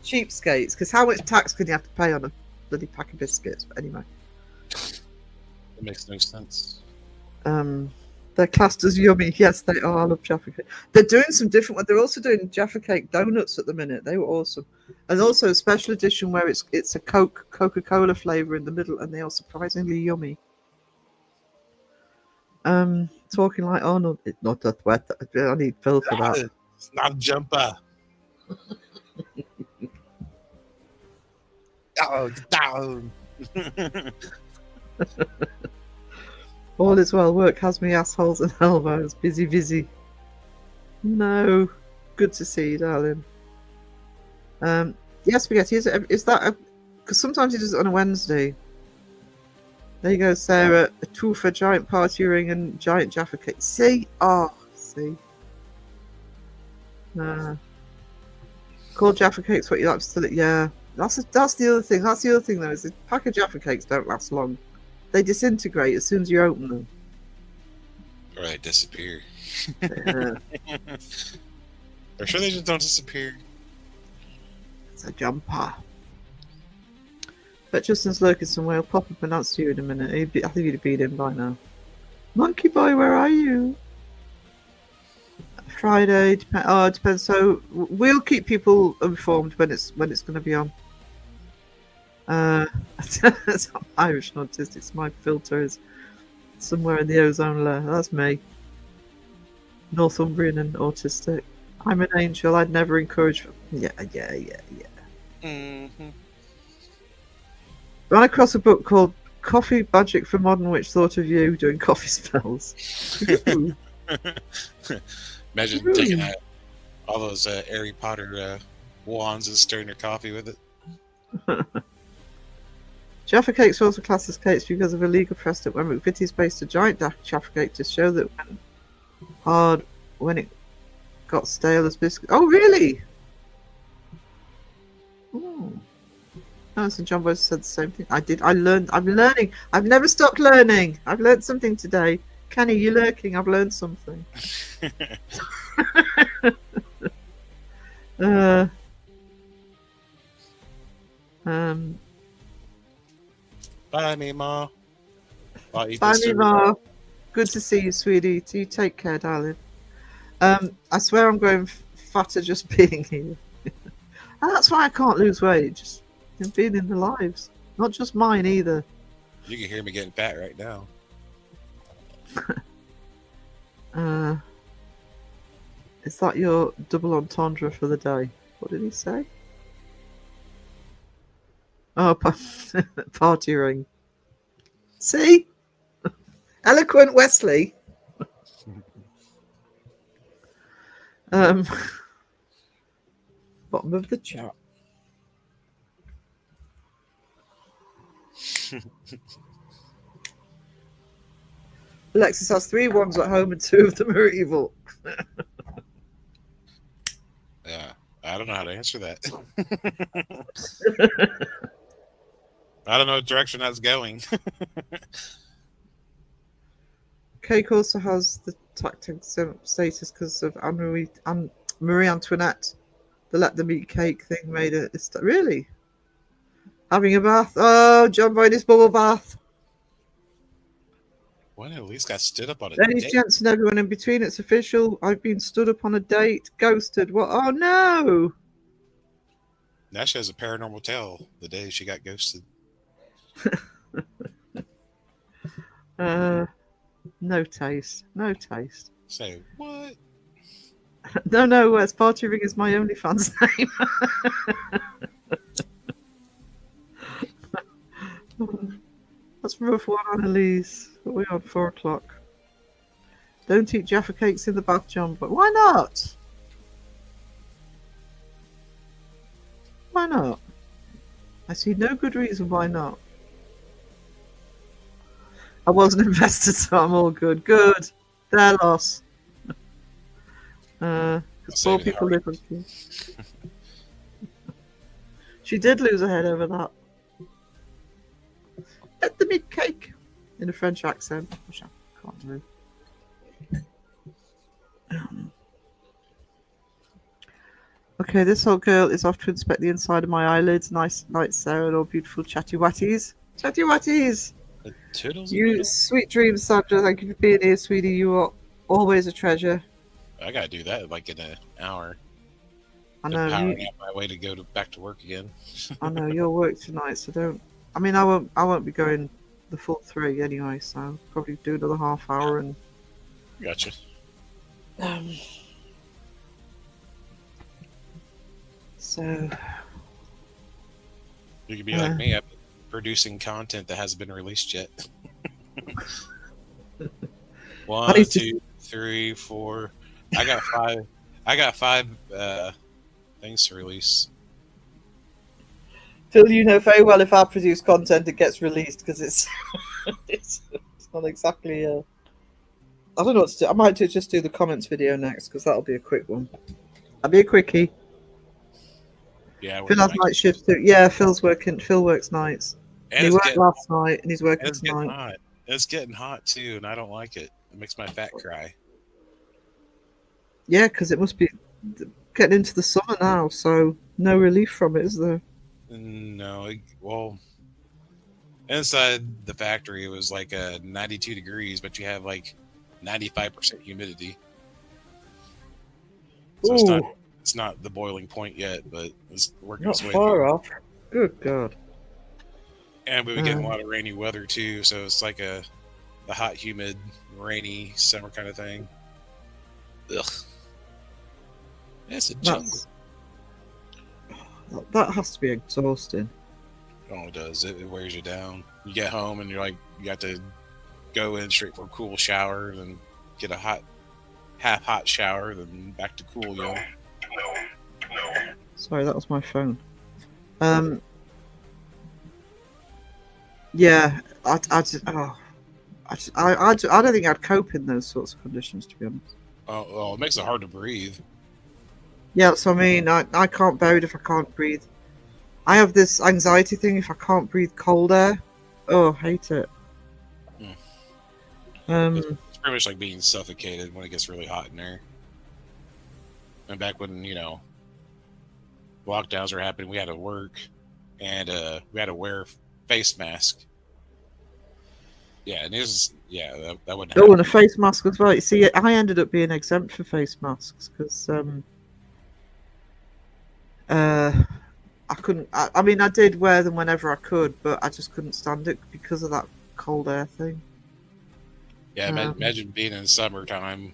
Speaker 3: Cheapskates, because how much tax can you have to pay on a bloody pack of biscuits? But anyway.
Speaker 2: It makes no sense.
Speaker 3: They're classed as yummy. Yes, they are. I love Jaffa cake. They're doing some different ones. They're also doing Jaffa cake donuts at the minute. They were awesome. And also a special edition where it's a Coca-Cola flavour in the middle, and they are surprisingly yummy. Talking like Arnold. It's not that wet. I need Phil for that.
Speaker 2: It's not jumper. Down.
Speaker 3: All is well. Work has me assholes and elbows. Busy. No. Good to see you, darling. Yes, Spaghetti. Is that because sometimes he does it on a Wednesday. There you go, Sarah. A tool for giant party ring and giant Jaffa cake. See? Oh, see. Called Jaffa cakes what you like to still it. Yeah. That's the other thing. That's the other thing, though, is the pack of Jaffa cakes don't last long. They disintegrate as soon as you open them.
Speaker 2: Or they disappear.
Speaker 3: Yeah.
Speaker 2: I'm sure they just don't disappear.
Speaker 3: It's a jumper. But Justin's lurking somewhere. I'll pop up and answer you in a minute. I think he'd have been in by now. Monkey boy, where are you? Friday. It depends. So we'll keep people informed when it's going to be on. I'm Irish and autistic. So my filter is somewhere in the ozone layer. That's me. Northumbrian and autistic. I'm an angel. I'd never encourage. Yeah.
Speaker 2: Mm-hmm.
Speaker 3: Ran across a book called Coffee Magic for Modern Witch. Thought of you doing coffee spells.
Speaker 2: Imagine taking out all those Harry Potter wands and stirring your coffee with it.
Speaker 3: Jaffa cakes are also classed as cakes because of a legal precedent when McVitie's based a giant Jaffa cake to show that went hard when it got stale as biscuit. Oh, really? Oh. Oh, so John Boyce said the same thing. I learned. I'm learning. I've never stopped learning. I've learned something today. Kenny, you lurking? I've learned something.
Speaker 2: Bye, me, Ma.
Speaker 3: Bye, me, Ma. Good to see you, sweetie. You take care, darling. I swear I'm growing fatter just being here. And that's why I can't lose weight. Just being in the lives. Not just mine either.
Speaker 2: You can hear me getting fat right now.
Speaker 3: Is that your double entendre for the day? What did he say? Oh, party ring. See? Eloquent Wesley. Bottom of the chat. Alexis has 3 ones at home and 2 of them are evil.
Speaker 2: Yeah, I don't know how to answer that. I don't know what direction that's going.
Speaker 3: Cake also has the tactic status because of Marie Antoinette. The let them eat cake thing made it. Really? Having a bath? Oh, John Boyd's bubble bath.
Speaker 2: One at least got stood up on a
Speaker 3: Ladies,
Speaker 2: date.
Speaker 3: gents, and everyone in between. It's official. I've been stood up on a date. Ghosted. What? Oh, no.
Speaker 2: Now she has a paranormal tale the day she got ghosted.
Speaker 3: No taste. No taste.
Speaker 2: Say, what?
Speaker 3: No, Wes. Party Ring is my OnlyFans name. That's rough one, Annalise. We're on 4 o'clock. Don't eat Jaffa cakes in the bath, John. But why not? Why not? I see no good reason why not. I wasn't invested, so I'm all good. Good. Their loss. Because 4 people live on you. She did lose her head over that. Let them eat cake in a French accent, which I can't do. Okay, this old girl is off to inspect the inside of my eyelids. Nice night, Sarah, and all beautiful chatty watties. Chatty watties! You sweet dreams, Sandra. Thank you for being here, sweetie. You are always a treasure.
Speaker 2: I gotta do that like in an hour.
Speaker 3: I know.
Speaker 2: Powering up my way to go back to work again.
Speaker 3: I know you'll work tonight, so don't. I mean, I won't be going the full 3 anyway, so I'll probably do another half hour and.
Speaker 2: Gotcha.
Speaker 3: So.
Speaker 2: You could be like me. I'm producing content that hasn't been released yet. 1, 2, 3, 4. I got 5. I got 5 things to release.
Speaker 3: Phil, you know very well if I produce content, it gets released because it's it's not exactly. I don't know what to do. I might just do the comments video next because that'll be a quick one. That'll be a quickie.
Speaker 2: Yeah,
Speaker 3: Phil has night shifts too. Yeah, Phil works nights.
Speaker 2: And
Speaker 3: he worked last night and he's working tonight.
Speaker 2: Hot. It's getting hot too, and I don't like it. It makes my fat cry.
Speaker 3: Yeah, because it must be getting into the summer now, so no relief from it, is there?
Speaker 2: No, well, Inside the factory, it was like 92 degrees, but you have like 95% humidity. So
Speaker 3: Ooh,
Speaker 2: it's not the boiling point yet, but it's working
Speaker 3: not
Speaker 2: its way
Speaker 3: far
Speaker 2: through.
Speaker 3: off. Good God.
Speaker 2: And we were getting a lot of rainy weather too, so it's like a hot, humid, rainy summer kind of thing. Ugh. It's a jungle.
Speaker 3: That has to be exhausting.
Speaker 2: Oh, it does. It wears you down. You get home and you're like, you got to go in straight for a cool shower, then get a half hot shower, then back to cool, you know.
Speaker 3: Sorry, that was my phone. Yeah, I don't think I'd cope in those sorts of conditions, to be honest.
Speaker 2: Oh, well, it makes it hard to breathe.
Speaker 3: Yeah, so I mean, I can't bear it if I can't breathe. I have this anxiety thing if I can't breathe cold air. Oh, I hate it.
Speaker 2: It's pretty much like being suffocated when it gets really hot in there. And back when, lockdowns were happening, we had to work and we had to wear face mask. Yeah, and that wouldn't happen.
Speaker 3: Oh, and a face mask as well. You see, I ended up being exempt for face masks because I couldn't. I mean, I did wear them whenever I could, but I just couldn't stand it because of that cold air thing.
Speaker 2: Yeah, imagine being in summertime,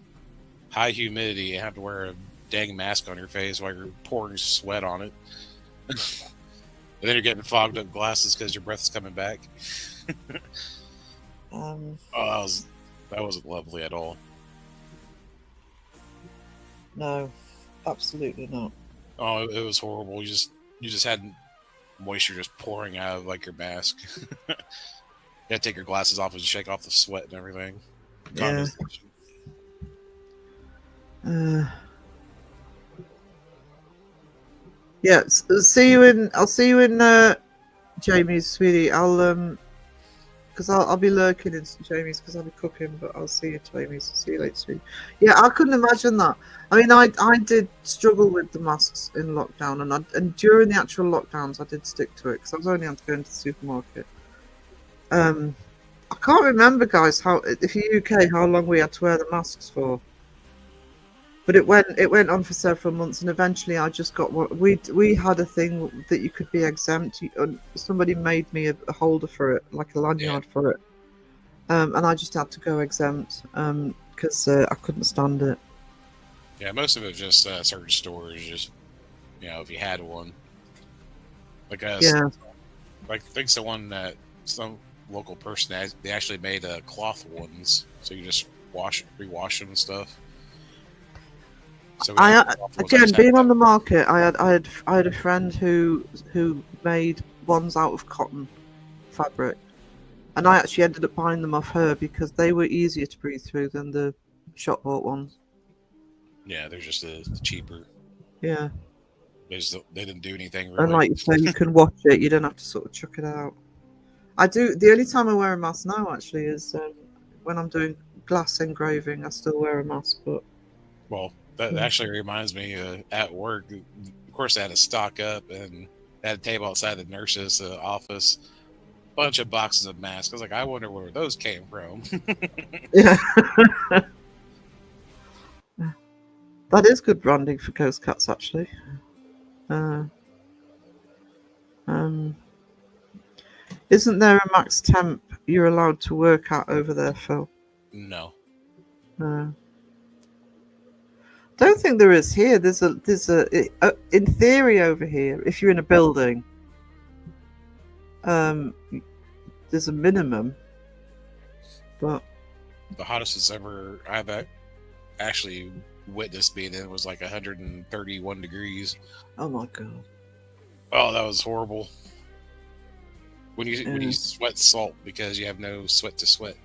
Speaker 2: high humidity, and have to wear a dang mask on your face while you're pouring sweat on it. And then you're getting fogged up glasses because your breath is coming back. That wasn't lovely at all.
Speaker 3: No, absolutely not.
Speaker 2: Oh, it was horrible. You just had moisture just pouring out of like your mask. You gotta take your glasses off and shake off the sweat and everything.
Speaker 3: Yeah. Yeah. I'll see you in Jamie's, sweetie. Because I'll be lurking in Jamie's because I'll be cooking, but I'll see you at Jamie's. See you later, sweetie. Yeah, I couldn't imagine that. I mean, I did struggle with the masks in lockdown, and during the actual lockdowns, I did stick to it because I was only able to go into the supermarket. I can't remember, guys, if you're UK, how long we had to wear the masks for. But it went on for several months, and eventually I just got what we had a thing that you could be exempt. Somebody made me a holder for it, like a lanyard for it, and I just had to go exempt because I couldn't stand it.
Speaker 2: Yeah, most of it was just certain stores, just if you had one. Like I think someone that some local person they actually made cloth ones, so you just rewash them and stuff. So
Speaker 3: again, being on the market, I had a friend who made ones out of cotton fabric, and I actually ended up buying them off her because they were easier to breathe through than the shop bought ones.
Speaker 2: Yeah, they're just cheaper.
Speaker 3: Yeah,
Speaker 2: they didn't do anything really.
Speaker 3: And like you say, you can wash it. You don't have to sort of chuck it out. I do. The only time I wear a mask now actually is when I'm doing glass engraving. I still wear a mask, but
Speaker 2: that actually reminds me, at work, of course, I had to stock up and I had a table outside the nurse's office, bunch of boxes of masks. I was like, I wonder where those came from.
Speaker 3: Yeah. That is good branding for Ghost Cats, actually. Isn't there a max temp you're allowed to work at over there, Phil?
Speaker 2: No.
Speaker 3: Don't think there is here. There's a in theory over here. If you're in a building, there's a minimum, but
Speaker 2: the hottest I've actually witnessed being in was like 131 degrees.
Speaker 3: Oh my god!
Speaker 2: Oh, that was horrible. When you sweat salt because you have no sweat to sweat.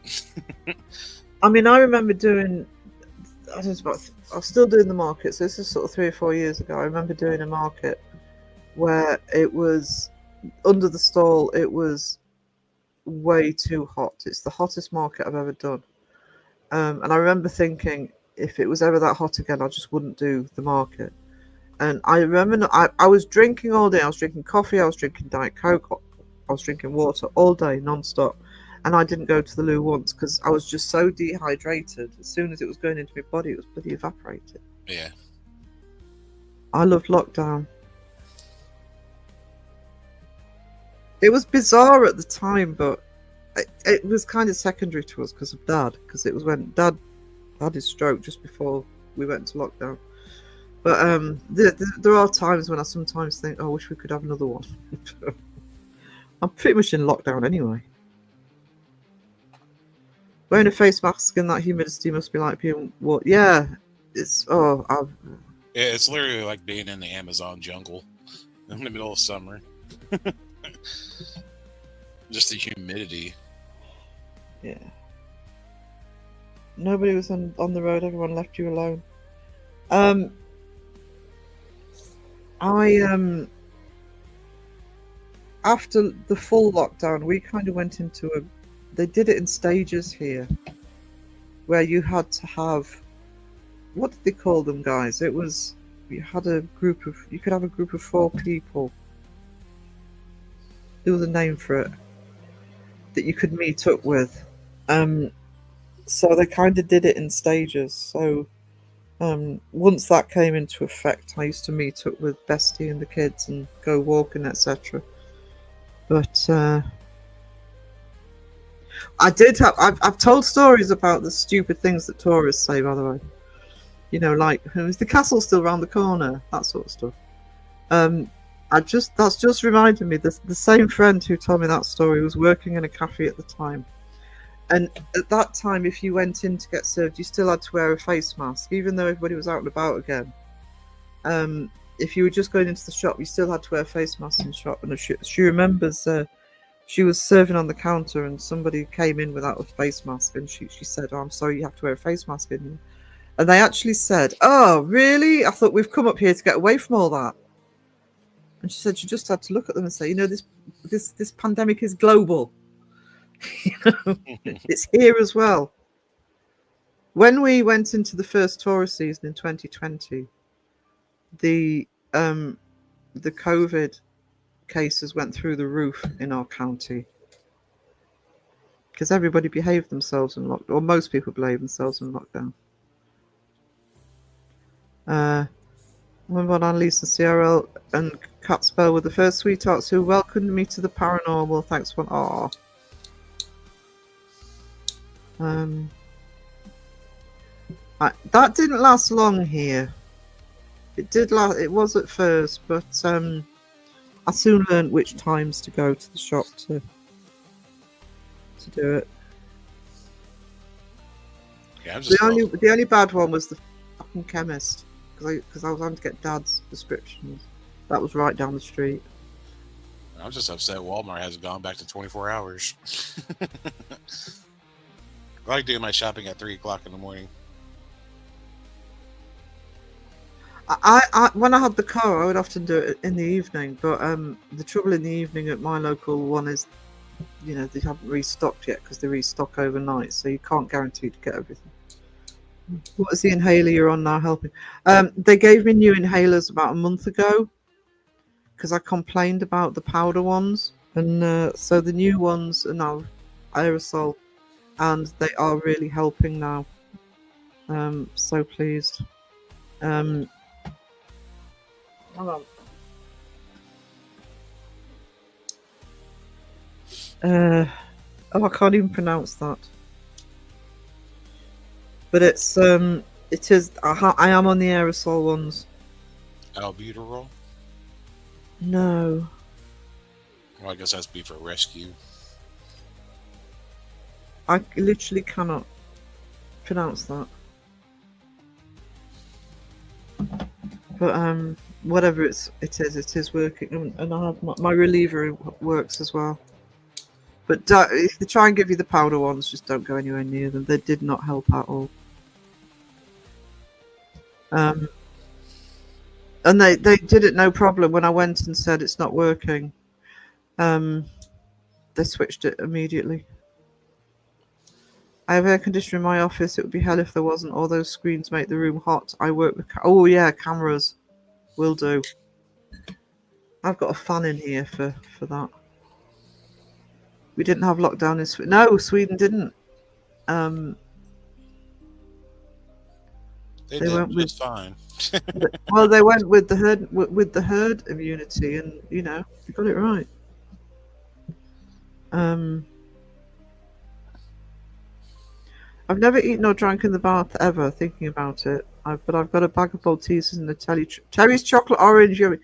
Speaker 3: I mean, I remember doing. I was still doing the market, so this is sort of 3 or 4 years ago. I remember doing a market where it was under the stall. It was way too hot. It's the hottest market I've ever done, and I remember thinking, if it was ever that hot again, I just wouldn't do the market. And I remember I was drinking all day. I was drinking coffee. I was drinking Diet Coke. I was drinking water all day, non-stop. And I didn't go to the loo once because I was just so dehydrated. As soon as it was going into my body, it was bloody evaporated.
Speaker 2: Yeah.
Speaker 3: I loved lockdown. It was bizarre at the time, but it was kind of secondary to us because of Dad. Because it was when Dad had his stroke just before we went into lockdown. But there are times when I sometimes think, oh, I wish we could have another one. I'm pretty much in lockdown anyway. Wearing a face mask in that humidity must be like being what? Yeah, it's
Speaker 2: It's literally like being in the Amazon jungle in the middle of summer. Just the humidity.
Speaker 3: Yeah. Nobody was on the road. Everyone left you alone. After the full lockdown, we kind of went into they did it in stages here, where you had to have, what did they call them, guys? It was, you could have a group of 4 people. There was a name for it that you could meet up with. So they kind of did it in stages. So once that came into effect, I used to meet up with Bestie and the kids and go walking, etc. But I've told stories about the stupid things that tourists say, by the way. You know, like, is the castle still around the corner? That sort of stuff. That's just reminded me, the same friend who told me that story was working in a cafe at the time. And at that time, if you went in to get served, you still had to wear a face mask, even though everybody was out and about again. If you were just going into the shop, you still had to wear a face mask in the shop. And she remembers she was serving on the counter and somebody came in without a face mask, and she said, "Oh, I'm sorry, you have to wear a face mask in here." And they actually said, "Oh, really? I thought we've come up here to get away from all that." And she said she just had to look at them and say, this pandemic is global. It's here as well. When we went into the first tourist season in 2020, the COVID cases went through the roof in our county because everybody behaved themselves in lockdown, or most people behaved themselves in lockdown. Remember when Annalise and CRL and Catspell were the first sweethearts who welcomed me to the paranormal. Thanks for that didn't last long here. It was at first, but I soon learned which times to go to the shop to do it.
Speaker 2: Yeah,
Speaker 3: the only bad one was the fucking chemist, because I was having to get Dad's prescriptions. That was right down the street.
Speaker 2: I'm just upset Walmart hasn't gone back to 24 hours. I like doing my shopping at 3 o'clock in the morning.
Speaker 3: I when I had the car, I would often do it in the evening, but the trouble in the evening at my local one is, they haven't restocked yet because they restock overnight, so you can't guarantee to get everything. What is the inhaler you're on now helping? They gave me new inhalers about a month ago because I complained about the powder ones, and so the new ones are now aerosol, and they are really helping now. So pleased. Hang on. I can't even pronounce that. But it is. I am on the aerosol ones.
Speaker 2: Albuterol?
Speaker 3: No.
Speaker 2: Well, I guess that's be for rescue.
Speaker 3: I literally cannot pronounce that. But whatever it is working, and I have my reliever works as well. But if they try and give you the powder ones, just don't go anywhere near them. They did not help at all. And they did it no problem. When I went and said it's not working, they switched it immediately. I have air conditioning in my office. It would be hell if there wasn't. All those screens make the room hot. I work with cameras. Will do. I've got a fan in here for that. We didn't have lockdown in Sweden. No, Sweden didn't.
Speaker 2: They
Speaker 3: They
Speaker 2: did
Speaker 3: went with
Speaker 2: just fine.
Speaker 3: well, they went with the herd immunity, and you know they got it right. I've never eaten or drank in the bath ever. Thinking about it, but I've got a bag of Maltesers and a Terry's chocolate orange. Have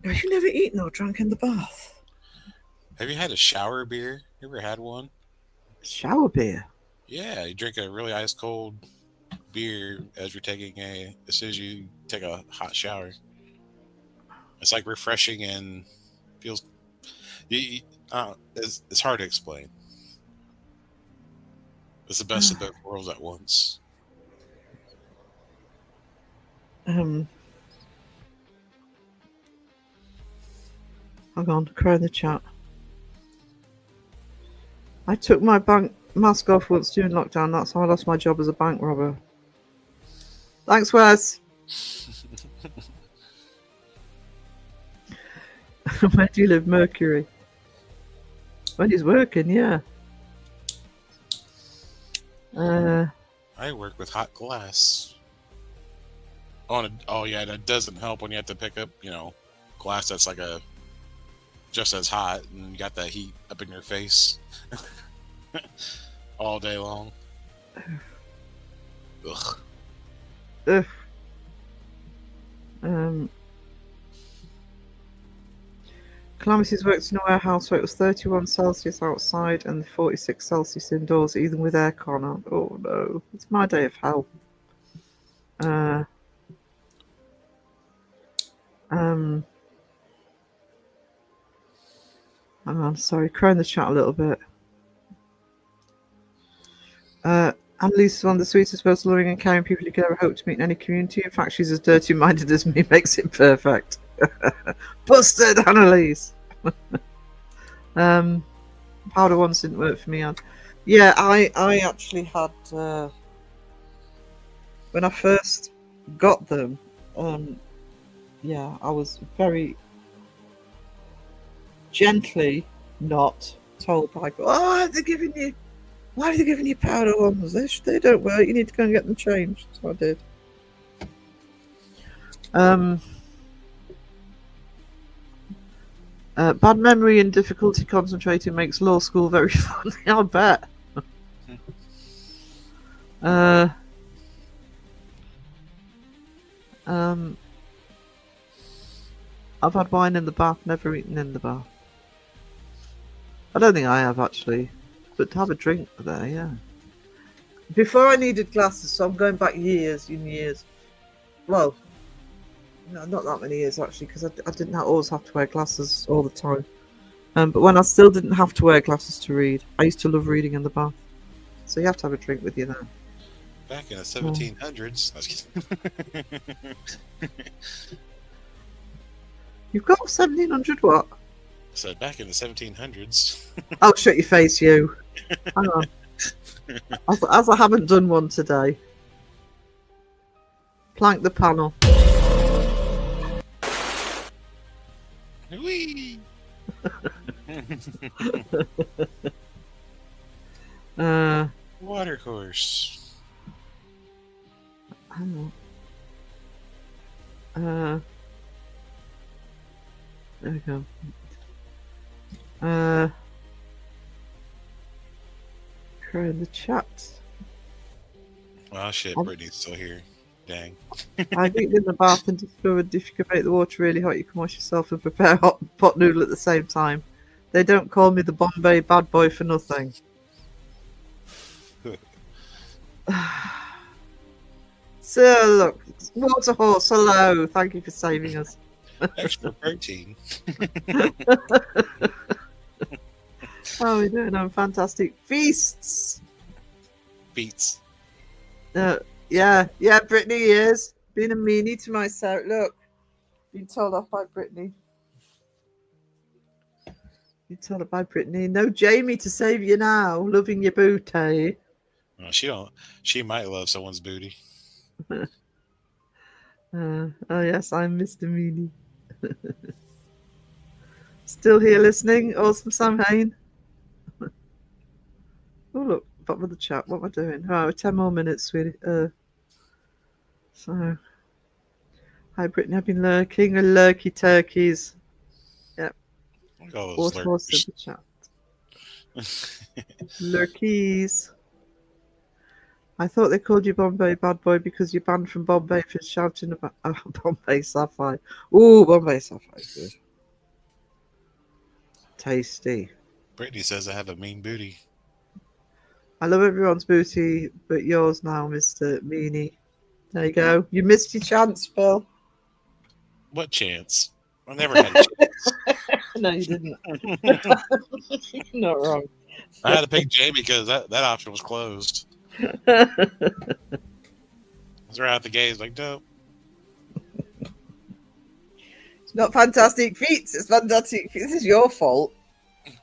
Speaker 3: you never eaten or drank in the bath?
Speaker 2: Have you had a shower beer? You ever had one?
Speaker 3: Shower beer.
Speaker 2: Yeah, you drink a really ice cold beer as soon as you take a hot shower. It's like refreshing and feels. It's hard to explain. It's the best of both worlds at once.
Speaker 3: Hang on, cry in the chat. I took my bank mask off once during lockdown. That's how I lost my job as a bank robber. Thanks, Wes. Where do you live, Mercury? When he's working, yeah.
Speaker 2: I work with hot glass. Oh yeah, that doesn't help when you have to pick up, glass that's just as hot, and you got that heat up in your face all day long. Ugh.
Speaker 3: Calamity's worked in a warehouse where it was 31 Celsius outside and 46 Celsius indoors, even with aircon on. Oh no, it's my day of hell. Hang on, sorry, crying the chat a little bit. Annalise is one of the sweetest, most loving and caring people you could ever hope to meet in any community. In fact, she's as dirty-minded as me, makes it perfect. Busted, Annalise! Powder ones didn't work for me. Yeah, I actually had... when I first got them, yeah, I was very gently not told by... Oh, they're giving you... Why are they giving you powder ones? They don't work. You need to go and get them changed. So I did. Bad memory and difficulty concentrating makes law school very fun. I'll bet. I've had wine in the bath, never eaten in the bath. I don't think I have actually. But to have a drink there, yeah. Before I needed glasses, so I'm going back years and years. Well, no, not that many years actually, because I didn't always have to wear glasses all the time. But when I still didn't have to wear glasses to read, I used to love reading in the bath. So you have to have a drink with you now.
Speaker 2: Back in the 1700s.
Speaker 3: You've got 1700 what?
Speaker 2: So back in the 1700s.
Speaker 3: Oh, shut your face, you. Hang on. As I haven't done one today. Plank the panel.
Speaker 2: Whee! Water course.
Speaker 3: Hang on. There we go. Cry in the chat.
Speaker 2: Well, shit, Brittany's still here. Dang.
Speaker 3: I've eaten in the bath and discovered if you can make the water really hot, you can wash yourself and prepare a hot pot noodle at the same time. They don't call me the Bombay bad boy for nothing. So, look, Water Horse, hello. Thank you for saving us.
Speaker 2: Extra protein.
Speaker 3: How are we doing? I'm fantastic. Feasts.
Speaker 2: Beats.
Speaker 3: Yeah, Brittany is. Being a meanie to myself. Look, being told off by Brittany. Being told off by Brittany. No Jamie to save you now. Loving your booty.
Speaker 2: Well, she might love someone's booty.
Speaker 3: Oh yes, I'm Mr. Meanie. Still here listening? Awesome, Sam Hain. Oh, look, bottom of the chat. What am I doing? Oh, 10 more minutes, sweetie. So, hi, Brittany. I've been lurking. Lurky turkeys. Yep.
Speaker 2: Look at all those
Speaker 3: Waterfall
Speaker 2: lurkers.
Speaker 3: super chat. Lurkies. I thought they called you Bombay Bad Boy because you're banned from Bombay for shouting about Bombay Sapphire. Ooh, Bombay Sapphire is good. Tasty.
Speaker 2: Brittany says I have a mean booty.
Speaker 3: I love everyone's booty, but yours now, Mr. Meanie. There you go. You missed your chance, Phil.
Speaker 2: What chance? I never had a chance.
Speaker 3: No, you didn't. Not wrong.
Speaker 2: I had to pick Jamie because that option was closed.
Speaker 3: It's
Speaker 2: I was right out the gate. It's like, nope.
Speaker 3: not Fantastic Feats. It's Fantastic Feats. This is your fault.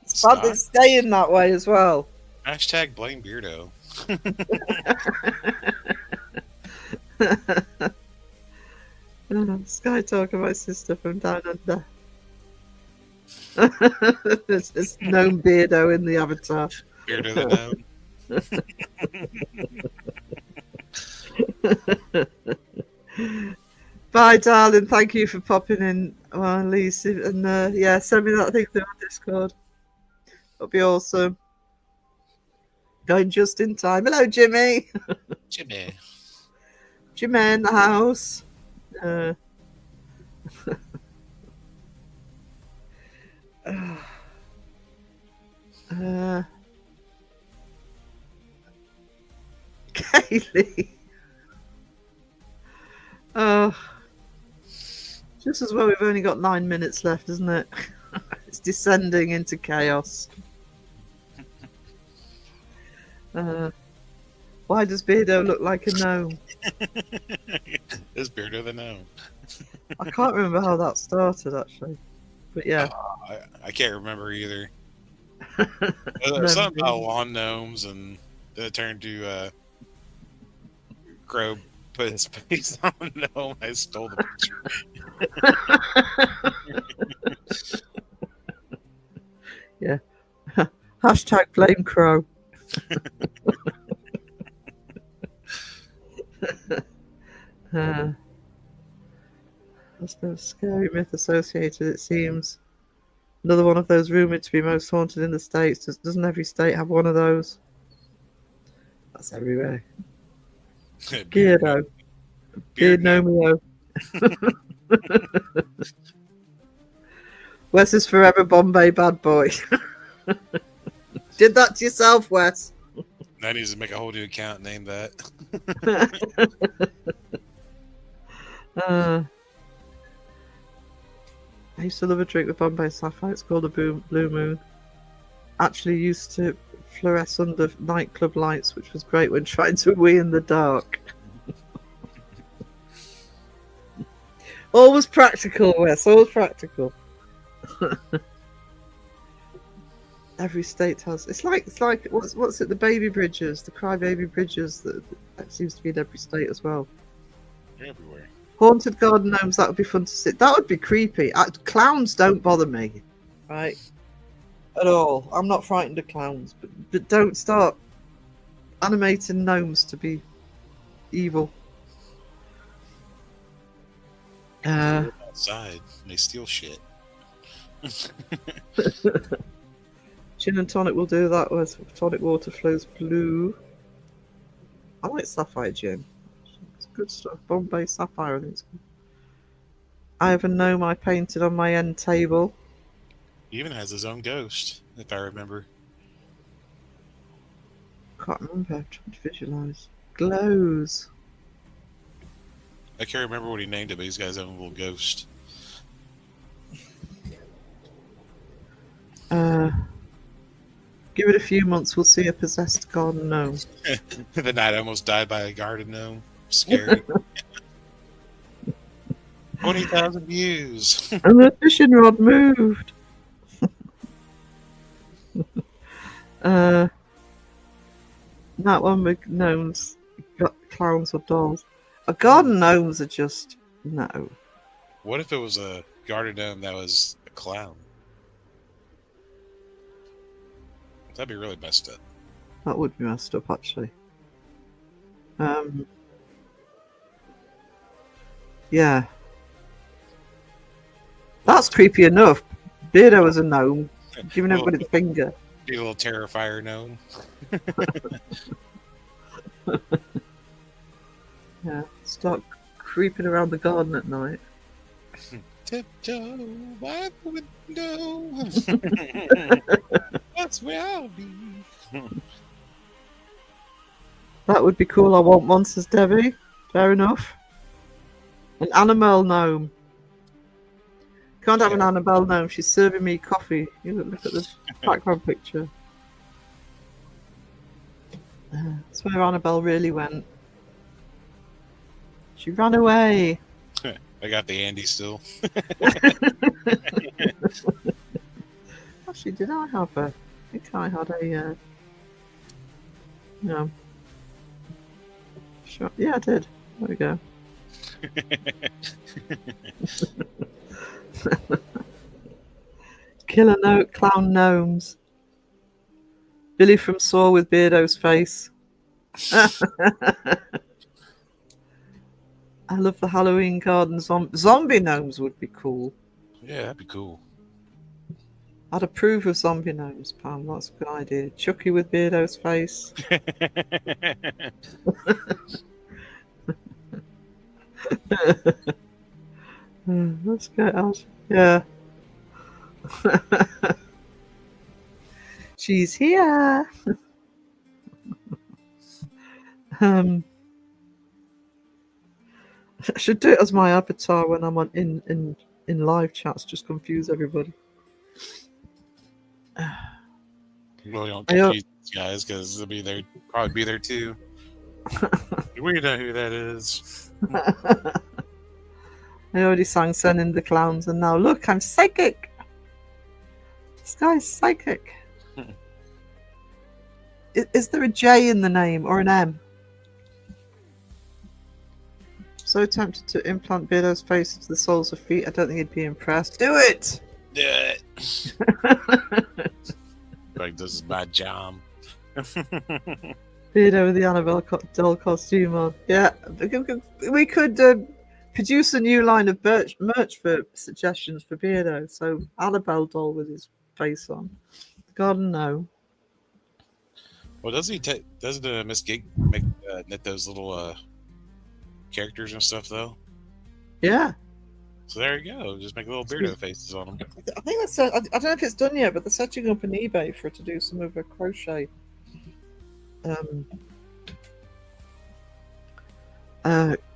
Speaker 2: It's
Speaker 3: But
Speaker 2: not.
Speaker 3: it's staying that way as well.
Speaker 2: Hashtag blame Beardo.
Speaker 3: Sky talking my sister from down under. There's gnome beardo in the avatar.
Speaker 2: Beardo the gnome.
Speaker 3: Bye, darling. Thank you for popping in, well, Lisa. And yeah, send me that thing through on Discord. That'll be awesome. Going just in time. Hello, Jimmy.
Speaker 2: Jimmy.
Speaker 3: Jimmy in the house. Kaylee. Oh, just as well we've only got 9 minutes left, isn't it? It's descending into chaos. Why does Beardo look like a gnome?
Speaker 2: It's Beardo the gnome.
Speaker 3: I can't remember how that started, actually. But yeah.
Speaker 2: I can't remember either.
Speaker 3: No,
Speaker 2: There's something about lawn gnomes, and then it turned to Crow put his face on the gnome. I stole the picture.
Speaker 3: Yeah. Hashtag blame Crow. There's no scary myth associated, it seems. Another one of those rumoured to be most haunted in the States. Doesn't every state have one of those? That's everywhere. Beardo. Beard Nomio. Wes is forever Bombay bad boy. Did that to yourself, Wes.
Speaker 2: That needs to make a whole new account and name that. I used to love a drink with Bombay Sapphire. It's called a Blue Moon. Actually used to fluoresce under nightclub lights, which was great when trying to wee in the dark. Always practical, Wes. Always practical. Every state has. It's like what's it? The baby bridges, the crybaby bridges. That seems to be in every state as well. They're everywhere.
Speaker 3: Haunted garden gnomes. That would be fun to see. That would be creepy. Clowns don't bother me, right? At all. I'm not frightened of clowns, but don't start animating gnomes to be evil.
Speaker 2: Outside, and they steal shit.
Speaker 3: Gin and tonic will do that with tonic water flows blue. I like sapphire gin. It's good stuff. Bombay Sapphire, I think it's good. I have a gnome I painted on my end table.
Speaker 2: He even has his own ghost, if I remember.
Speaker 3: Can't remember. I'm trying to visualize. Glows.
Speaker 2: I can't remember what he named it, but he's got his own little ghost.
Speaker 3: Give it a few months, we'll see a possessed garden gnome.
Speaker 2: The night I almost died by a garden gnome. Scary. 20,000 views.
Speaker 3: And the fishing rod moved. That one with gnomes, clowns or dolls. Garden gnomes are just no.
Speaker 2: What if it was a garden gnome that was a clown? That'd be really messed up.
Speaker 3: That would be messed up, actually. Yeah. That's creepy enough. Beardo as a gnome, giving everybody the finger.
Speaker 2: Be a little terrifier gnome.
Speaker 3: Yeah. Start creeping around the garden at night.
Speaker 2: Tiptoe by the window. That's where I'll be.
Speaker 3: That would be cool. I want one, says Debbie. Fair enough. An Annabelle gnome. Can't have an Annabelle gnome. She's serving me coffee. You look at the background picture. That's where Annabelle really went. She ran away.
Speaker 2: I got the Andy still.
Speaker 3: Actually, did I have a? I think I had a. No. Sure. Yeah, I did. There we go. Killer note, clown gnomes. Billy from Saw with Beardo's face. I love the Halloween garden. Zombie gnomes would be cool.
Speaker 2: Yeah, that'd be cool.
Speaker 3: I'd approve of zombie gnomes, Pam. That's a good idea. Chucky with Beardo's face. That's good, Ash. Yeah. She's here. I should do it as my avatar when I'm on in live chats. Just confuse everybody.
Speaker 2: Well, don't confuse these guys because they'll be there. Probably be there too. We know who that is.
Speaker 3: I already sang "Sending the Clowns," and now look, I'm psychic. This guy's psychic. Is there a J in the name or an M? So tempted to implant Beardo's face into the soles of feet. I don't think he'd be impressed. Do it!
Speaker 2: Yeah. Like, this is my job.
Speaker 3: Beardo with the Annabelle doll costume on. Yeah, we could produce a new line of merch for suggestions for Beardo. So Annabelle doll with his face on. Garden no.
Speaker 2: Well, doesn't Miss Gig make knit those little characters and stuff though?
Speaker 3: Yeah.
Speaker 2: So there you go. Just make little Beardo faces on them.
Speaker 3: I think that's. I don't know if it's done yet, but they're setting up an eBay for her to do some of her crochet.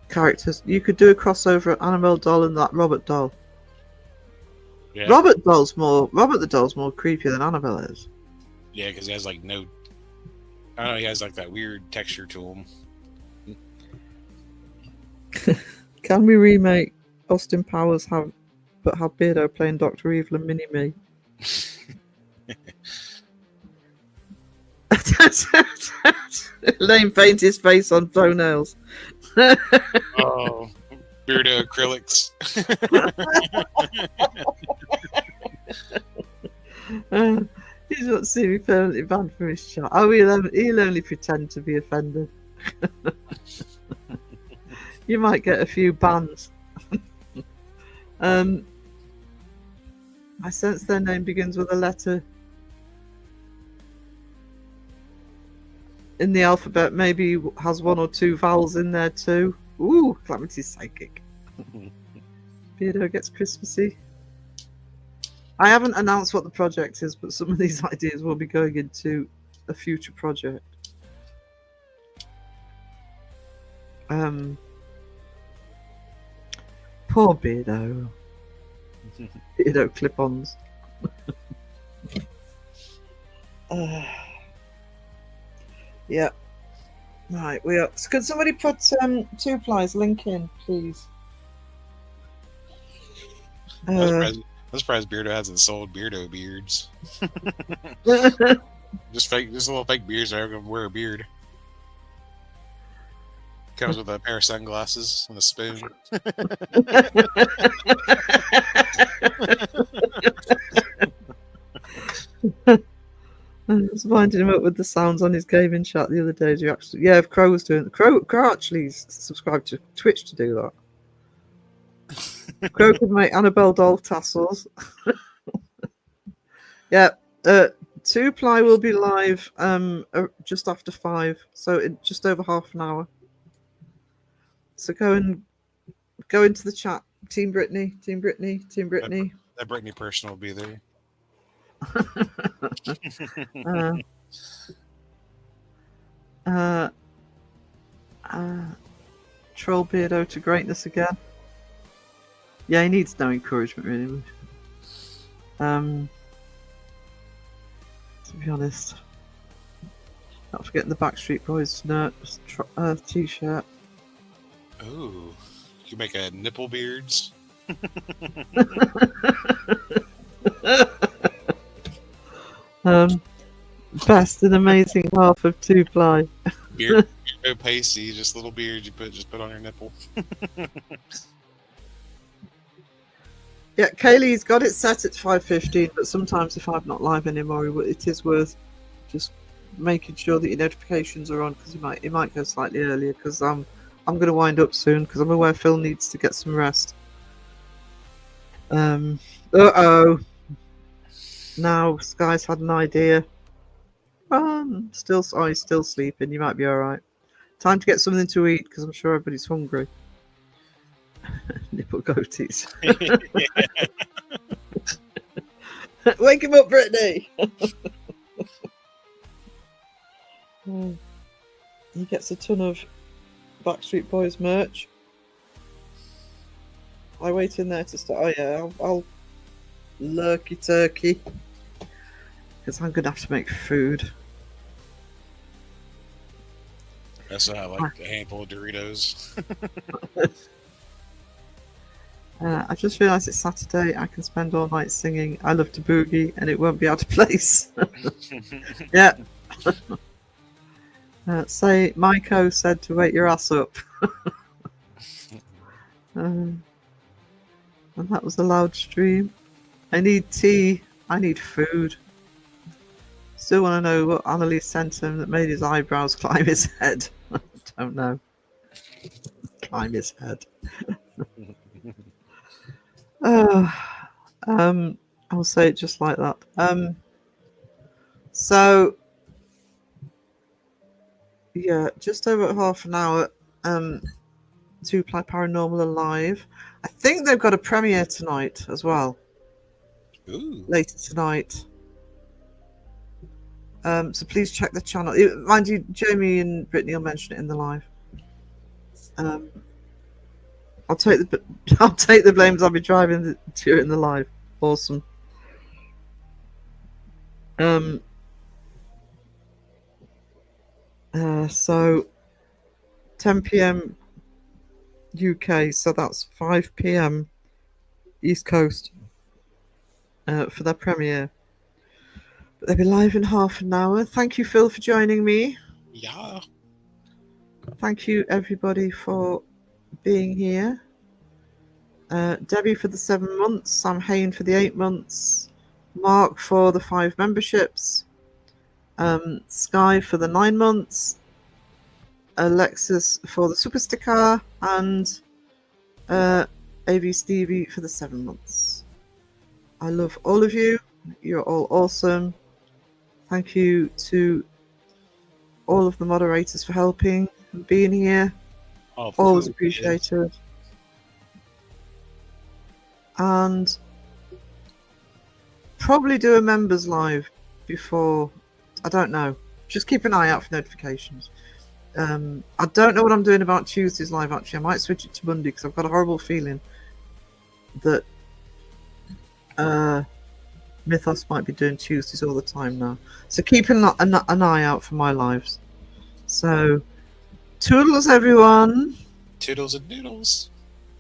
Speaker 3: Characters. You could do a crossover Annabelle doll and that Robert doll.
Speaker 2: Yeah.
Speaker 3: Robert the doll's more creepy than Annabelle is.
Speaker 2: Yeah, because he has like no. I don't know. He has like that weird texture to him.
Speaker 3: Can we remake Austin Powers have Beardo playing Dr. Evil and Mini-Me? Lane paint his face on toenails.
Speaker 2: Oh, Beardo acrylics.
Speaker 3: He's not seeing me permanently banned from his chat. Oh, he'll only pretend to be offended. You might get a few bans. I sense their name begins with a letter in the alphabet. Maybe has one or two vowels in there too. Ooh, Calamity's psychic. Beardo gets Christmassy. I haven't announced what the project is, but some of these ideas will be going into a future project. Poor Beardo. Beardo clip-ons. Yeah. Right, we are. Could somebody put Two Plies link in, please?
Speaker 2: I'm surprised Beardo hasn't sold Beardo beards. Just little fake beards that are gonna wear a beard. Comes with a pair of sunglasses and a spoon.
Speaker 3: I was winding him up with the sounds on his gaming chat the other day. If Crow was doing it. Crow actually subscribed to Twitch to do that. Crow could make Annabelle doll tassels. Yeah, 2ply will be live just after 5, so in just over half an hour. So go into the chat. Team Brittany.
Speaker 2: That Brittany person will be there.
Speaker 3: Troll Beardo to greatness again. Yeah, he needs no encouragement, really. To be honest. Not forgetting the Backstreet Boys t-shirt.
Speaker 2: Ooh, you can make a nipple beards.
Speaker 3: Best and amazing half of 2ply.
Speaker 2: Beard pasty, just little beards you put on your nipple.
Speaker 3: Yeah, Kaylee's got it set at 5:15, but sometimes if I'm not live anymore, it is worth just making sure that your notifications are on, because it might go slightly earlier, because I'm going to wind up soon, because I'm aware Phil needs to get some rest. Now Sky's had an idea. He's still sleeping. You might be all right. Time to get something to eat, because I'm sure everybody's hungry. Nipple goatees. Wake him up, Brittany. He gets a ton of Backstreet Boys merch. I wait in there to start. Oh yeah, I'll lurky turkey, because I'm gonna have to make food.
Speaker 2: That's like a handful of Doritos.
Speaker 3: I just realised it's Saturday. I can spend all night singing "I Love to Boogie" and it won't be out of place. Yeah. Say Maiko said to wake your ass up. And that was a loud stream. I need tea. I need food. Still want to know what Annalise sent him that made his eyebrows climb his head. I don't know. Climb his head. I'll say it just like that. So yeah, just over half an hour. 2ply Paranormal Alive. I think they've got a premiere tonight as well.
Speaker 2: Ooh.
Speaker 3: Later tonight. So please check the channel. Mind you, Jamie and Brittany will mention it in the live. I'll take the blame, as I'll be driving during the live. Awesome. So 10 p.m. UK, so that's 5 p.m. East Coast for their premiere. But they'll be live in half an hour. Thank you, Phil, for joining me.
Speaker 2: Yeah.
Speaker 3: Thank you, everybody, for being here. Debbie for the 7 months, Sam Hain for the 8 months, Mark for the 5 memberships, Sky for the 9 months, Alexis for the super sticker, and AV Stevie for the 7 months. I love all of you. You're all awesome. Thank you to all of the moderators for helping and being here. Always appreciated. And probably do a members live before. I don't know. Just keep an eye out for notifications. I don't know what I'm doing about Tuesdays live, actually. I might switch it to Monday, because I've got a horrible feeling that Mythos might be doing Tuesdays all the time now. So keep an eye out for my lives. So, toodles, everyone.
Speaker 2: Toodles and noodles.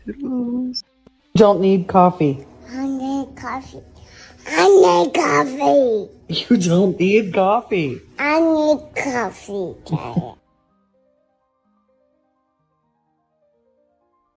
Speaker 3: Toodles.
Speaker 5: Don't need coffee.
Speaker 6: I need coffee. I need coffee.
Speaker 5: You don't need coffee.
Speaker 6: I need coffee.